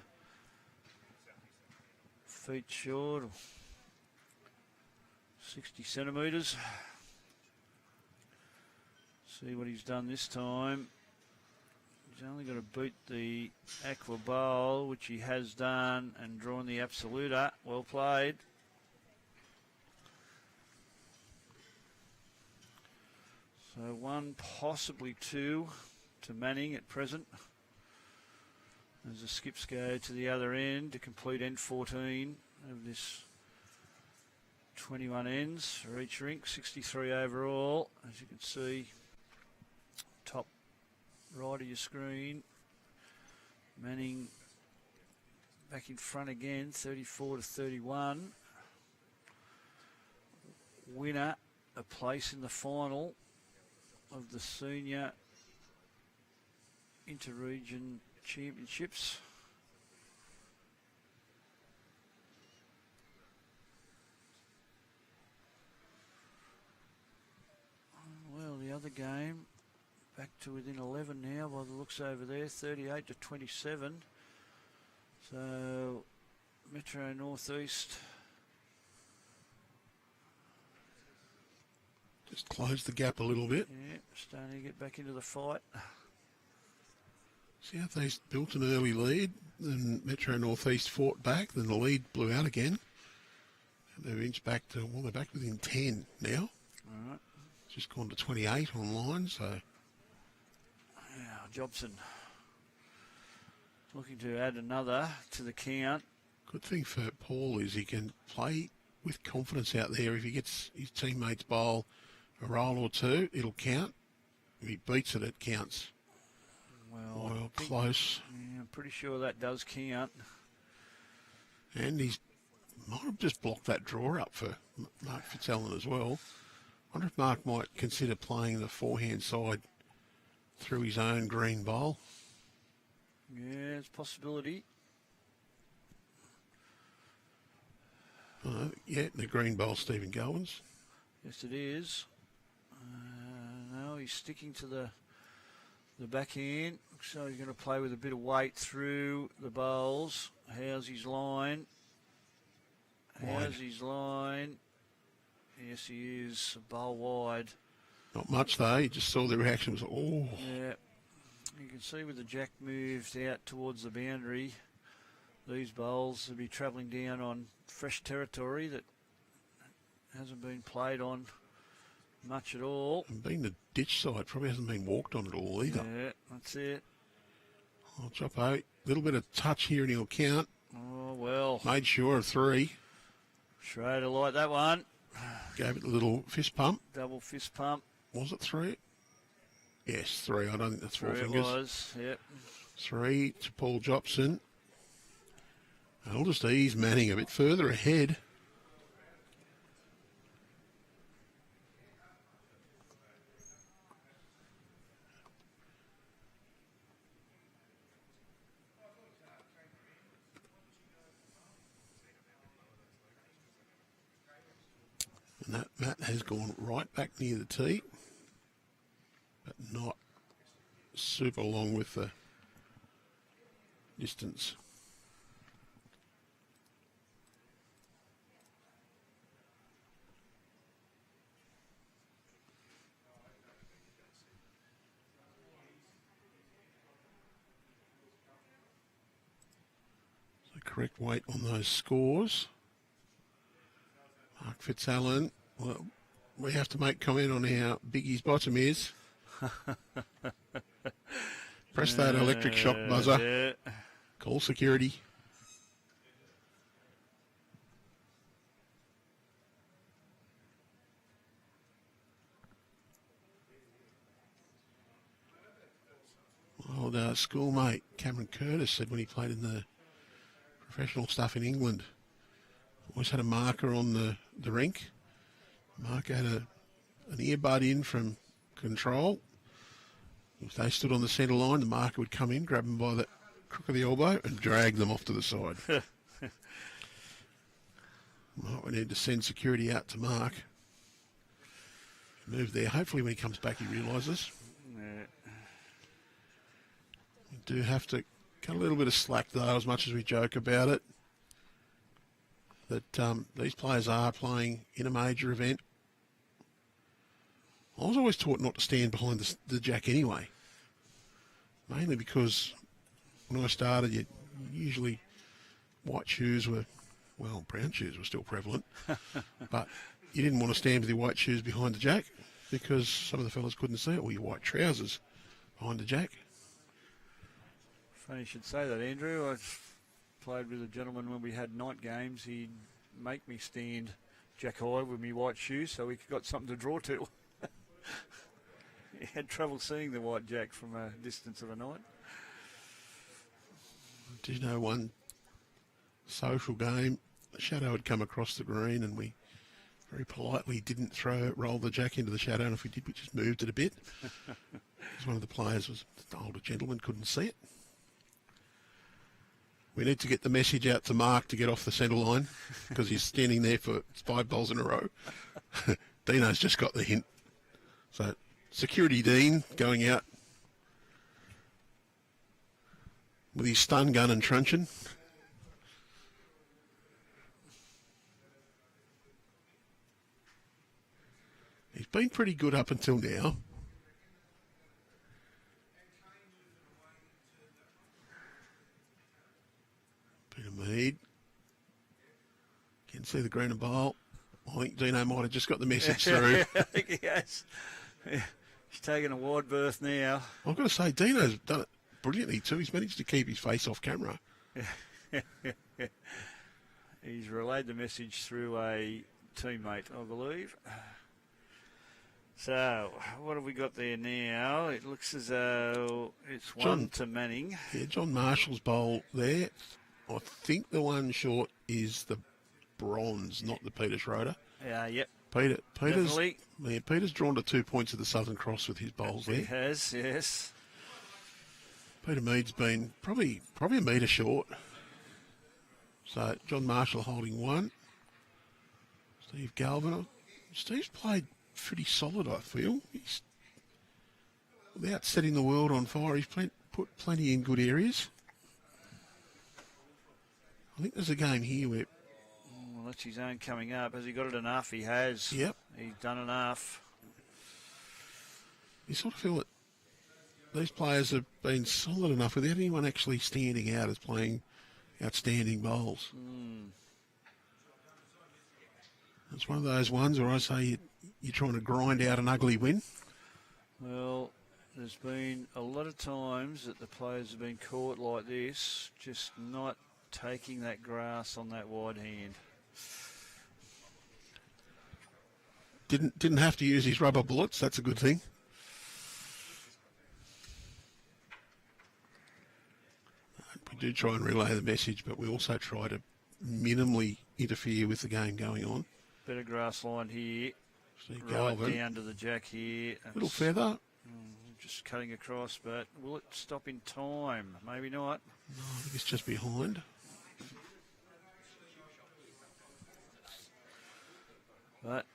feet short, 60 centimetres. See what he's done this time. He's only got to beat the Aqua Bowl, which he has done, and drawn the Absoluta. Well played. So 1, possibly 2 to Manning at present. As the skips go to the other end to complete end 14 of this 21 ends for each rink, 63 overall. As you can see, top right of your screen, Manning back in front again, 34 to 31. Winner, a place in the final of the senior interregion championships. Well, the other game back to within 11 now by the looks over there, 38 to 27. So Metro Northeast just close the gap a little bit. Yeah, starting to get back into the fight. Southeast built an early lead, then Metro Northeast fought back, then the lead blew out again. And they've inched back to, well, they're back within 10 now. All right. Just gone to 28 online, so. Yeah, Jopson looking to add another to the count. Good thing for Paul is he can play with confidence out there. If he gets his teammates bowl a roll or two, it'll count. If he beats it, it counts. Well, close. Yeah, I'm pretty sure that does count. And he's might have just blocked that draw up for Mark Fitzalan as well. I wonder if Mark might consider playing the forehand side through his own green bowl. Yeah, it's a possibility. Yeah, the green bowl, Stephen Galvin's. Yes, it is. No, he's sticking to the backhand, so he's going to play with a bit of weight through the bowls. How's his line? How's his line? Yes, he is. A bowl wide. Not much, though. You just saw the reaction. Was oh. Yeah. You can see with the jack moved out towards the boundary, these bowls will be travelling down on fresh territory that hasn't been played on much at all. And being the ditch side, probably hasn't been walked on at all either. Yeah, that's it. Oh, Joppo, a little bit of touch here and he'll count. Oh, well. Made sure of 3. Schroeder like that one. Gave it a little fist pump. Double fist pump. Was it 3? Yes, 3. I don't think that's 4 Three fingers. It was, yep. 3 to Paul Jopson. I'll just ease Manning a bit further ahead. And that mat has gone right back near the tee, but not super long with the distance. So correct weight on those scores. Mark Fitzalan, well, we have to make comment on how big his bottom is. Press that electric shock buzzer. Yeah. Call security. Old schoolmate Cameron Curtis said when he played in the professional stuff in England, always had a marker on the rink. Marker had an earbud in from control. If they stood on the centre line, the marker would come in, grab them by the crook of the elbow and drag them off to the side. Might we need to send security out to Mark. Move there. Hopefully when he comes back he realises. Yeah. We do have to cut a little bit of slack though, as much as we joke about it. That these players are playing in a major event. I was always taught not to stand behind the jack anyway. Mainly because when I started, usually white shoes were, well, brown shoes were still prevalent. But you didn't want to stand with your white shoes behind the jack. because some of the fellas couldn't see it, or your white trousers behind the jack. Funny you should say that, Andrew. I played with a gentleman when we had night games. He'd make me stand jack high with me white shoes so he got something to draw to. He had trouble seeing the white jack from a distance of a night. Do you know one social game? The shadow had come across the green and we very politely didn't roll the jack into the shadow, and if we did, we just moved it a bit. Because one of the players was an older gentleman, couldn't see it. We need to get the message out to Mark to get off the centre line because he's standing there for 5 bowls in a row. Dino's just got the hint. So, Security Dean going out with his stun gun and truncheon. He's been pretty good up until now. Bit of Mead. Can see the green and bowl. I think Dino might have just got the message through. I think he has. He's taking a wide berth now. I've got to say, Dino's done it brilliantly too. He's managed to keep his face off camera. He's relayed the message through a teammate, I believe. So, what have we got there now? It looks as though it's one to Manning. Yeah, John Marshall's bowl there. I think the one short is the bronze, not the Peter Schroeder. Yep. Peter's drawn to 2 points at the Southern Cross with his bowls there. He has, yes. Peter Mead's been probably a metre short. So John Marshall holding one. Steve Galvin. Steve's played pretty solid, I feel. He's, without setting the world on fire, he's put plenty in good areas. I think there's a game here where... Well, that's his own coming up. Has he got it enough? He has. Yep. He's done enough. You sort of feel that these players have been solid enough without anyone actually standing out as playing outstanding bowls. It's one of those ones where I say you're trying to grind out an ugly win. Well, there's been a lot of times that the players have been caught like this, just not taking that grass on that wide hand. Didn't have to use his rubber bullets. That's a good thing. We do try and relay the message, but we also try to minimally interfere with the game going on. Bit of grass line here. See Right Galvin. down to the jack here. Little feather. Just cutting across, but will it stop in time? Maybe not. No, I think it's just behind. But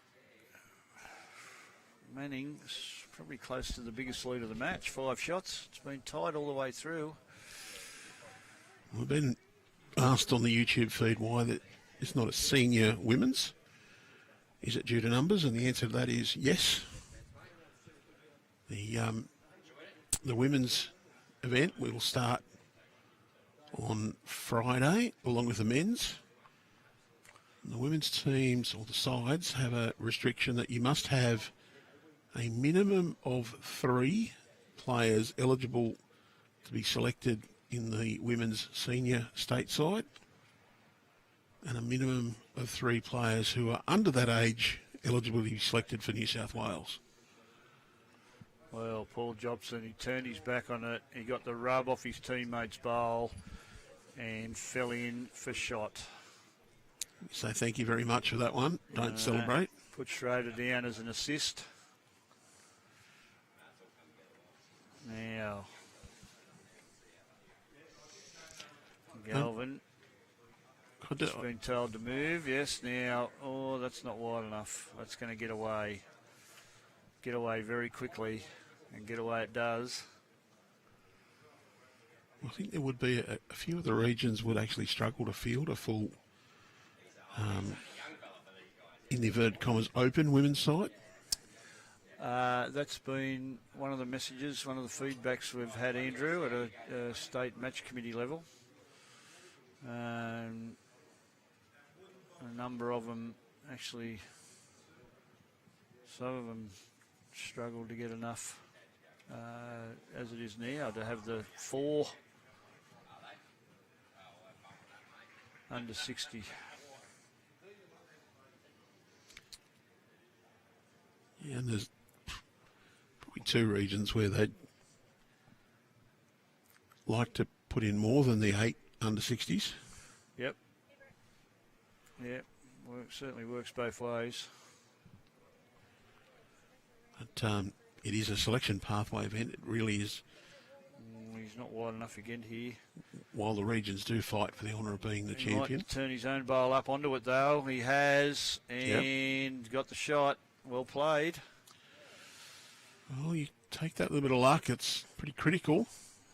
Manning's probably close to the biggest lead of the match. 5 shots. It's been tight all the way through. We've been asked on the YouTube feed why that it's not a senior women's. Is it due to numbers? And the answer to that is yes. The women's event will start on Friday along with the men's. And the women's teams or the sides have a restriction that you must have a minimum of 3 players eligible to be selected in the women's senior state side, and a minimum of 3 players who are under that age eligible to be selected for New South Wales. Well, Paul Jopson, he turned his back on it. He got the rub off his teammate's bowl and fell in for shot. So thank you very much for that one. Don't celebrate. Put Schroeder down as an assist. Now, Galvin has been told to move. Yes, now, that's not wide enough. That's going to get away. Get away very quickly, and get away it does. I think there would be a few of the regions would actually struggle to field a full, in the inverted commas, open women's side. That's been one of the messages, one of the feedbacks we've had, Andrew, at a state match committee level. A number of them actually, some of them struggled to get enough as it is now to have the 4 under 60. Yeah, and there's probably 2 regions where they'd like to put in more than the 8 under 60s. Yep. Yep. Certainly works both ways. But it is a selection pathway event. It really is. He's not wide enough again here. While the regions do fight for the honour of being the champion. Might turn his own bowl up onto it though. He has, and got the shot. Well played. Well, you take that little bit of luck. It's pretty critical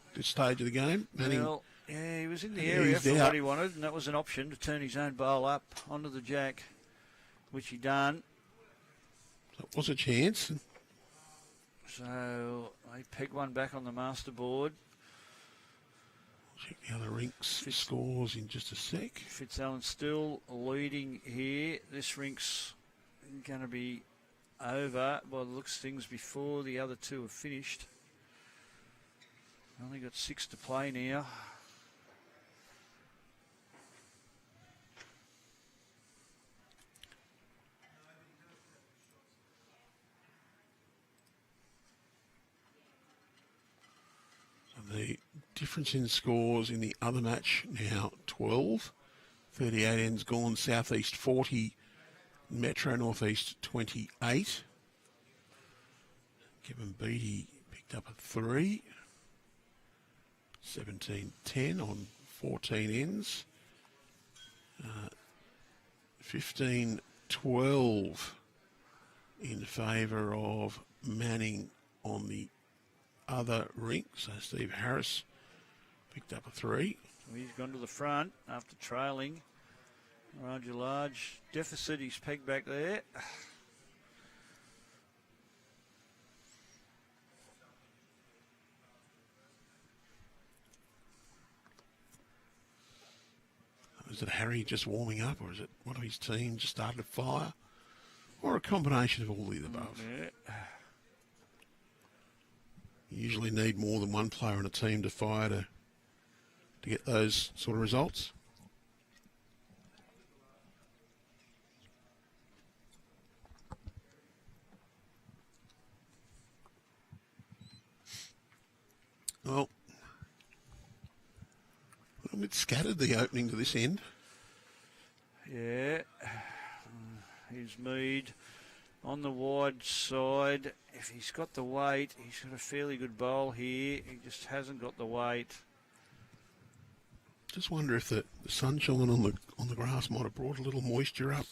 at this stage of the game. Well, yeah, he was in the area for what he wanted, and that was an option to turn his own bowl up onto the jack, which he done. That was a chance. So they peg one back on the master board. Check the other rinks scores in just a sec. Fitzalan still leading here. This rink's going to be over by the looks of things before the other 2 have finished. Only got 6 to play now. The difference in scores in the other match now 12. 38 ends gone, Southeast 40, Metro Northeast 28. Kevin Beattie picked up a 3. 17-10 on 14 ends. 15-12 in favour of Manning on the other rink. So Steve Harris picked up a 3. He's gone to the front after trailing. Roger Large deficit. He's pegged back there. Is it Harry just warming up, or is it one of his team just started a fire, or a combination of all the above? Yeah. You usually need more than one player in a team to fire to get those sort of results. Well, a bit scattered the opening to this end. Yeah. Here's Mead on the wide side. If he's got the weight, he's got a fairly good bowl here. He just hasn't got the weight. Just wonder if the sunshine on the grass might have brought a little moisture up.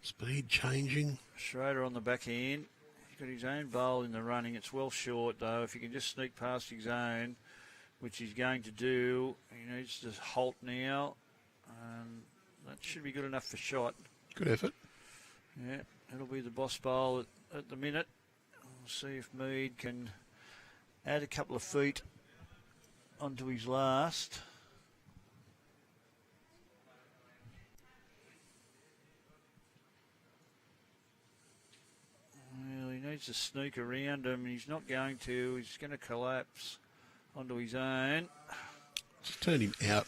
Speed changing. Schroeder on the backhand. He's got his own bowl in the running. It's well short though. If he can just sneak past his own, which he's going to do, he needs to halt now. That should be good enough for shot. Good effort. Yeah, it'll be the boss bowl at the minute. We'll see if Mead can add a couple of feet onto his last. Well, he needs to sneak around him. He's not going to. He's going to collapse onto his own. Just turn him out.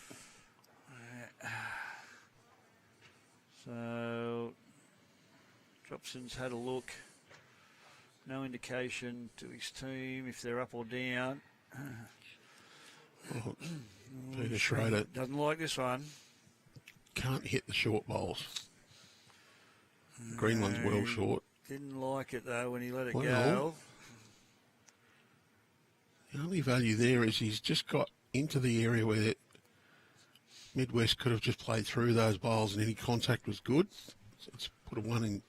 So, Jopson's had a look. No indication to his team if they're up or down. Oh, Peter Schroeder doesn't like this one. Can't hit the short bowls. The green one's well short. Didn't like it though when he let it Well, go. The only value there is he's just got into the area where Midwest could have just played through those bowls and any contact was good. So let's put a 1 in.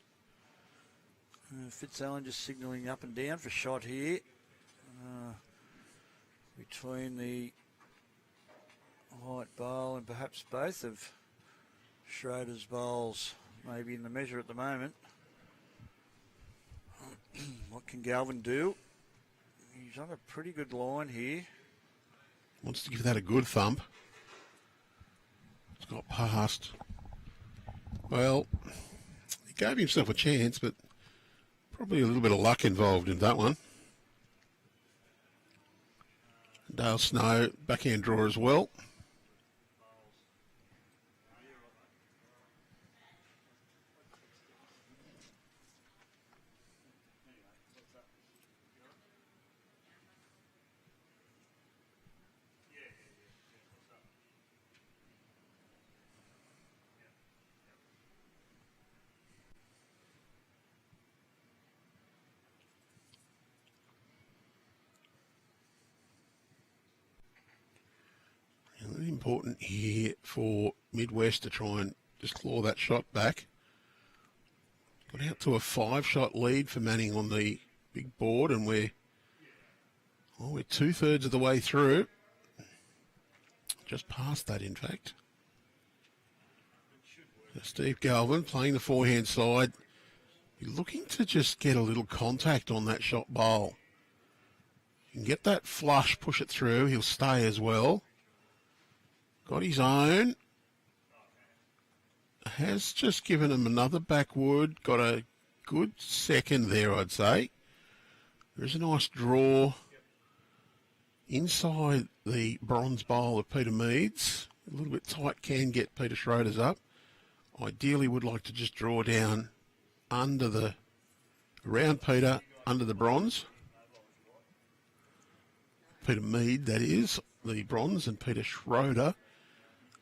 Fitzalan just signalling up and down for shot here. Between the white bowl and perhaps both of Schroeder's bowls, maybe in the measure at the moment. What can Galvin do? He's on a pretty good line here. Wants to give that a good thump. It's got past Well, he gave himself a chance, but probably a little bit of luck involved in that one. Dale Snow, backhand draw as well. Really important here for Midwest to try and just claw that shot back. Got out to a 5-shot lead for Manning on the big board, and we're 2/3 of the way through. Just past that, in fact. Steve Galvin playing the forehand side. You're looking to just get a little contact on that shot bowl. You can get that flush, push it through. He'll stay as well. Got his own. Has just given him another backwood. Got a good second there, I'd say. There's a nice draw inside the bronze bowl of Peter Mead's. A little bit tight, can get Peter Schroeder's up. Ideally would like to just draw down around Peter, under the bronze. Peter Mead, that is, the bronze, and Peter Schroeder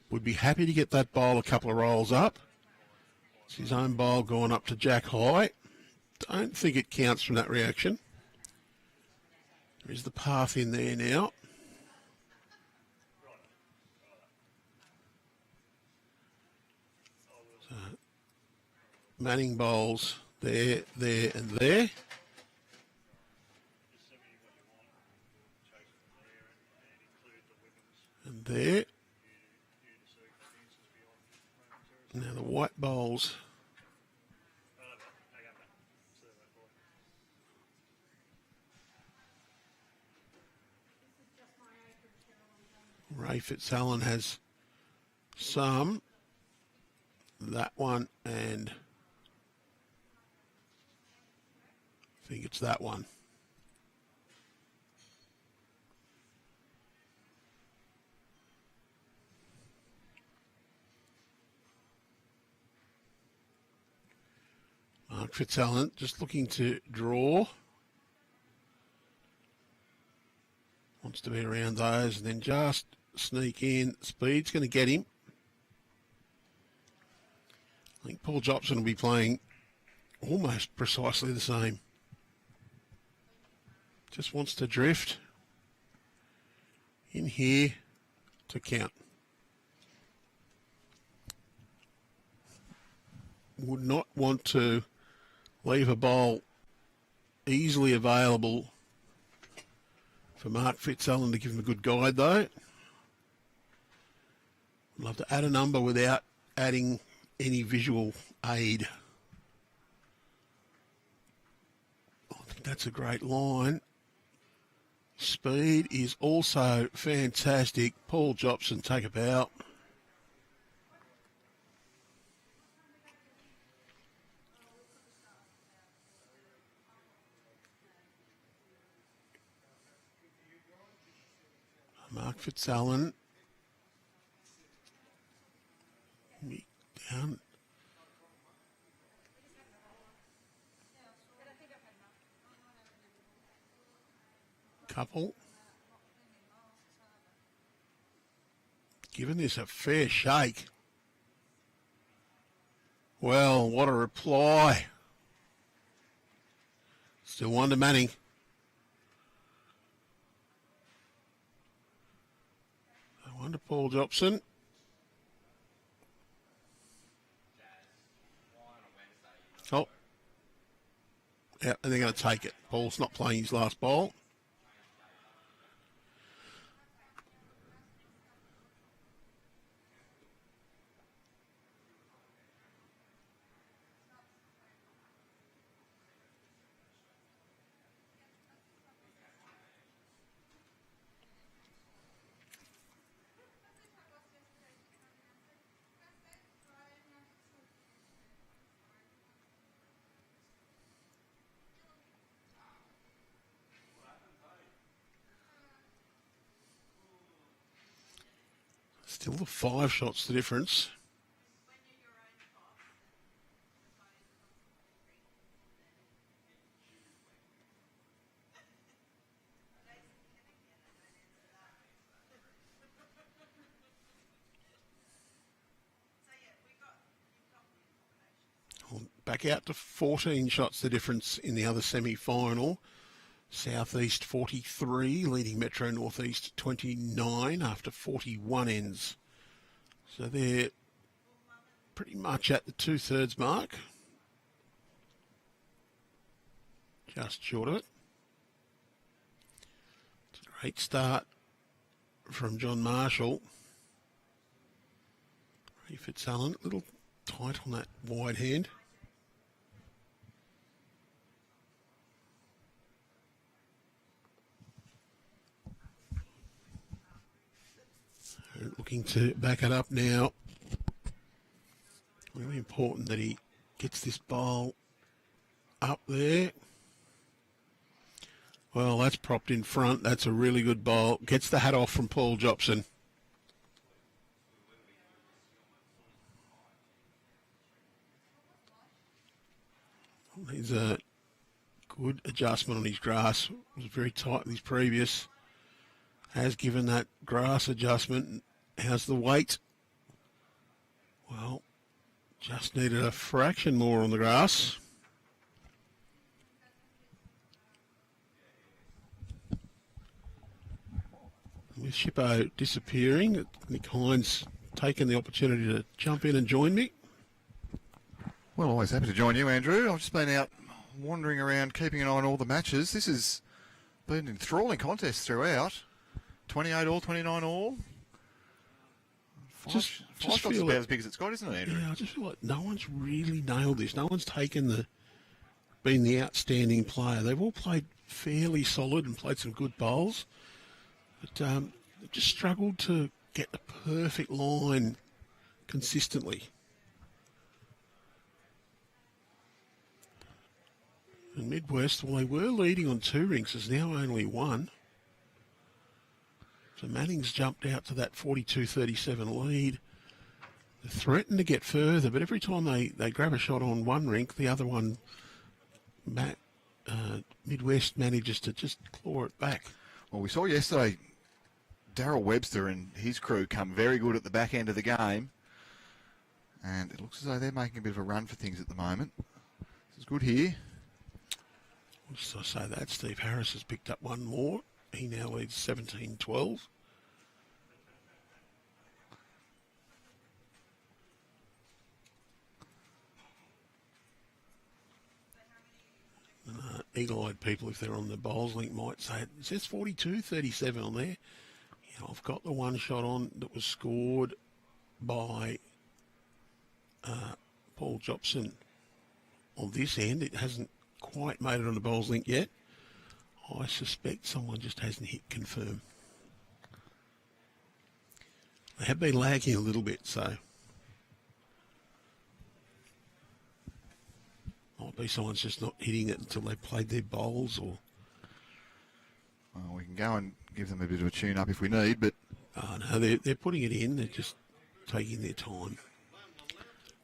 would be happy to get that bowl a couple of rolls up. It's his own bowl going up to Jack High. Don't think it counts from that reaction. There's the path in there now. So, Manning bowls there, there and there. And there. Now the white bowls. Ray Fitzalan has some. That one, and I think it's that one. Mark Fitzalan just looking to draw. Wants to be around those and then just sneak in. Speed's going to get him. I think Paul Jopson will be playing almost precisely the same. Just wants to drift in here to count. Would not want to leave a bowl easily available for Mark Fitzalan to give him a good guide, though. I'd love to add a number without adding any visual aid. I think that's a great line. Speed is also fantastic. Paul Jopson, take a bow. Mark Fitzalan. Down. Couple. Giving this a fair shake. Well, what a reply. Still one to Manning. One to Paul Jopson. Oh. Yeah, and they're going to take it. Paul's not playing his last bowl. Still the 5 shots the difference. Back out to 14 shots the difference in the other semi-final. Southeast 43, leading Metro Northeast 29 after 41 ends. So they're pretty much at the 2/3 mark. Just short of it. It's a great start from John Marshall. Ray Fitzalan, a little tight on that wide hand. Looking to back it up now. Really important that he gets this bowl up there. Well, that's propped in front. That's a really good bowl. Gets the hat off from Paul Jopson. He's a good adjustment on his grass. Was very tight with his previous. Has given that grass adjustment. How's the weight? Well, just needed a fraction more on the grass. With Shippo disappearing, Nick Hines taken the opportunity to jump in and join me. Well, always happy to join you, Andrew. I've just been out wandering around, keeping an eye on all the matches. This has been an enthralling contest throughout. 28 all, 29 all. Five shots about as big as it's got, isn't it, Andrew? Yeah, I just feel like no one's really nailed this. No one's been the outstanding player. They've all played fairly solid and played some good bowls, but they've just struggled to get the perfect line consistently. And Midwest, well, they were leading on 2 rings. There's now only 1. So Manning's jumped out to that 42-37 lead. They threaten to get further, but every time they grab a shot on one rink, the other one, Midwest manages to just claw it back. Well, we saw yesterday Darryl Webster and his crew come very good at the back end of the game, and it looks as though they're making a bit of a run for things at the moment. This is good here. Just I say that, Steve Harris has picked up one more. He now leads 17-12. Eagle-eyed people, if they're on the bowls link, might say it says 42-37 on there. Yeah, I've got the one shot on that was scored by Paul Jopson on this end. It hasn't quite made it on the bowls link yet. I suspect someone just hasn't hit confirm. They have been lagging a little bit, so might be someone's just not hitting it until they've played their bowls, or well, we can go and give them a bit of a tune-up if we need, but no, they're putting it in. They're just taking their time.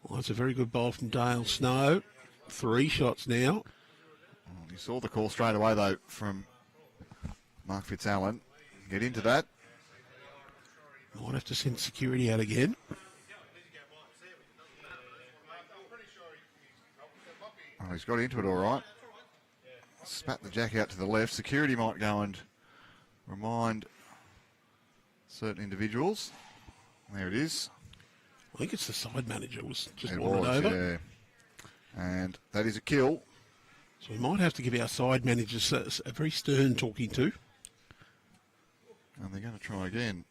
Well, it's a very good bowl from Dale Snow. 3 shots now. You saw the call straight away, though, from Mark Fitzalan. Get into that. Might have to send security out again. Oh, he's got into it all right. Spat the jack out to the left. Security might go and remind certain individuals. There it is. I think it's the side manager was just It wanted was, over. yeah. And that is a kill. So we might have to give our side managers a very stern talking to. And they're going to try again.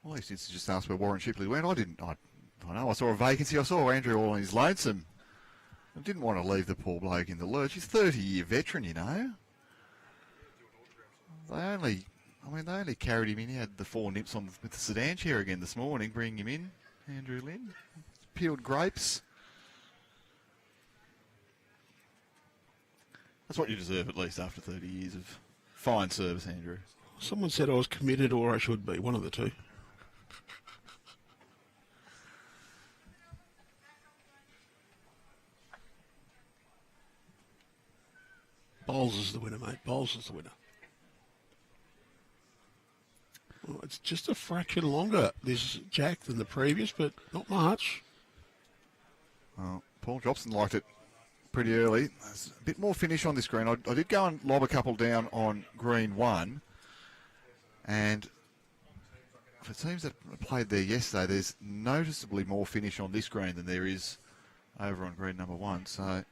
Well, these kids just asked where Warren Shipley went. I know. I saw a vacancy. I saw Andrew all on his lonesome. I didn't want to leave the poor bloke in the lurch. He's a 30-year veteran, you know. They I mean, they only carried him in. He had the 4 nips on with the sedan chair again this morning, bringing him in. Andrew Lynn. Peeled grapes. That's what you deserve, at least, after 30 years of fine service, Andrew. Someone said I was committed or I should be. One of the two. Bowles is the winner, mate. Bowles is the winner. Well, it's just a fraction longer, this Jack, than the previous, but not much. Well, Paul Jopson liked it pretty early. There's a bit more finish on this green. I did go and lob a couple down on green 1. And for teams that played there yesterday, there's noticeably more finish on this green than there is over on green number 1. So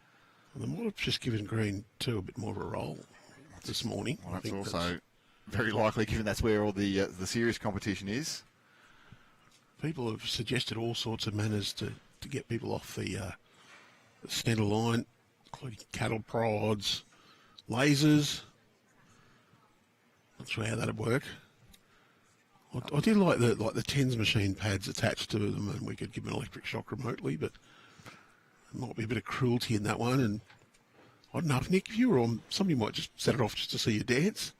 They might have just given green 2 a bit more of a roll this morning. well, that's also very likely, given that's where all the serious competition is. People have suggested all sorts of manners to get people off the centre line, including cattle prods, lasers. Not sure how that'd work. I did like the tens machine pads attached to them, and we could give an electric shock remotely, but there might be a bit of cruelty in that one. And I don't know if Nick, if you were on, somebody might just set it off just to see you dance.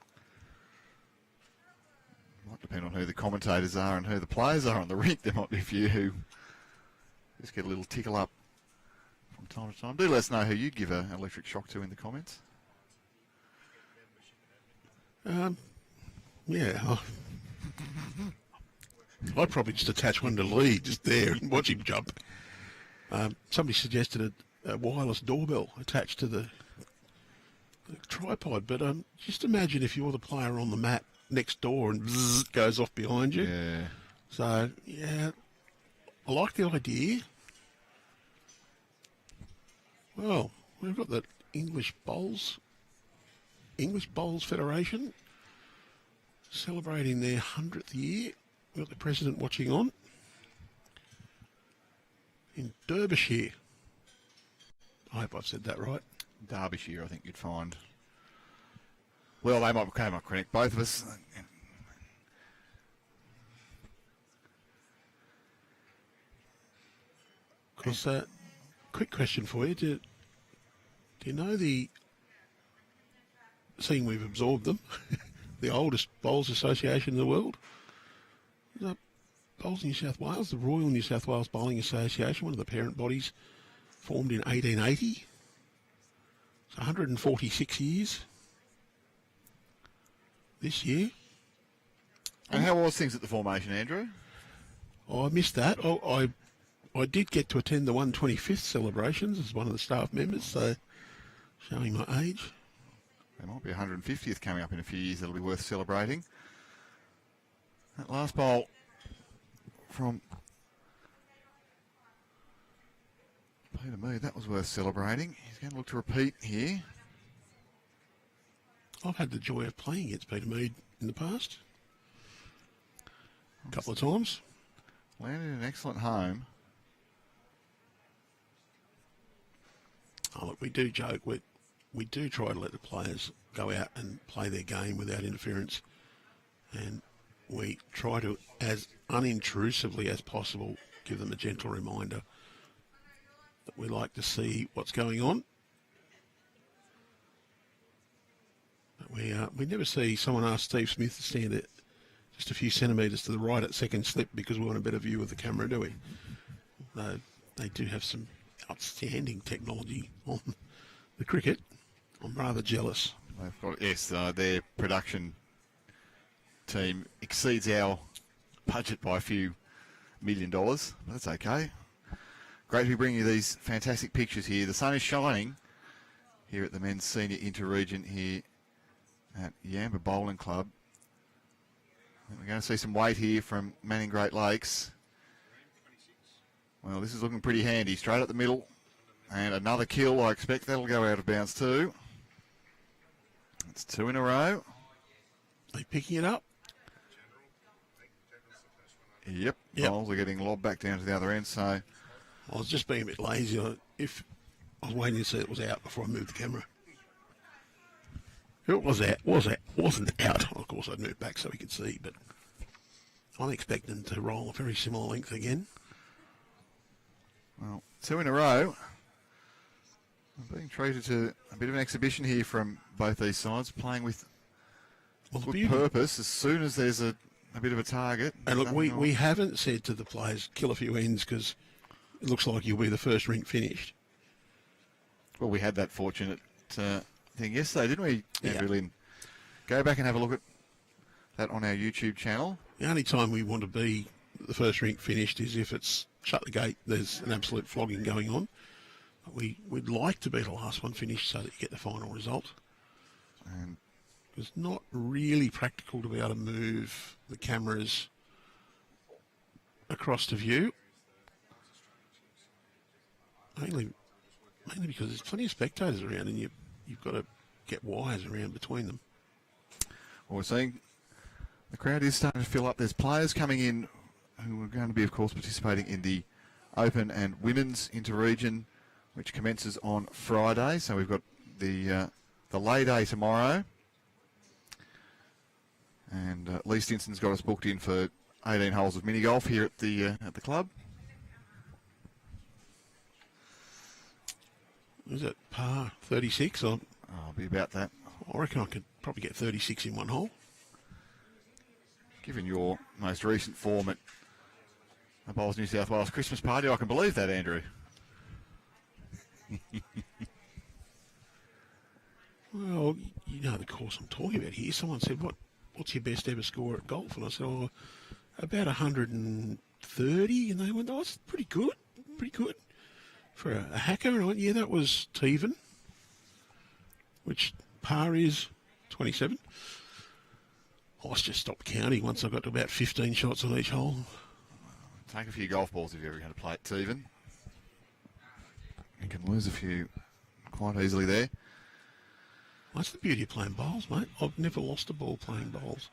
Might depend on who the commentators are and who the players are on the rink. There might be a few who just get a little tickle up from time to time. Do let us know who you'd give an electric shock to in the comments. Yeah. I'd probably just attach one to Lee, just there, and watch him jump. Somebody suggested a wireless doorbell attached to the tripod, but just imagine if you're the player on the mat next door and bzzz, it goes off behind you. Yeah. So, yeah, I like the idea. Well, we've got the English Bowls Federation celebrating their 100th year. We've got the president watching on in Derbyshire. I hope I've said that right. Derbyshire, I think you'd find. Well, they might come up correct, both of us. Because, quick question for you. Do you know seeing we've absorbed them, the oldest bowls association in the world? The Bowls New South Wales, the Royal New South Wales Bowling Association, one of the parent bodies, formed in 1880. It's 146 years this year. And how was things at the formation, Andrew? Oh, I missed that. I did get to attend the 125th celebrations as one of the staff members, so showing my age. There might be 150th coming up in a few years that'll be worth celebrating. That last bowl from Peter Mead, that was worth celebrating. He's going to look to repeat here. I've had the joy of playing against Peter Mead in the past. A couple of times. Landed an excellent home. Oh, look, we do joke. We do try to let the players go out and play their game without interference. And we try to, as unintrusively as possible, give them a gentle reminder that we like to see what's going on. But we never see someone ask Steve Smith to stand at just a few centimetres to the right at second slip because we want a better view of the camera, do we? Though they do have some outstanding technology on the cricket. I'm rather jealous. They've got, yes, their production team exceeds our budget by a few $1 million. That's okay. Great to be bringing you these fantastic pictures here. The sun is shining here at the men's senior interregion here at Yamba Bowling Club. And we're going to see some weight here from Manning Great Lakes. Well, this is looking pretty handy. Straight up the middle. And another kill, I expect. That'll go out of bounds too. It's 2 in a row. Are they picking it up? Yep. Bowls are getting lobbed back down to the other end, so... I was just being a bit lazy. I was waiting to see it was out before I moved the camera. It wasn't out. Of course, I'd moved back so we could see, but I'm expecting to roll a very similar length again. Well, 2 in a row. I'm being treated to a bit of an exhibition here from both these sides, playing with good purpose as soon as there's a bit of a target. And look, we haven't said to the players, kill a few ends, because it looks like you'll be the first rink finished. Well, we had that fortunate thing yesterday, didn't we, Yeah. Lynn? Go back and have a look at that on our YouTube channel. The only time we want to be the first rink finished is if it's shut the gate, there's an absolute flogging going on. But we'd like to be the last one finished so that you get the final result. And It's not really practical to be able to move the cameras across to view. Mainly because there's plenty of spectators around and you've got to get wires around between them. well, we're seeing the crowd is starting to fill up. There's players coming in who are going to be, of course, participating in the Open and Women's Interregion, which commences on Friday. So we've got the lay day tomorrow. And Lee Stinson's got us booked in for 18 holes of mini golf here at the club. Is it par 36? I'll be about that. I reckon I could probably get 36 in one hole. Given your most recent form at the Bowls New South Wales Christmas party, I can believe that, Andrew. Well, you know the course I'm talking about here. Someone said, what's your best ever score at golf? And I said, about 130. And they went, that's pretty good. For a hacker. And I went, yeah, that was Teven, which par is 27. I just stopped counting once I got to about 15 shots on each hole. Take a few golf balls if you're ever going to play at Teven. You can lose a few quite easily there. That's the beauty of playing bowls, mate. I've never lost a ball playing bowls.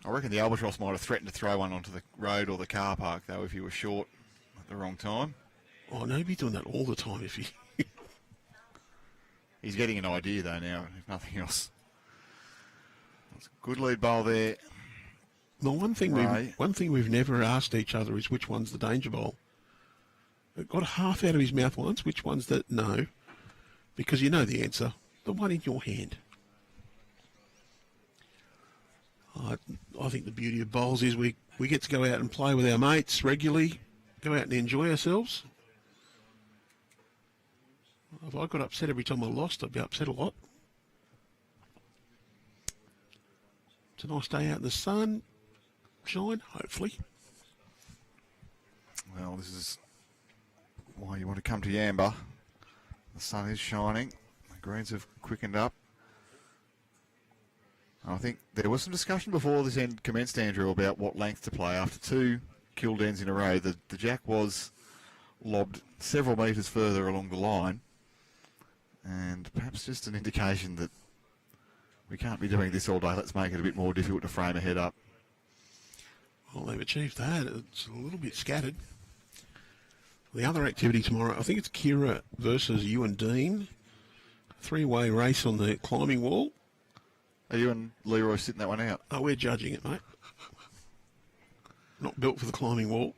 I reckon the Albatross might have threatened to throw one onto the road or the car park, though, if you were short at the wrong time. Oh, no, he'd be doing that all the time if he... He's getting an idea, though, now, if nothing else. That's a good lead bowl there. Well, one thing we've never asked each other is which one's the danger bowl. It got a half out of his mouth once. Which one's the no? Because you know the answer. The one in your hand. I think the beauty of bowls is we get to go out and play with our mates regularly, go out and enjoy ourselves. If I got upset every time I lost, I'd be upset a lot. It's a nice day out in the sun. Shine, hopefully. Well, this is why you want to come to Yamba. The sun is shining. The greens have quickened up. I think there was some discussion before this end commenced, Andrew, about what length to play. After 2 killed ends in a row, the jack was lobbed several metres further along the line. And perhaps just an indication that we can't be doing this all day. Let's make it a bit more difficult to frame a head up. Well, they've achieved that. It's a little bit scattered. The other activity tomorrow, I think it's Kira versus you and Dean. 3-way race on the climbing wall. Are you and Leroy sitting that one out? Oh, we're judging it, mate. Not built for the climbing wall.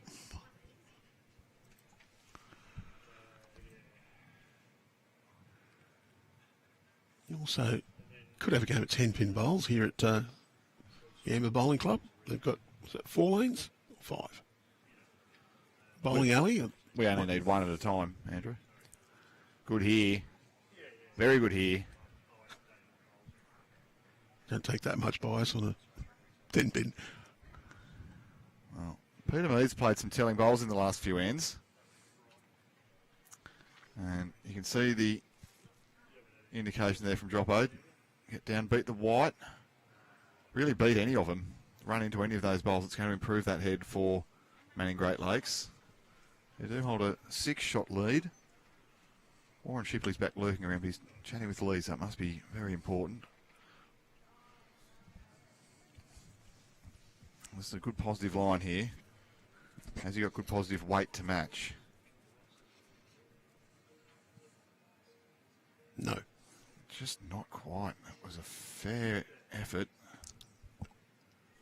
You also could have a game at 10-pin bowls here at Yamba Bowling Club. They've got, 4 lanes? 5. Bowling alley? We only need one at a time, Andrew. Good here. Very good here. Don't take that much bias on a 10-pin. Well, Peter Mead's played some telling bowls in the last few ends. And you can see the indication there from Joppo. Get down, beat the white. Really beat any of them. Run into any of those bowls. It's going to improve that head for Manning Great Lakes. They do hold a 6-shot lead. Warren Shipley's back lurking around, but he's chatting with Lee, so that must be very important. This is a good positive line here. Has he got good positive weight to match? No. Just not quite. It was a fair effort.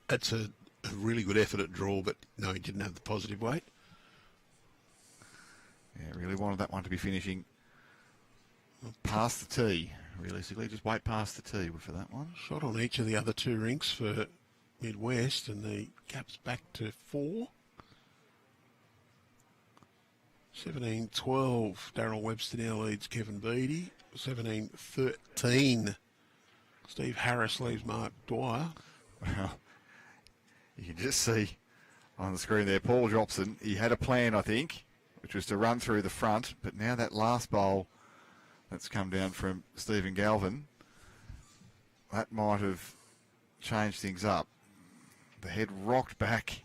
That's a really good effort at draw, but no, he didn't have the positive weight. Yeah, really wanted that one to be finishing past the tee. Realistically, just wait past the tee for that one. Shot on each of the other two rinks for Midwest, and the gap's back to 4. 17-12. Darryl Webster now leads Kevin Beattie. 17-13. Steve Harris leaves Mark Dwyer. Well, you can just see on the screen there, Paul Jopson, he had a plan, I think, which was to run through the front, but now that last bowl that's come down from Stephen Galvin, that might have changed things up. The head rocked back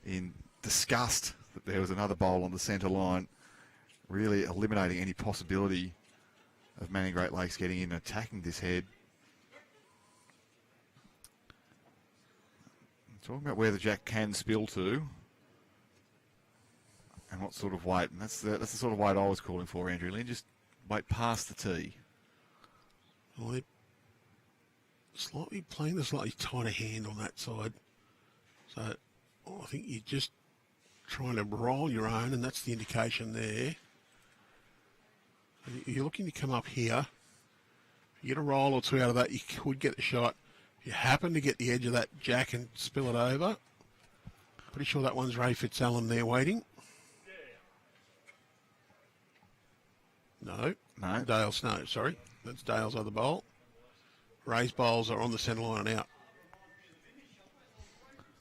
in disgust that there was another bowl on the centre line, really eliminating any possibility of Manning Great Lakes getting in and attacking this head. Talking about where the jack can spill to and what sort of weight. And that's the sort of weight I was calling for, Andrew Lynn. Just wait past the tee. Well, they're playing the slightly tighter hand on that side. So I think you're just trying to roll your own, and that's the indication there. You're looking to come up here. If you get a roll or two out of that, you could get the shot. If you happen to get the edge of that jack and spill it over, pretty sure that one's Ray Fitzalan there waiting. No. Dale Snow, sorry. That's Dale's other bowl. Ray's bowls are on the centre line and out.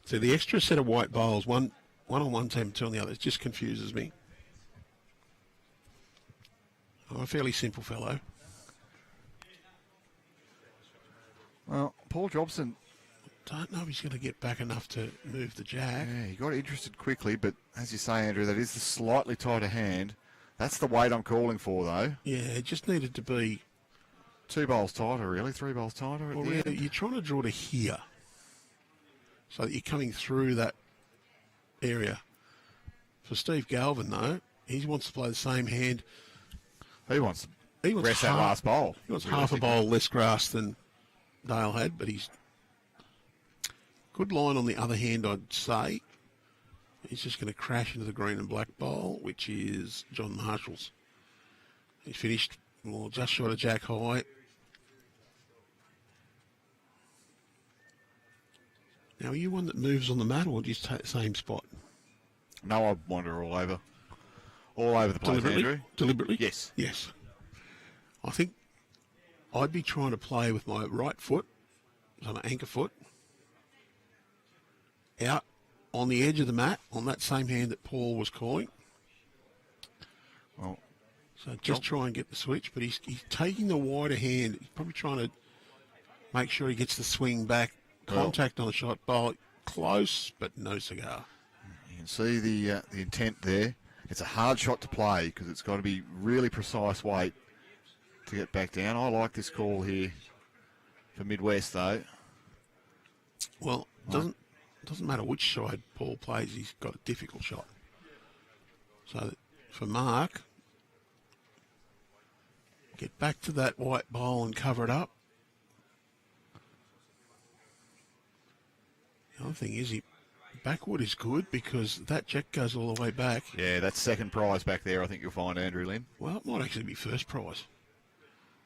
So the extra set of white bowls, one on one team, two on the other, it just confuses me. I'm a fairly simple fellow. Well, Paul Jopson, Don't know if he's going to get back enough to move the jack. yeah, he got interested quickly, but as you say, Andrew, that is the slightly tighter hand. That's the weight I'm calling for, though. Yeah, it just needed to be... 2 bowls tighter, really. 3 bowls tighter at Well, the really, end. you're trying to draw to here, so that you're coming through that area. For Steve Galvin, though, he wants to play the same hand. He wants to rest that last bowl. He wants half a bowl less grass than Dale had, but he's... Good line on the other hand, I'd say. He's just going to crash into the green and black bowl, which is John Marshall's. He's finished, well, just short of jack high. Now, are you one that moves on the mat, or do you take the same spot? No, I wander all over the place, Andrew. Deliberately? Yes. Yes. I think I'd be trying to play with my right foot, so my anchor foot, out on the edge of the mat, on that same hand that Paul was calling. Well, So just try and get the switch, but he's taking the wider hand. He's probably trying to make sure he gets the swing back. Contact on the shot bowl. Close, but no cigar. you can see the intent there. It's a hard shot to play because it's got to be really precise weight to get back down. I like this call here for Midwest, though. Well, doesn't matter which side Paul plays, he's got a difficult shot. So for Mark, get back to that white bowl and cover it up. The other thing is, backward is good because that jack goes all the way back. Yeah, that's second prize back there, I think you'll find, Andrew Lynn. Well, it might actually be first prize.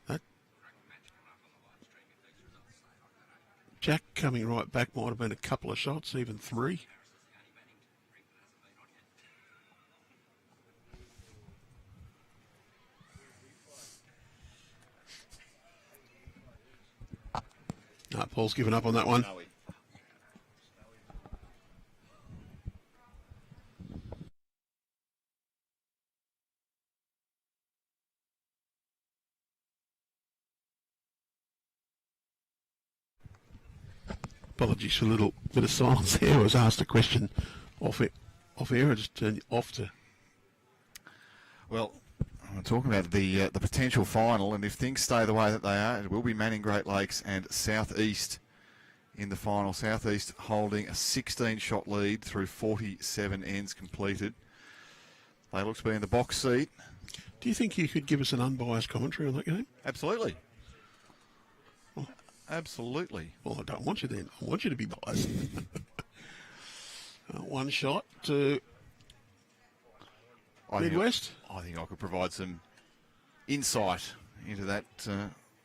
That jack coming right back might have been a couple of shots, even 3. No, Paul's given up on that one. Apologies for a little bit of silence there. I was asked a question off air. I just turned it off to... Well, we're talking about the potential final, and if things stay the way that they are, it will be Manning Great Lakes and Southeast in the final. Southeast holding a 16-shot lead through 47 ends completed. They look to be in the box seat. Do you think you could give us an unbiased commentary on that game? Absolutely. Absolutely. Well, I don't want you then. I want you to be biased. One shot to Midwest. I think I could provide some insight into that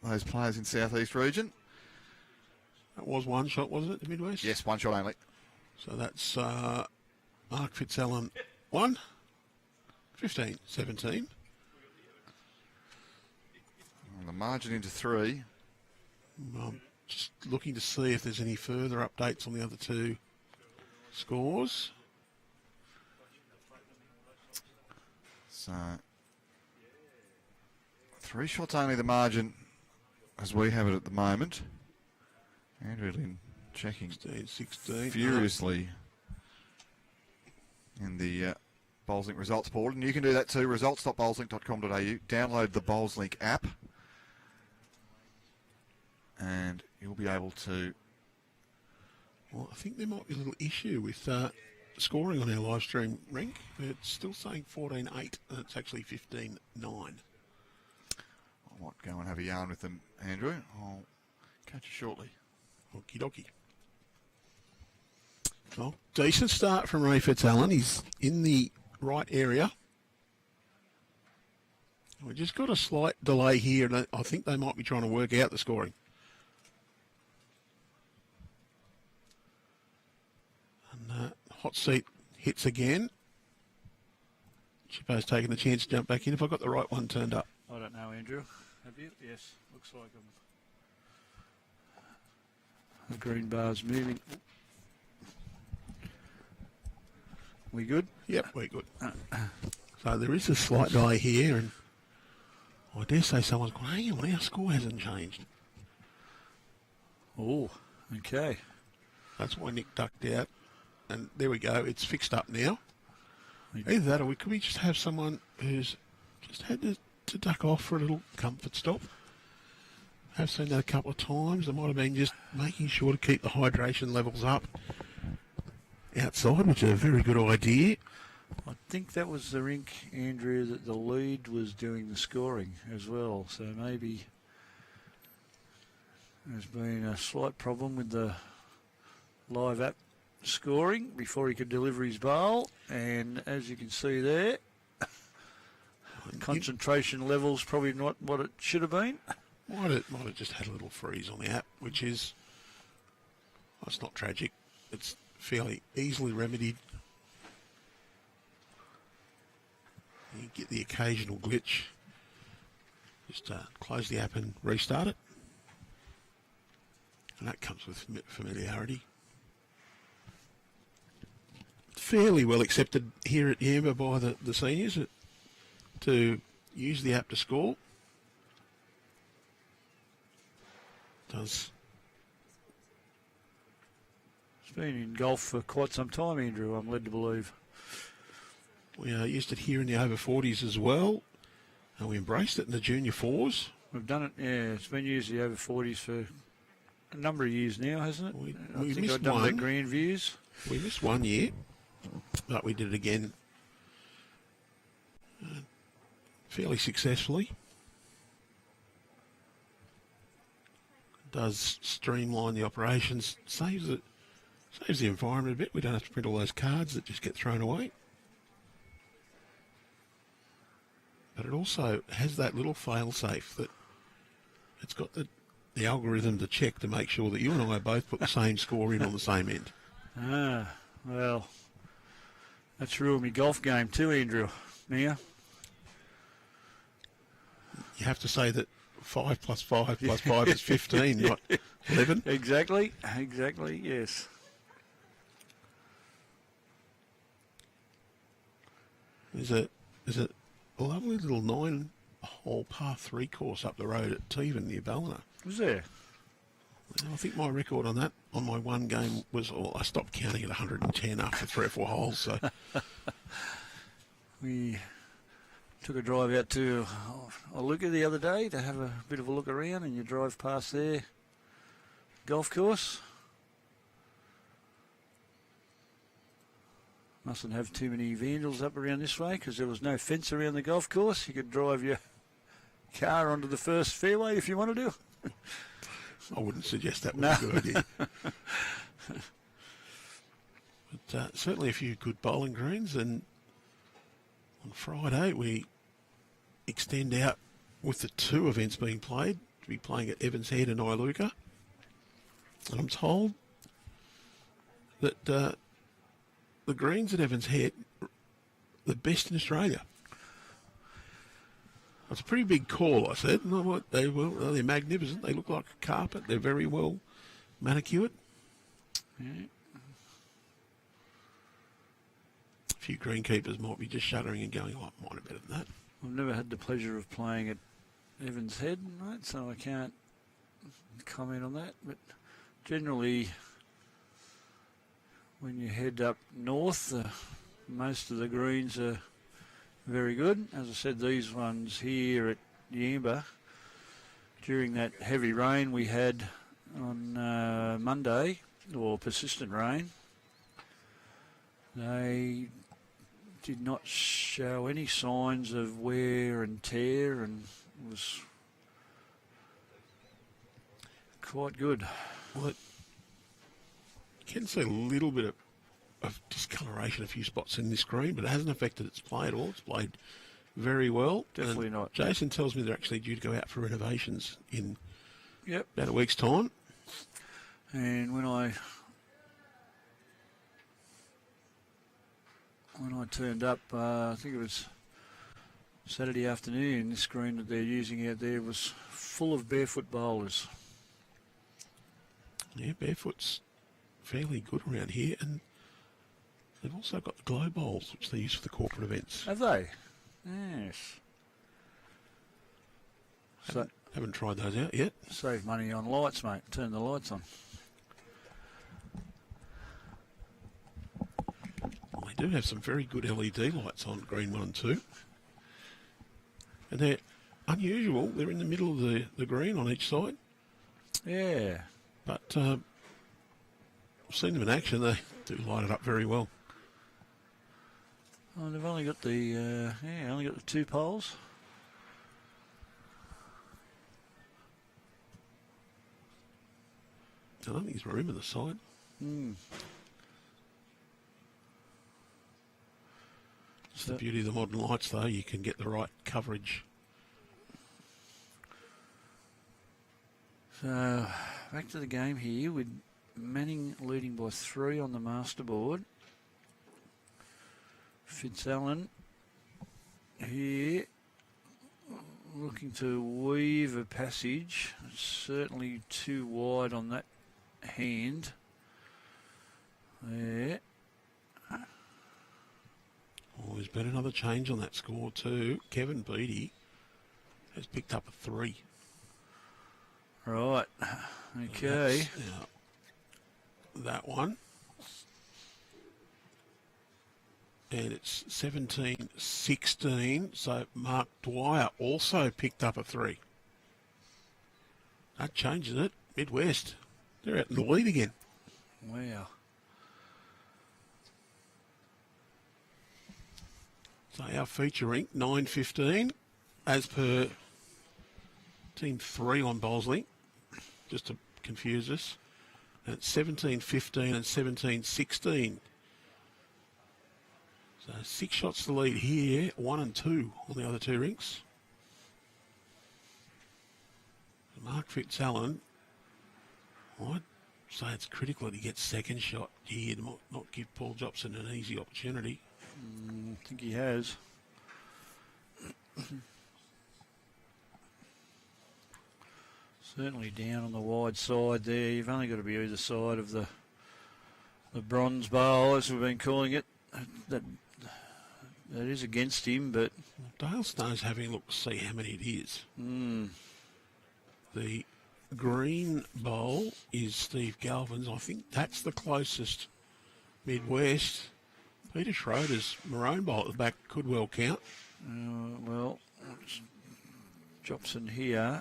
those players in Southeast region. That was one shot, wasn't it, to Midwest? Yes, one shot only. So that's Mark Fitzalan 1, 15, 17. And the margin into 3. I'm just looking to see if there's any further updates on the other two scores. So 3 shots only the margin as we have it at the moment. Andrew Lynn checking 16, 16. furiously in the BowlsLink results board. And you can do that too, results.bowlslink.com.au. Download the BowlsLink app and you'll be able to... Well, I think there might be a little issue with scoring on our live stream rank. It's still saying 14-8 and it's actually 15-9. I might go and have a yarn with them, Andrew. I'll catch you shortly. Okie dokie. Well, decent start from Ray Fitzalan. He's in the right area. We just got a slight delay here, and I think they might be trying to work out the scoring. And hot seat hits again. Chippo's taking the chance to jump back in. If I got the right one turned up. I don't know, Andrew. Have you? Yes. Looks like the green bar's moving. We good? Yep, we're good. So there is a slight delay here, and I dare say someone's gone, hang on, our score hasn't changed. Oh, okay. That's why Nick ducked out. And there we go, it's fixed up now. Either that or could we just have someone who's just had to duck off for a little comfort stop. I've seen that a couple of times. It might have been just making sure to keep the hydration levels up outside, which is a very good idea. I think that was the rink, Andrew, that the lead was doing the scoring as well. So maybe there's been a slight problem with the live app scoring before he could deliver his bowl. And as you can see there, concentration levels probably not what it should have been. Might have just had a little freeze on the app, which is, well, it's not tragic. It's fairly easily remedied. You get the occasional glitch. Just close the app and restart it. And that comes with familiarity. Fairly well accepted here at Yamba by the seniors to use the app to score. Does. It's been in golf for quite some time, Andrew, I'm led to believe. We used it here in the over 40s as well, and we embraced it in the junior 4s. We've done it, yeah, it's been used in the over 40s for a number of years now, hasn't it? We I think missed I've done one. the Grand Views. We missed 1 year, but we did it again fairly successfully. Does streamline the operations, saves the environment a bit. We don't have to print all those cards that just get thrown away. But it also has that little fail-safe that it's got the algorithm to check to make sure that you and I both put the same score in on the same end. Ah, well, that's ruined my golf game too, Andrew. Now, You have to say that 5 plus 5 plus 5 is 15, not 11. exactly, yes. There's a lovely little 9-hole par 3 course up the road at Tevan near Ballina. Was there? I think my record on that, on my one game, was, I stopped counting at 110 after 3 or 4 holes. So We took a drive out to Aluka the other day to have a bit of a look around, and you drive past their golf course. Mustn't have too many vandals up around this way because there was no fence around the golf course. You could drive your car onto the first fairway if you wanted to. I wouldn't suggest that was a good idea. But certainly a few good bowling greens, and on Friday we extend out with the 2 events being played to be playing at Evans Head and Iluka. And I'm told that the greens at Evans Head are the best in Australia. It's a pretty big call, I said. No, what they're magnificent. They look like a carpet. They're very well manicured. Yeah. A few greenkeepers might be just shuddering and going, oh, mine are better than that. I've never had the pleasure of playing at Evans Head, mate, so I can't comment on that. But generally, when you head up north, most of the greens are very good. As I said, these ones here at Yamba, during that heavy rain we had on Monday, or persistent rain, they did not show any signs of wear and tear, and was quite good. Well, you can see a little bit of discoloration a few spots in this green, but it hasn't affected its play at all. It's played very well. Definitely and not. Jason tells me they're actually due to go out for renovations in Yep. about a week's time. And when I turned up, I think it was Saturday afternoon, this green that they're using out there was full of barefoot bowlers. Yeah, barefoot's fairly good around here, and they've also got the glow bowls, which they use for the corporate events. Have they? Yes. So, Haven't tried those out yet. save money on lights, mate. Turn the lights on. Well, they do have some very good LED lights on green 1 and 2. And they're unusual. They're in the middle of the green on each side. Yeah. But I've seen them in action. They do light it up very well. Oh, they've only got the 2 poles. I don't think there's room on the side. It's the beauty of the modern lights, though. You can get the right coverage. So, back to the game here with Manning leading by 3 on the master board. Fitzalan here looking to weave a passage. It's certainly too wide on that hand. There. Oh, there's been another change on that score too. Kevin Beattie has picked up a 3. Right. Okay. Now, that one. And it's 17-16. So Mark Dwyer also picked up a 3. That changes it. Midwest. They're out in the lead again. Wow. So our feature rank 9-15 as per team 3 on Bowlsley, just to confuse us. And it's 17-15 and 17-16. So 6 shots to lead here, 1 and 2 on the other 2 rinks. Mark Fitzalan, I'd say it's critical that he gets second shot here to not give Paul Jopson an easy opportunity. I think he has. Certainly down on the wide side there. You've only got to be either side of the bronze bowl, as we've been calling it. That is against him, but Dale Snow's having a look to see how many it is. Mm. The green bowl is Steve Galvin's. I think that's the closest Midwest. Peter Schroeder's maroon bowl at the back could well count. Well, Jopson here.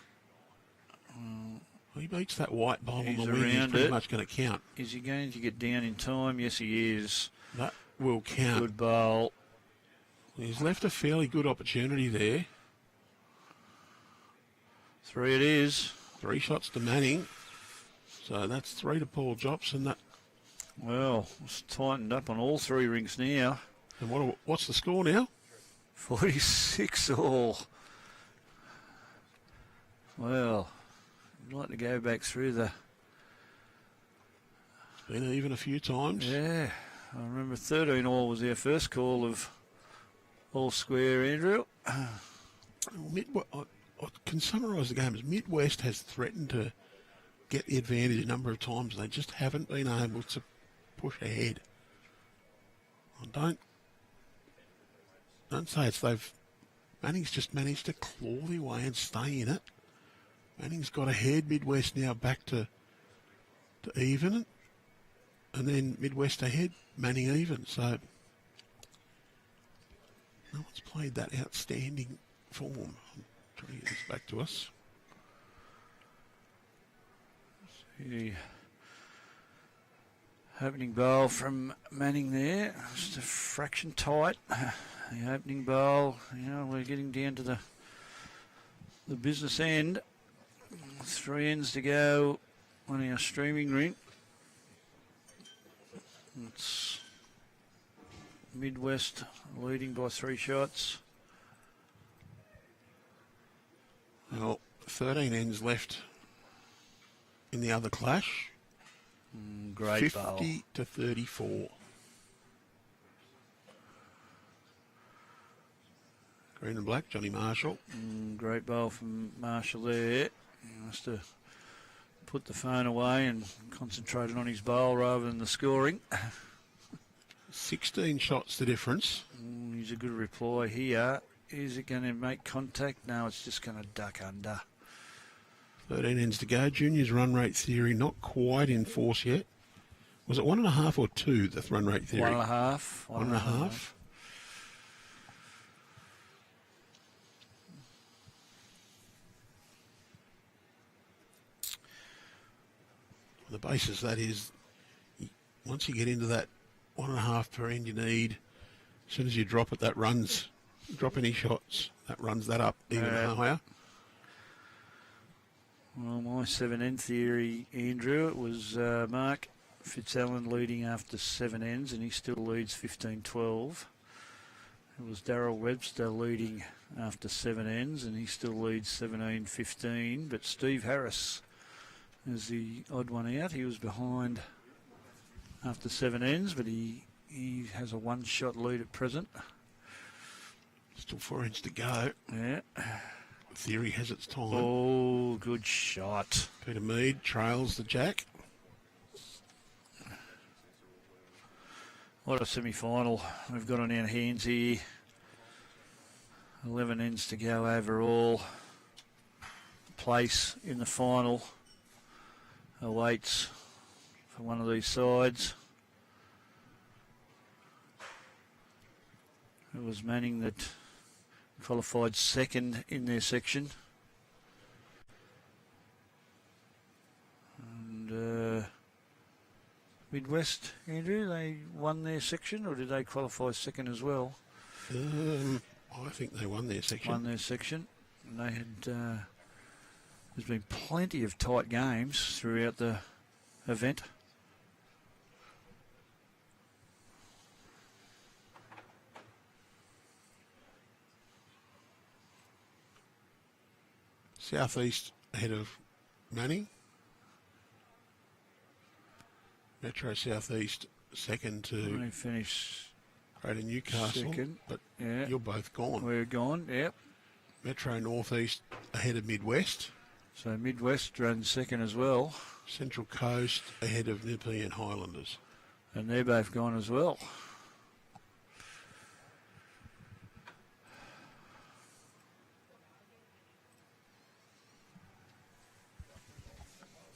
He beats that white bowl on He's the wing. He's around pretty it. much going to count. Is he going to get down in time? Yes, he is. That will count. Good bowl. He's left a fairly good opportunity there. 3 it is. 3 shots to Manning. So that's 3 to Paul Jopson. That, Well, it's tightened up on all 3 rinks now. and what's the score now? 46 all. Well, I'd like to go back through the... Been even a few times. Yeah, I remember 13 all was our first call of all square, Andrew. Well, I can summarise the game as Midwest has threatened to get the advantage a number of times. They just haven't been able to push ahead. I don't say it's Manning's just managed to claw their way and stay in it. Manning's got ahead. Midwest now back to even, and then Midwest ahead. Manning even. So no one's played that outstanding form. I'm trying to get this back to us. The opening bowl from Manning there, just a fraction tight. The opening bowl, we're getting down to the business end. 3 ends to go on our streaming rink. It's Midwest leading by 3 shots. Well, 13 ends left in the other clash. Great 50 bowl. to 34. Green and black, Johnny Marshall. Great bowl from Marshall there. He must have put the phone away and concentrated on his bowl rather than the scoring. 16 shots the difference. He's a good reply here. Is it going to make contact? No, it's just going to duck under. 13 ends to go. Junior's run rate theory not quite in force yet. Was it 1.5 or 2, the run rate theory? 1.5. 1.5. The basis that is, once you get into that 1.5 per end you need, as soon as you drop it, that runs, drop any shots, that runs that up even higher. Well, my 7 end theory, Andrew, it was Mark Fitzalan leading after 7 ends, and he still leads 15-12. It was Darryl Webster leading after 7 ends, and he still leads 17-15. But Steve Harris is the odd one out. He was behind after 7 ends, but he has a 1-shot lead at present. Still 4 ends to go. Yeah. Theory has its time. Oh, good shot. Peter Mead trails the jack. What a semi-final we've got on our hands here. 11 ends to go overall. Place in the final awaits for one of these sides. It was Manning that qualified second in their section. And Midwest, Andrew, they won their section, or did they qualify second as well? I think they won their section. Won their section. And they had... there's been plenty of tight games throughout the event. Southeast ahead of Manning. Metro Southeast second to They finished Greater Newcastle. second. But Yeah, you're both gone. we're gone, yep. Metro Northeast ahead of Midwest. So Midwest runs second as well, Central Coast ahead of Nepean Highlanders. and they're both gone as well.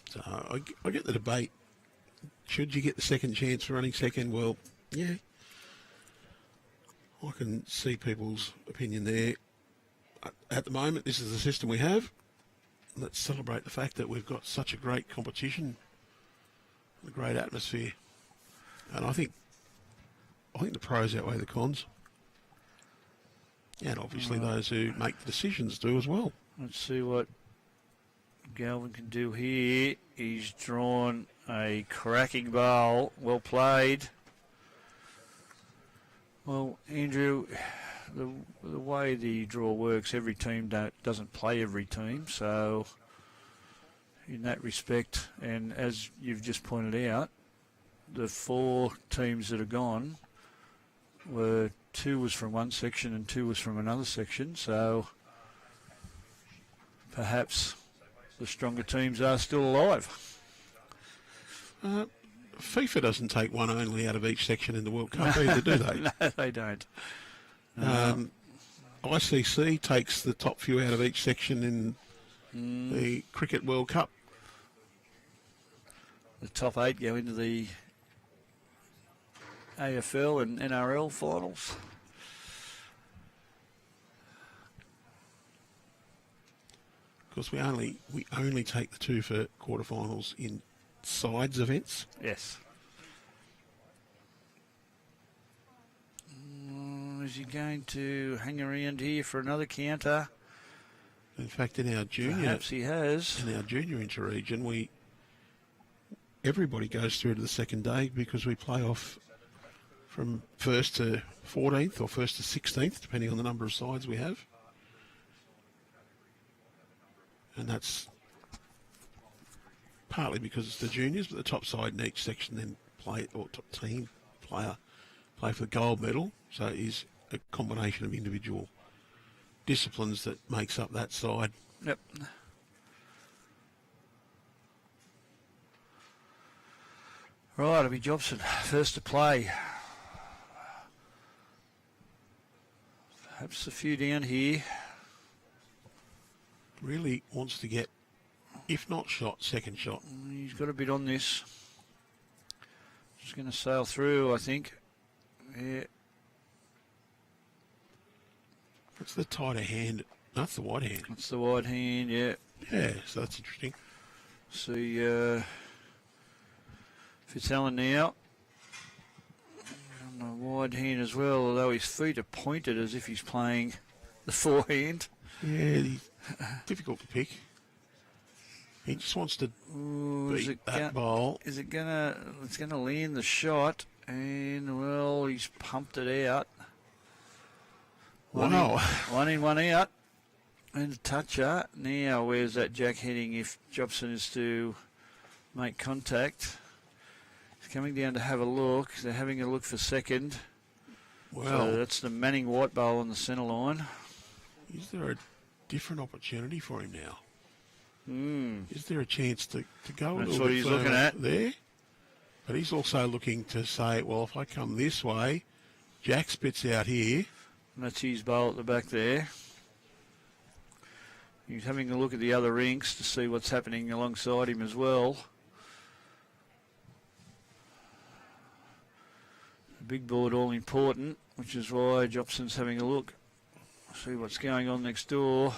So I get the debate. Should you get the second chance for running second? Well, yeah. I can see people's opinion there. At the moment, this is the system we have. Let's celebrate the fact that we've got such a great competition, a great atmosphere. And I think the pros outweigh the cons. And obviously those who make the decisions do as well. Let's see what Galvin can do here. He's drawn a cracking bowl. Well played. Well, Andrew, the way the draw works, every team doesn't play every team. So in that respect, and as you've just pointed out, the 4 teams that are gone were 2 was from one section and 2 was from another section. So perhaps the stronger teams are still alive. FIFA doesn't take one only out of each section in the World Cup either, do they? No, they don't. ICC takes the top few out of each section in the Cricket World Cup. The top 8 go into the AFL and NRL finals. Of course, we only take the 2 for quarterfinals in sides events. Yes. Is he going to hang around here for another counter? In fact, in our junior, Perhaps he has. in our junior interregion, everybody goes through to the second day because we play off from 1st to 14th or 1st to 16th, depending on the number of sides we have. And that's partly because it's the juniors, but the top side in each section then play, or top team player play for the gold medal. So it is a combination of individual disciplines that makes up that side. Yep. Right, it'll be Jopson first to play. Perhaps a few down here. Really wants to get, if not shot, second shot. He's got a bit on this. Just going to sail through, I think. Yeah. It's the tighter hand. No, that's the wide hand. That's the wide hand, yeah. Yeah, so that's interesting. See Fitzalan now. On the wide hand as well, although his feet are pointed as if he's playing the forehand. Yeah, he's difficult to pick. He just wants to beat that ball. Is it gonna? It's gonna land the shot, and well, he's pumped it out. Wow. One in, one out. And a toucher. Now, where's that jack heading if Jopson is to make contact? He's coming down to have a look. They're having a look for second. Well, So that's the Manning white bowl on the centre line. is there a different opportunity for him now? Hmm. Is there a chance to go a That's little what bit he's further looking at. there? But he's also looking to say, well, if I come this way, Jack spits out here. And that's his bowl at the back there. He's having a look at the other rinks to see what's happening alongside him as well. The big board all important, which is why Jopson's having a look. See what's going on next door.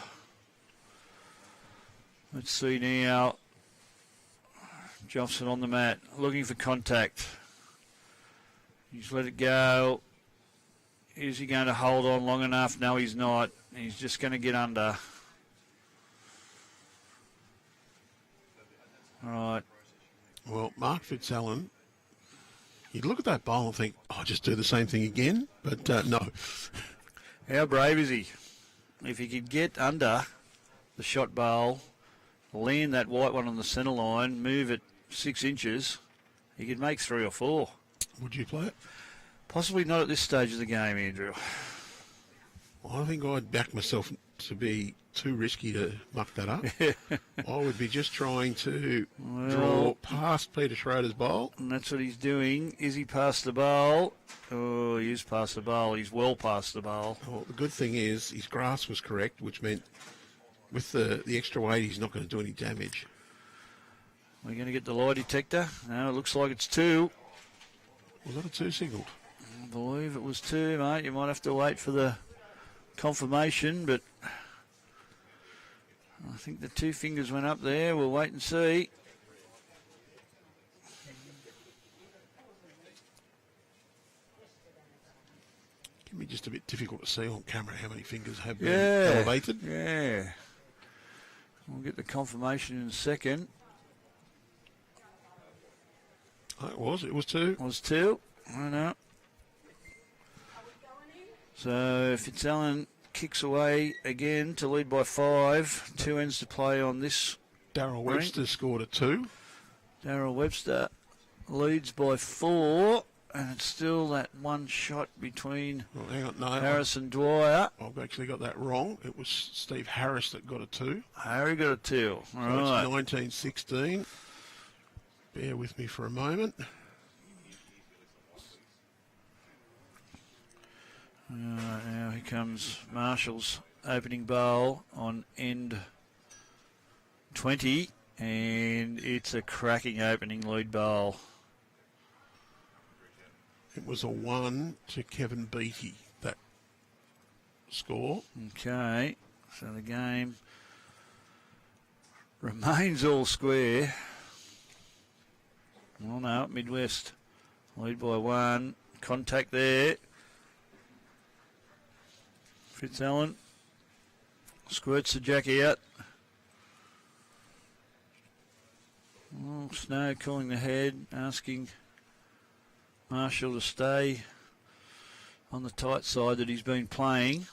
Let's see now. Jopson on the mat, looking for contact. He's let it go. Is he going to hold on long enough? No, he's not. He's just going to get under. All right. Well, Mark Fitzalan, you'd look at that bowl and think, I'll just do the same thing again. But no. How brave is he? If he could get under the shot bowl, land that white one on the centre line, move it 6 inches, he could make 3 or 4. Would you play it? Possibly not at this stage of the game, Andrew. Well, I think I'd back myself to be too risky to muck that up. I would be just trying to draw past Peter Schroeder's bowl. And that's what he's doing. Is he past the bowl? Oh, he is past the bowl. He's well past the bowl. Well, the good thing is his grasp was correct, which meant with the extra weight, he's not going to do any damage. We're going to get the lie detector. No, it looks like it's 2. Was that a 2 signalled? I believe it was 2, mate. You might have to wait for the confirmation, but I think the 2 fingers went up there. We'll wait and see. Can be just a bit difficult to see on camera how many fingers have been Yeah. elevated. Yeah. We'll get the confirmation in a second. Oh, it was 2. It was 2. I know. So Fitzalan kicks away again to lead by 5. 2 ends to play on this. Darryl Webster scored a 2. Darryl Webster leads by 4. And it's still that one shot between Hang on, no, Harris and Dwyer. I've actually got that wrong. It was Steve Harris that got a 2. Harry got a 2. All So right. it's 19-16. Bear with me for a moment. Now here comes Marshall's opening bowl on end 20. And it's a cracking opening lead bowl. It was a 1 to Kevin Beattie, that score. Okay, so the game remains all square. Well, no, Midwest lead by 1. Contact there. Fitzalan squirts the jack out. Oh, Snow cooling the head, asking Marshall to stay on the tight side that he's been playing.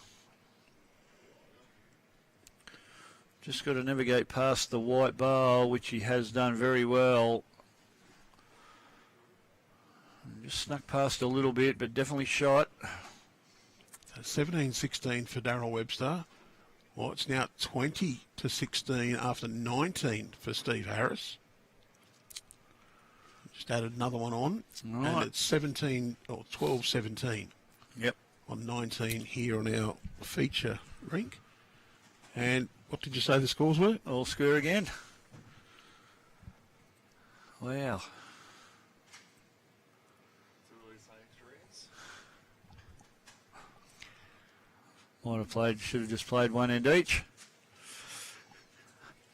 Just got to navigate past the white bar, which he has done very well. Just snuck past a little bit, but definitely shot. 17-16 for Darryl Webster. Well, it's now 20-16 after 19 for Steve Harris. Just added another one on. Right. And it's 12-17. Yep. On 19 here on our feature rink. And what did you say the scores were? All square again. Wow. Should have just played one end each.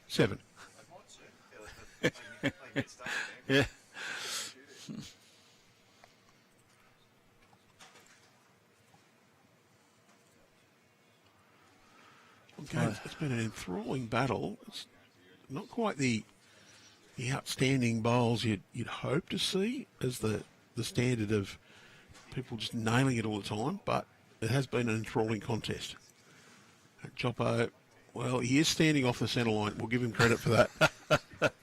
7. Yeah. Okay, it's been an enthralling battle. It's not quite the outstanding bowls you'd hope to see as the standard of people just nailing it all the time, but it has been an enthralling contest. Joppo, well, he is standing off the centre line. We'll give him credit for that.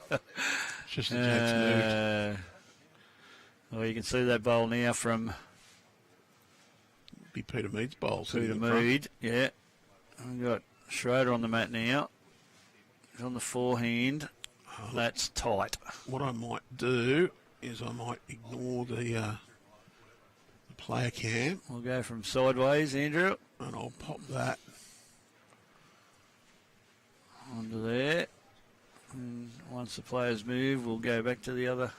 It's just a Jack's move. Well, you can see that bowl now from Be Peter Mead's bowl. Peter Mead. Yeah. We've got Schroeder on the mat now. He's on the forehand. That's tight. What I might do is I might ignore the player cam. We'll go from sideways, Andrew. And I'll pop that. Onto there. And once the players move, we'll go back to the other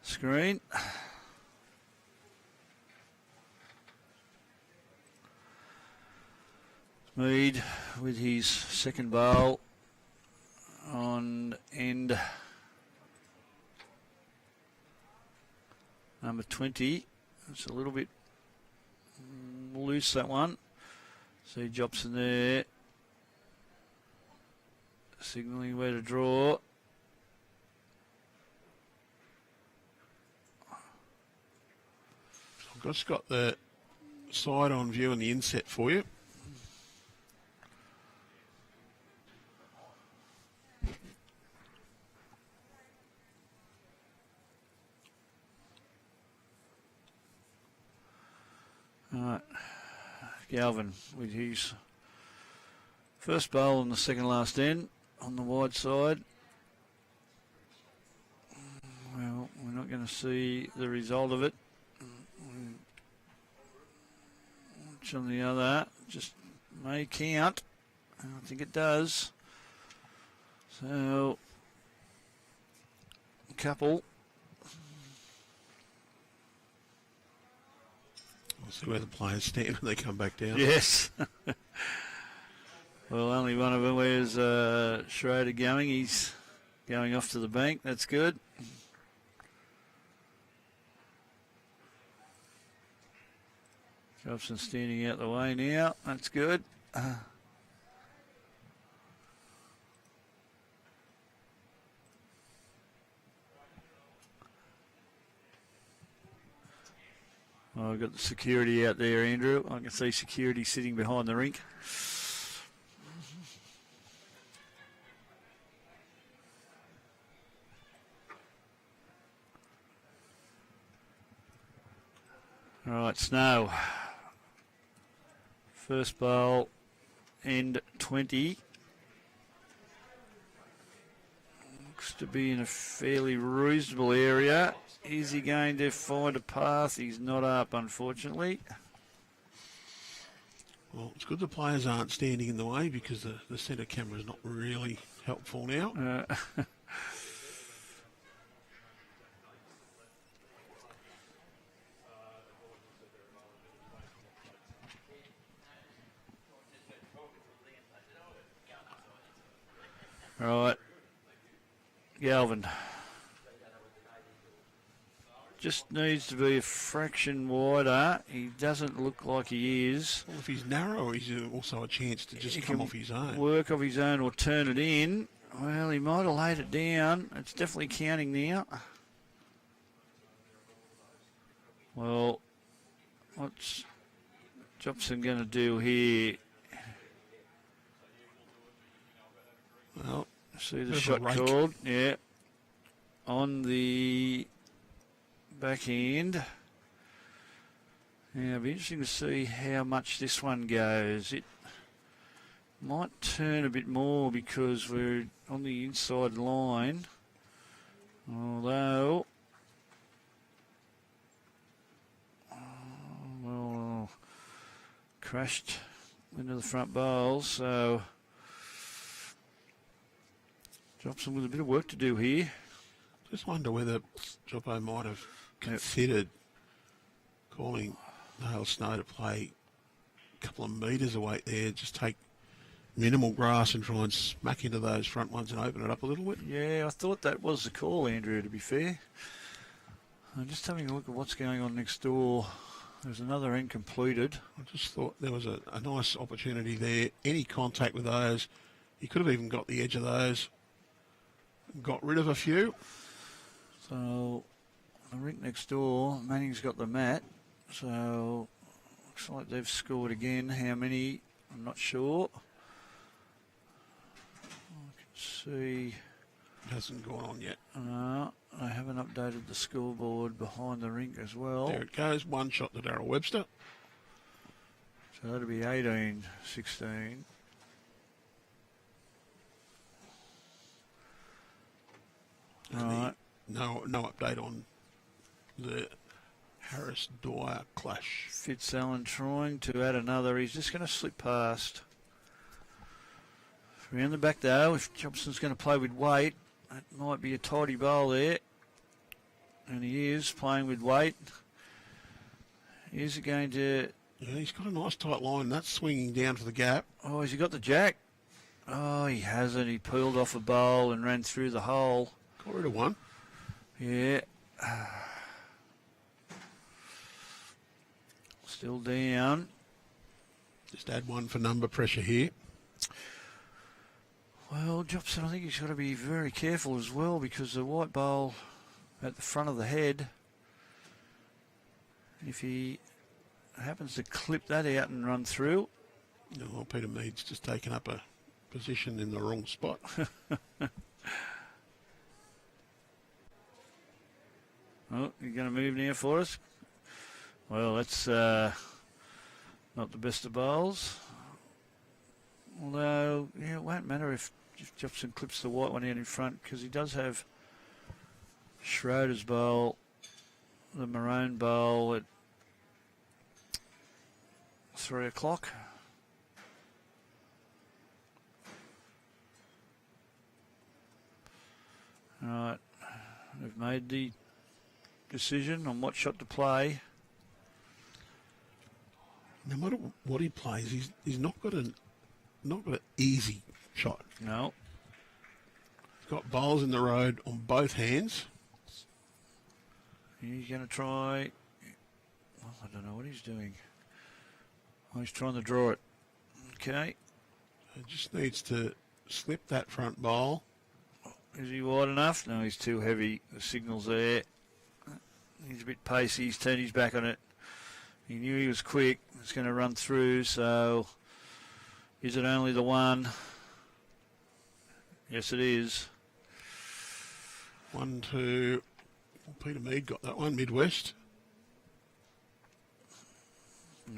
screen. Mead with his second bowl on end number 20. It's a little bit loose, that one. See Jopson there. Signalling where to draw. I've just got the side on view and the inset for you. All right. Galvin with his first bowl on the second last end on the wide side. Well, we're not going to see the result of it. Which on the other just may count. I think it does. So, a couple. We'll see where the players stand when they come back down. Yes. Well, only one of them. Where's Schroeder going? He's going off to the bank. That's good. Jopson standing out the way now. That's good. Oh, I've got the security out there, Andrew. I can see security sitting behind the rink. All right, Snow. First bowl, end 20. Looks to be in a fairly reasonable area. Is he going to find a path? He's not up, unfortunately. Well, it's good the players aren't standing in the way because the centre camera is not really helpful now. Right. Galvin. Just needs to be a fraction wider. He doesn't look like he is. Well, if he's narrow, he's also a chance to just come off his own. Work off his own or turn it in. Well, he might have laid it down. It's definitely counting now. Well, what's Jopson going to do here? Well, see the shot called. Yeah. On the backhand. Yeah, it'll be interesting to see how much this one goes. It might turn a bit more because we're on the inside line. Although, well, crashed into the front bowl, so Jopson with a bit of work to do here. Just wonder whether Joppo might have considered calling Nail Snow to play a couple of metres away there, just take minimal grass and try and smack into those front ones and open it up a little bit. Yeah, I thought that was the call, Andrew, to be fair. I'm just having a look at what's going on next door. There's another end completed. I just thought there was a nice opportunity there. Any contact with those, he could have even got the edge of those, got rid of a few. So, the rink next door, Manning's got the mat. So, looks like they've scored again. How many? I'm not sure. I can see. It hasn't gone on yet. I haven't updated the scoreboard behind the rink as well. There it goes. One shot to Darryl Webster. So that'll be 18-16. Right. No update on the Harris-Dwyer clash. Fitzalan trying to add another. He's just going to slip past. Around the back though, if Jopson's going to play with weight, that might be a tidy bowl there. And he is playing with weight. Is he going to... Yeah, he's got a nice tight line. That's swinging down to the gap. Oh, has he got the jack? Oh, he hasn't. He peeled off a bowl and ran through the hole. Got rid of one. Yeah. Still down. Just add one for number pressure here. Well, Jopson, I think he's got to be very careful as well because the white bowl at the front of the head, if he happens to clip that out and run through. Well, Peter Mead's just taken up a position in the wrong spot. Oh, you're going to move now for us? Well, that's not the best of bowls. Although, yeah, it won't matter if Jopson clips the white one out in front because he does have Schroeder's bowl, the maroon bowl at 3 o'clock. All right, they've made the decision on what shot to play. No matter what he plays, he's not got an easy shot. No. He's got bowls in the road on both hands. He's going to try. Well, I don't know what he's doing. Oh, he's trying to draw it. Okay. He just needs to slip that front bowl. Is he wide enough? No, he's too heavy. The signal's there. He's a bit pacey. He's turned his back on it. He knew he was quick. It's going to run through, so is it only the one? Yes, it is. 1, 2. Peter Mead got that one, Midwest.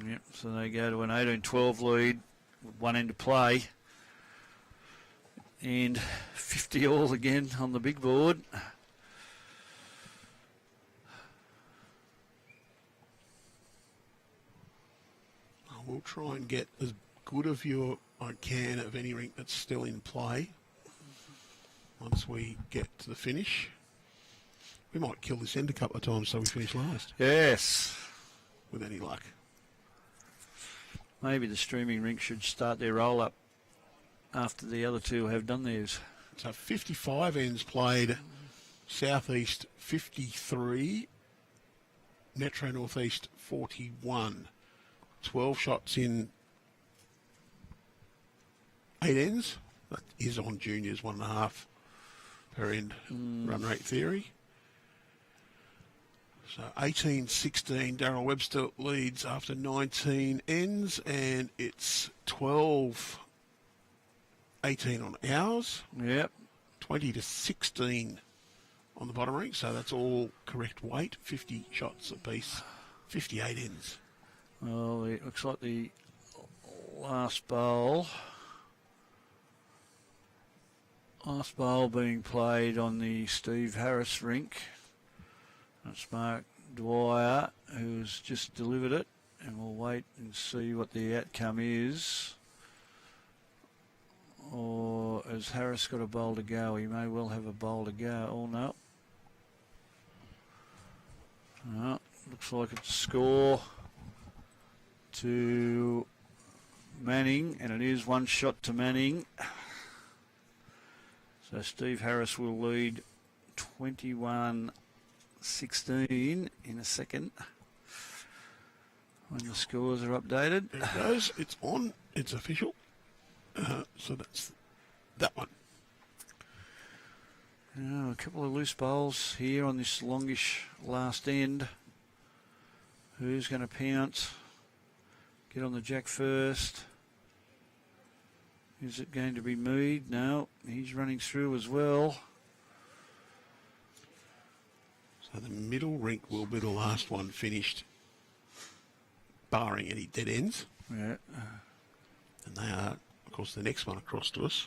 Yep, so they go to an 18-12 lead with one end to play. And 50 all again on the big board. We'll try and get as good a view I can of any rink that's still in play once we get to the finish. We might kill this end a couple of times so we finish last. Yes. With any luck. Maybe the streaming rink should start their roll-up after the other two have done theirs. So 55 ends played, Southeast 53, Metro Northeast 41. 12 shots in 8 ends. That is on juniors, 1.5 per end run rate theory. So 18-16, Darryl Webster leads after 19 ends, and it's 12-18 on ours. Yep. 20-16 on the bottom rink, so that's all correct weight, 50 shots apiece, 58 ends. Well, it looks like the last bowl being played on the Steve Harris rink. That's Mark Dwyer, who's just delivered it, and we'll wait and see what the outcome is. Or has Harris got a bowl to go? He may well have a bowl to go. Oh, no. No, looks like it's a score to Manning, and it is one shot to Manning. So Steve Harris will lead 21-16 in a second when the scores are updated. There it goes. It's on. It's official. So that's that one. A couple of loose bowls here on this longish last end. Who's going to pounce? Get on the jack first. Is it going to be Mead? No, he's running through as well. So the middle rink will be the last one finished, barring any dead ends. Yeah. And they are, of course, the next one across to us.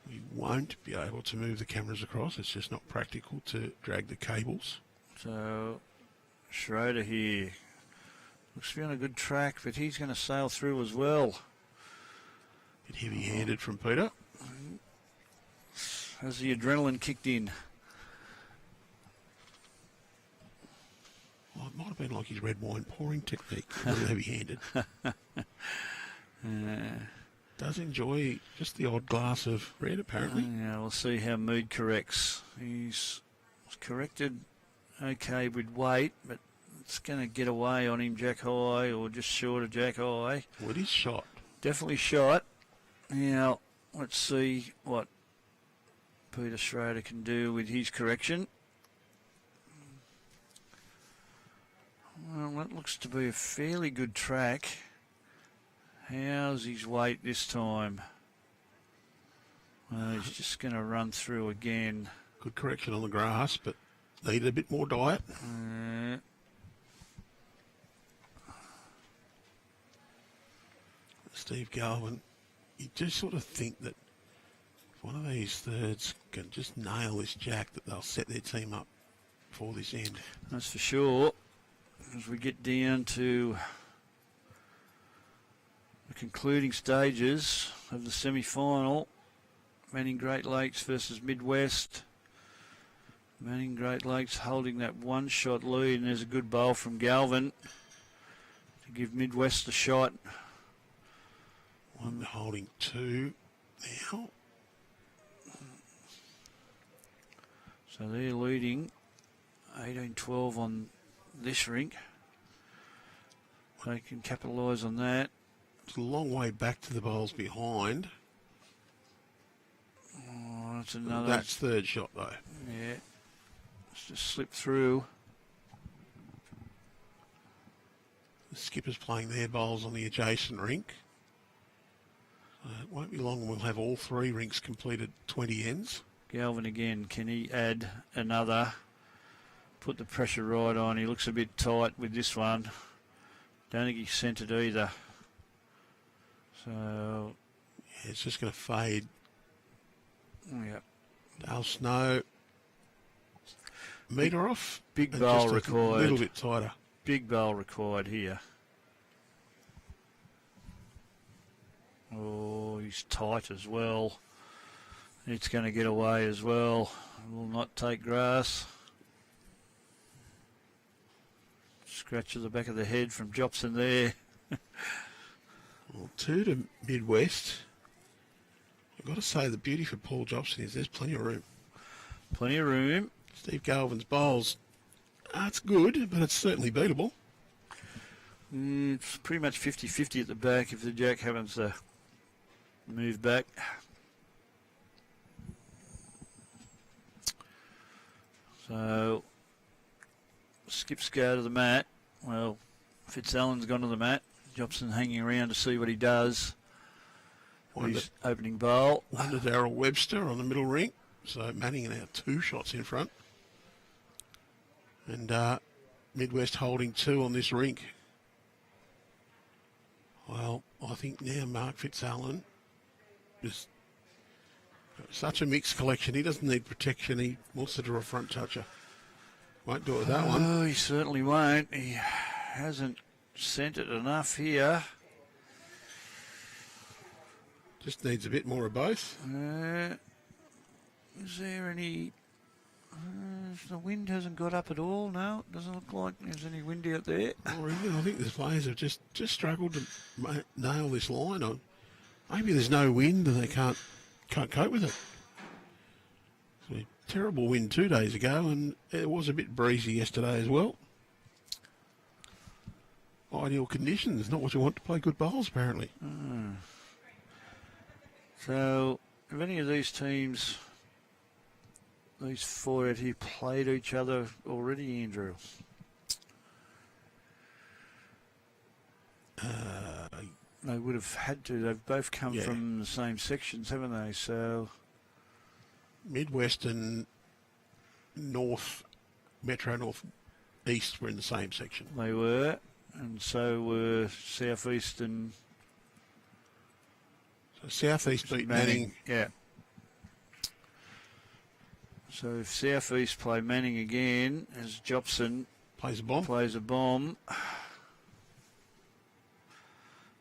We won't be able to move the cameras across. It's just not practical to drag the cables. So Schroeder here. Looks to be on a good track, but he's going to sail through as well. Bit heavy-handed from Peter. Has the adrenaline kicked in? Well, it might have been like his red wine pouring technique. Really heavy-handed. Does enjoy just the odd glass of red, apparently. Yeah, we'll see how Mead corrects. He's corrected okay with weight, but it's going to get away on him jack high or just short of jack high. Well, it is shot. Definitely shot. Now, let's see what Peter Schroeder can do with his correction. Well, that looks to be a fairly good track. How's his weight this time? Well, he's just going to run through again. Good correction on the grass, but needed a bit more diet. Steve Galvin, you do sort of think that if one of these thirds can just nail this jack, that they'll set their team up for this end. That's for sure. As we get down to the concluding stages of the semi-final, Manning Great Lakes versus Midwest. Manning Great Lakes holding that one-shot lead, and there's a good bowl from Galvin to give Midwest a shot. One holding 2 now. So they're leading 18-12 on this rink. They can capitalise on that. It's a long way back to the bowls behind. Oh, that's another. That's third shot, though. Yeah. It's just slipped through. The skippers playing their bowls on the adjacent rink. It won't be long and we'll have all 3 rinks completed 20 ends. Galvin again. Can he add another? Put the pressure right on. He looks a bit tight with this one. Don't think he sent it either. So, yeah, it's just going to fade. Yeah. Dale Snow. Meter off. Big and bowl just required. A little bit tighter. Big bowl required here. Oh, he's tight as well. It's going to get away as well. Will not take grass. Scratch of the back of the head from Jopson there. Well, 2 to Midwest. I've got to say the beauty for Paul Jopson is there's plenty of room. Plenty of room. Steve Galvin's bowls, it's good, but it's certainly beatable. It's pretty much 50-50 at the back if the jack happens to move back. So, skips go to the mat. Well, Fitzalan's gone to the mat. Jopson hanging around to see what he does. His opening bowl. One to Darryl Webster on the middle ring. So Manning now 2 shots in front. And Midwest holding 2 on this rink. Well, I think now Mark Fitzalan is such a mixed collection. He doesn't need protection. He wants to draw a front toucher. Won't do it with that one. Oh, he certainly won't. He hasn't sent it enough here. Just needs a bit more of both. Is there any... the wind hasn't got up at all, no. It doesn't look like there's any wind out there. Oh, really? I think the players have just struggled to nail this line on. Maybe there's no wind and they can't cope with it. It's a terrible wind 2 days ago, and it was a bit breezy yesterday as well. Ideal conditions, not what you want to play good bowls, apparently. So, have any of these teams, these 4 out here, played each other already, Andrew? They would have had to. They've both come from the same sections, haven't they? So, Midwest and Metro North East were in the same section. they were, and so were Southeast and So Southeast beat Manning. Yeah. So if Southeast play Manning again, as Jopson Plays a bomb.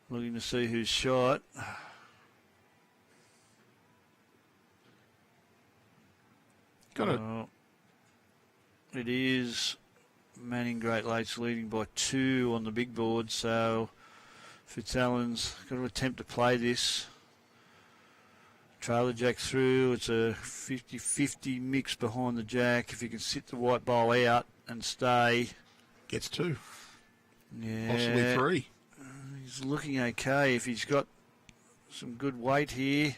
Looking to see who's shot. Got it. It is Manning Great Lakes leading by 2 on the big board, so Fitzalan's got to attempt to play this. Trailer jack through. It's a 50-50 mix behind the jack. If he can sit the white ball out and stay. Gets 2. Yeah. Possibly 3. He's looking okay. If he's got some good weight here.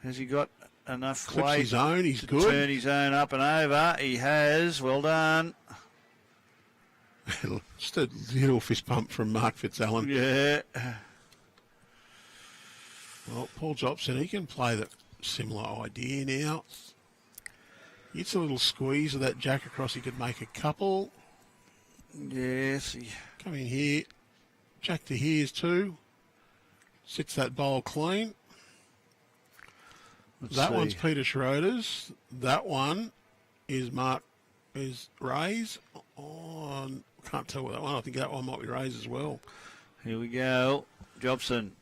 Has he got enough Clips weight his own. He's to good. turn his own up and over? He has. Well done. Just a little fist pump from Mark Fitzalan. Yeah. Well, Paul Jopson, he can play the similar idea now. Gets a little squeeze of that jack across. He could make a couple. Yes. Come in here. Jack to here's 2. Sits that bowl clean. That one's Peter Schroeder's. That one is Ray's. Oh, can't tell what that one. I think that one might be Ray's as well. Here we go. Jopson,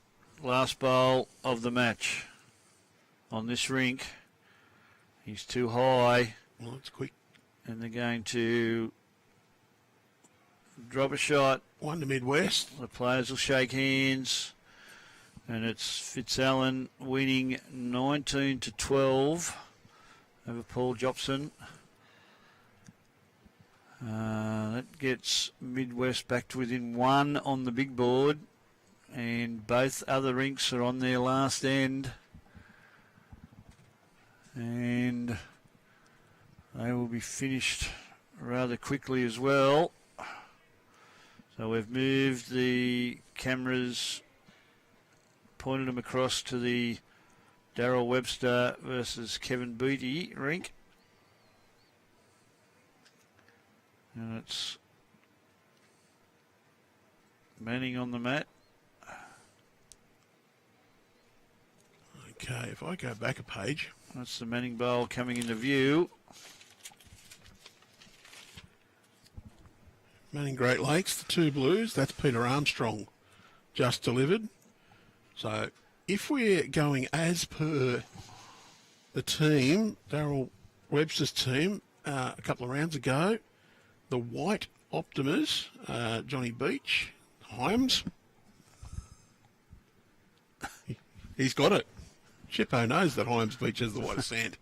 last bowl of the match on this rink. He's too high. Well, it's quick. And they're going to drop a shot. 1 to Midwest. The players will shake hands. And it's Fitzalan winning 19-12 over Paul Jopson. That gets Midwest back to within 1 on the big board. And both other rinks are on their last end. And they will be finished rather quickly as well. So we've moved the cameras, pointed them across to the Darryl Webster versus Kevin Beattie rink. And it's Manning on the mat. Okay, if I go back a page. That's the Manning Bowl coming into view. Manning Great Lakes, the two blues, that's Peter Armstrong just delivered. So if we're going as per the team, Darryl Webster's team, a couple of rounds ago, the white Optimas, Johnny Beach, Hyams, he's got it. Chippo knows that Hyams Beach has the whitest sand.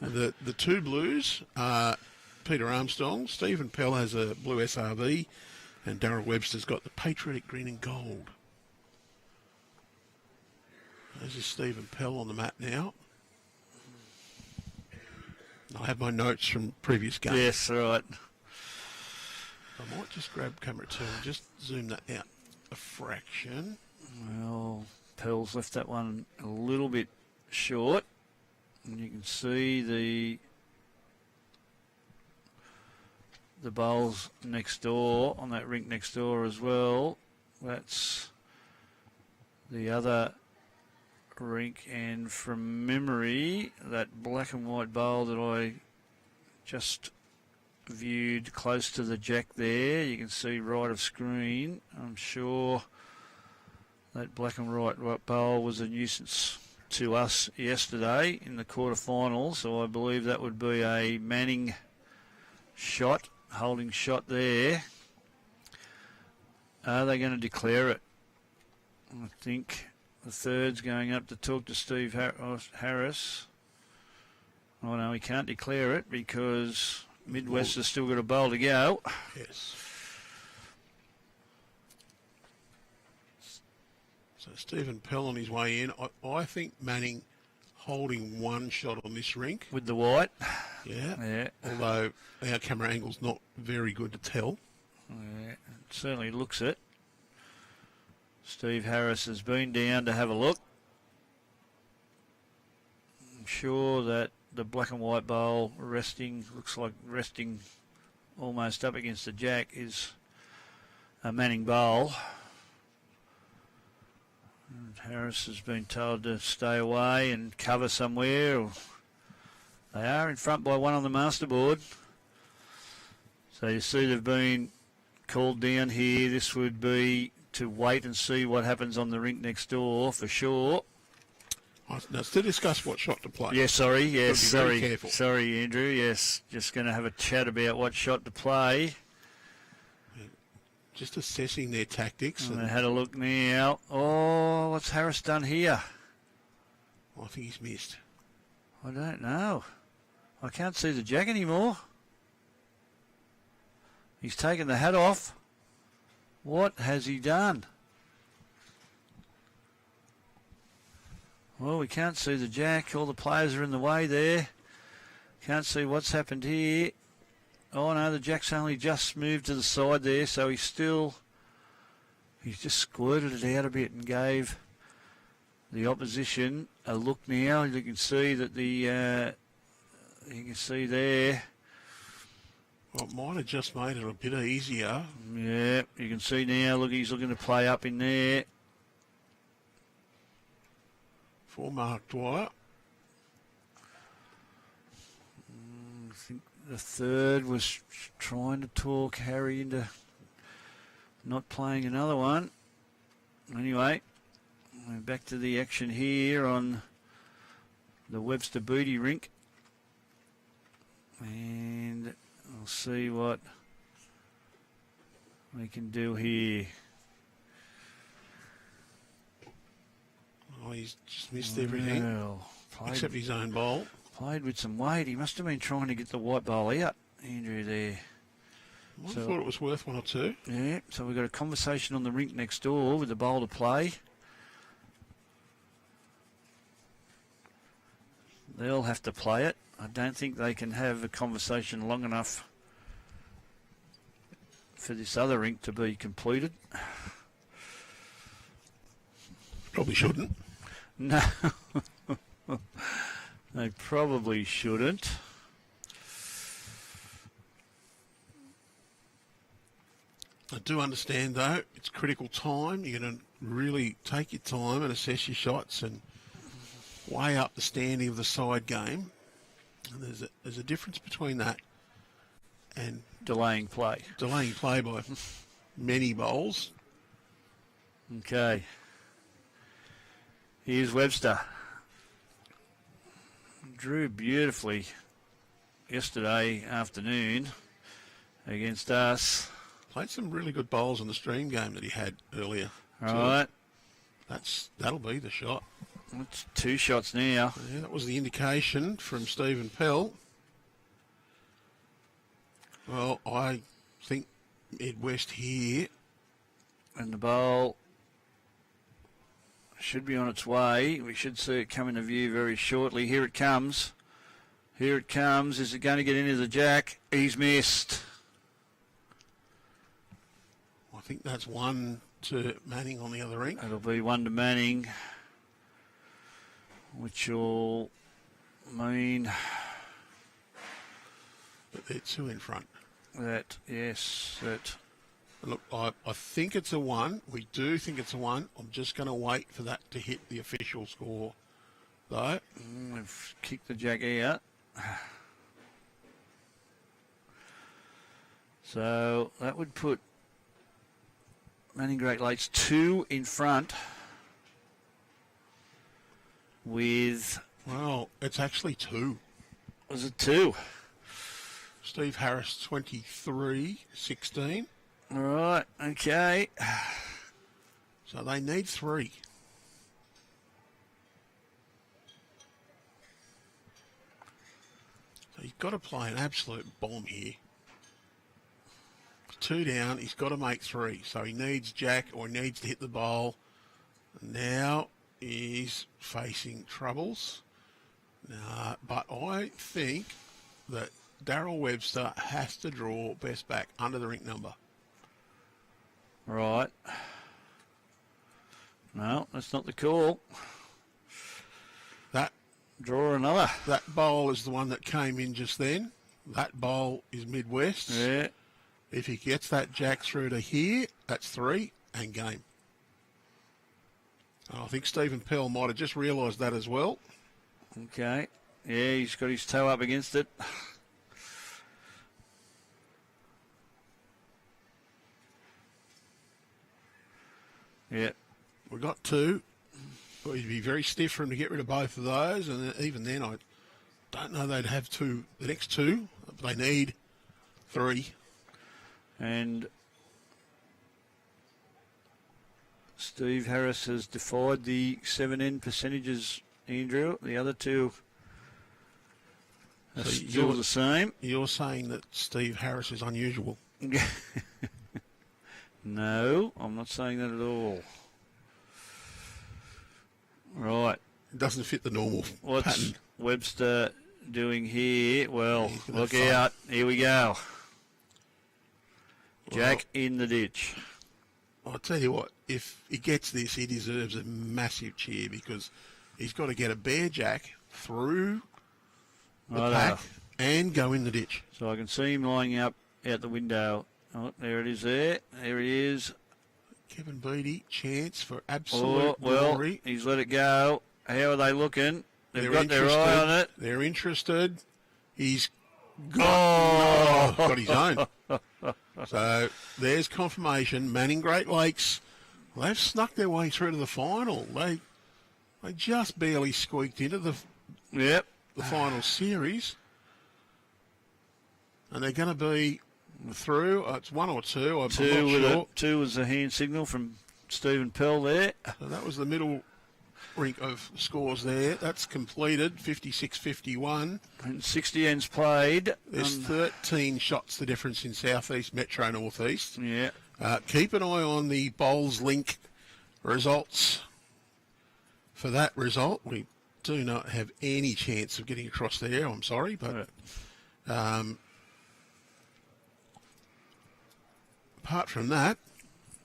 The two blues are Peter Armstrong, Stephen Pell has a blue SRV, and Darryl Webster's got the patriotic green and gold. There's is Stephen Pell on the mat now. I have my notes from previous games. Yes, right. I might just grab camera 2 and just zoom that out a fraction. Well, Pell's left that one a little bit short. And you can see the bowls next door, on that rink next door as well. That's the other rink, and from memory, that black and white bowl that I just viewed close to the jack there, you can see right of screen. I'm sure that black and white bowl was a nuisance to us yesterday in the quarterfinals, so I believe that would be a Manning shot, holding shot there. Are they going to declare it? I think the third's going up to talk to Steve Harris. Oh no, he can't declare it because Midwest has still got a bowl to go. Yes. So Stephen Pell on his way in. I think Manning holding one shot on this rink. With the white. Yeah. Although our camera angle's not very good to tell. Yeah, it certainly looks it. Steve Harris has been down to have a look. I'm sure that the black and white bowl looks like resting almost up against the jack, is a Manning bowl. And Harris has been told to stay away and cover somewhere. They are in front by one on the masterboard. So you see they've been called down here. This would be to wait and see what happens on the rink next door for sure. Now, to discuss what shot to play. Yes, sorry. Yes, sorry. Careful. Sorry, Andrew. Yes, just going to have a chat about what shot to play. Just assessing their tactics. And I had a look now. Oh, what's Harris done here? I think he's missed. I don't know. I can't see the jack anymore. He's taken the hat off. What has he done? Well, we can't see the jack. All the players are in the way there. Can't see what's happened here. Oh no, the jack's only just moved to the side there, so he's just squirted it out a bit and gave the opposition a look now. You can see that you can see there. Well, it might have just made it a bit easier. Yeah, you can see now, look, he's looking to play up in there. For Mark Dwyer. I think the third was trying to talk Harry into not playing another one. Anyway, we're back to the action here on the Webster Booty rink. And we'll see what we can do here. Oh, he's just missed everything. Well, except his own bowl. Played with some weight. He must have been trying to get the white bowl out, Andrew, there. I thought it was worth one or two. Yeah, so we've got a conversation on the rink next door with the bowl to play. They'll have to play it. I don't think they can have a conversation long enough for this other rink to be completed. Probably shouldn't. No, they probably shouldn't. I do understand, though, it's critical time. You're going to really take your time and assess your shots and weigh up the standing of the side game. And there's a difference between that and Delaying play. delaying play by many bowls. Okay. Here's Webster. Drew beautifully yesterday afternoon against us. Played some really good bowls in the stream game that he had earlier. All So right. that'll be the shot. That's 2 shots now. Yeah, that was the indication from Stephen Pell. Well, I think Midwest here. And the bowl should be on its way. We should see it come into view very shortly. Here it comes. Here it comes. Is it going to get into the jack? He's missed. I think that's 1 to Manning on the other rink. It'll be 1 to Manning, which will mean But they're 2 in front. that, yes, that Look, I think it's a 1. We do think it's a 1. I'm just going to wait for that to hit the official score, though. we've kicked the jack out. So that would put Manning Great Lakes 2 in front with, Well, it's actually 2. was it 2? Steve Harris, 23-16. All right, okay. So they need 3. So he's got to play an absolute bomb here. 2 down, he's got to make 3. So he needs jack or he needs to hit the bowl. Now he's facing troubles. But I think that Darryl Webster has to draw best back under the rink number. Right. No, that's not the call. That Draw another. bowl is the one that came in just then. That bowl is Midwest. Yeah. If he gets that jack through to here, that's 3 and game. And I think Stephen Pell might have just realised that as well. Okay. Yeah, he's got his toe up against it. Yeah. We got 2. But it'd be very stiff for him to get rid of both of those. And even then, I don't know they'd have 2. The next 2, but they need 3. And Steve Harris has defied the 7N percentages, Andrew. The other 2 are So still the same. You're saying that Steve Harris is unusual. No, I'm not saying that at all. Right. It doesn't fit the normal What's pattern. Webster doing here? Well, He's gonna look fight. out. Here we go. Jack in the ditch. I'll tell you what, if he gets this, he deserves a massive cheer because he's got to get a bare jack through the Righto. pack and go in the ditch. So I can see him lining up out the window. Oh, there it is there. There he is. Kevin Beattie, chance for Oh, absolute well, glory. he's let it go. How are they looking? They've They're got their eye on it. They're interested. He's got his own. So there's confirmation. Manning Great Lakes, they've snuck their way through to the final. They just barely squeaked into the Yep. final series. And they're going to be through. It's 1 or 2. I'm Two not with sure. two was a hand signal from Stephen Pell there. So that was the middle rink of scores there. That's completed, 56-51. And 60 ends played. There's 13 shots the difference in Southeast, Metro, Northeast. Yeah. Keep an eye on the Bowls Link results. For that result, we do not have any chance of getting across there. I'm sorry, but apart from that,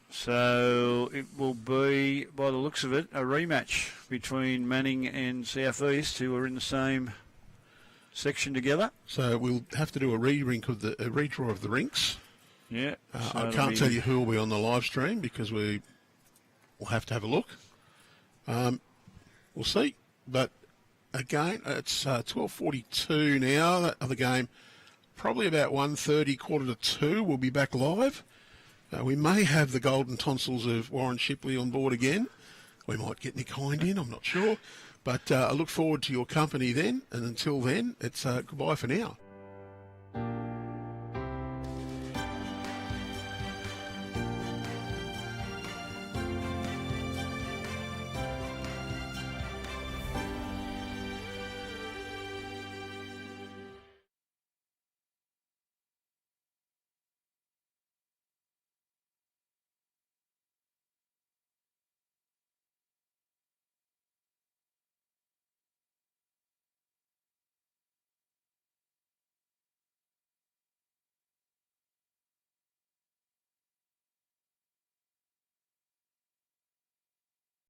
So it will be, by the looks of it, a rematch between Manning and South East, who are in the same section together. so we'll have to do a redraw of the rinks. Yeah. So I can't tell you who will be on the live stream because we'll have to have a look. We'll see. But again, it's 12:42 now. That other game, probably about 1:30, 1:45. We'll be back live. We may have the golden tonsils of Warren Shipley on board again. We might get Nick Hind in, I'm not sure. But I look forward to your company then. And until then, it's goodbye for now.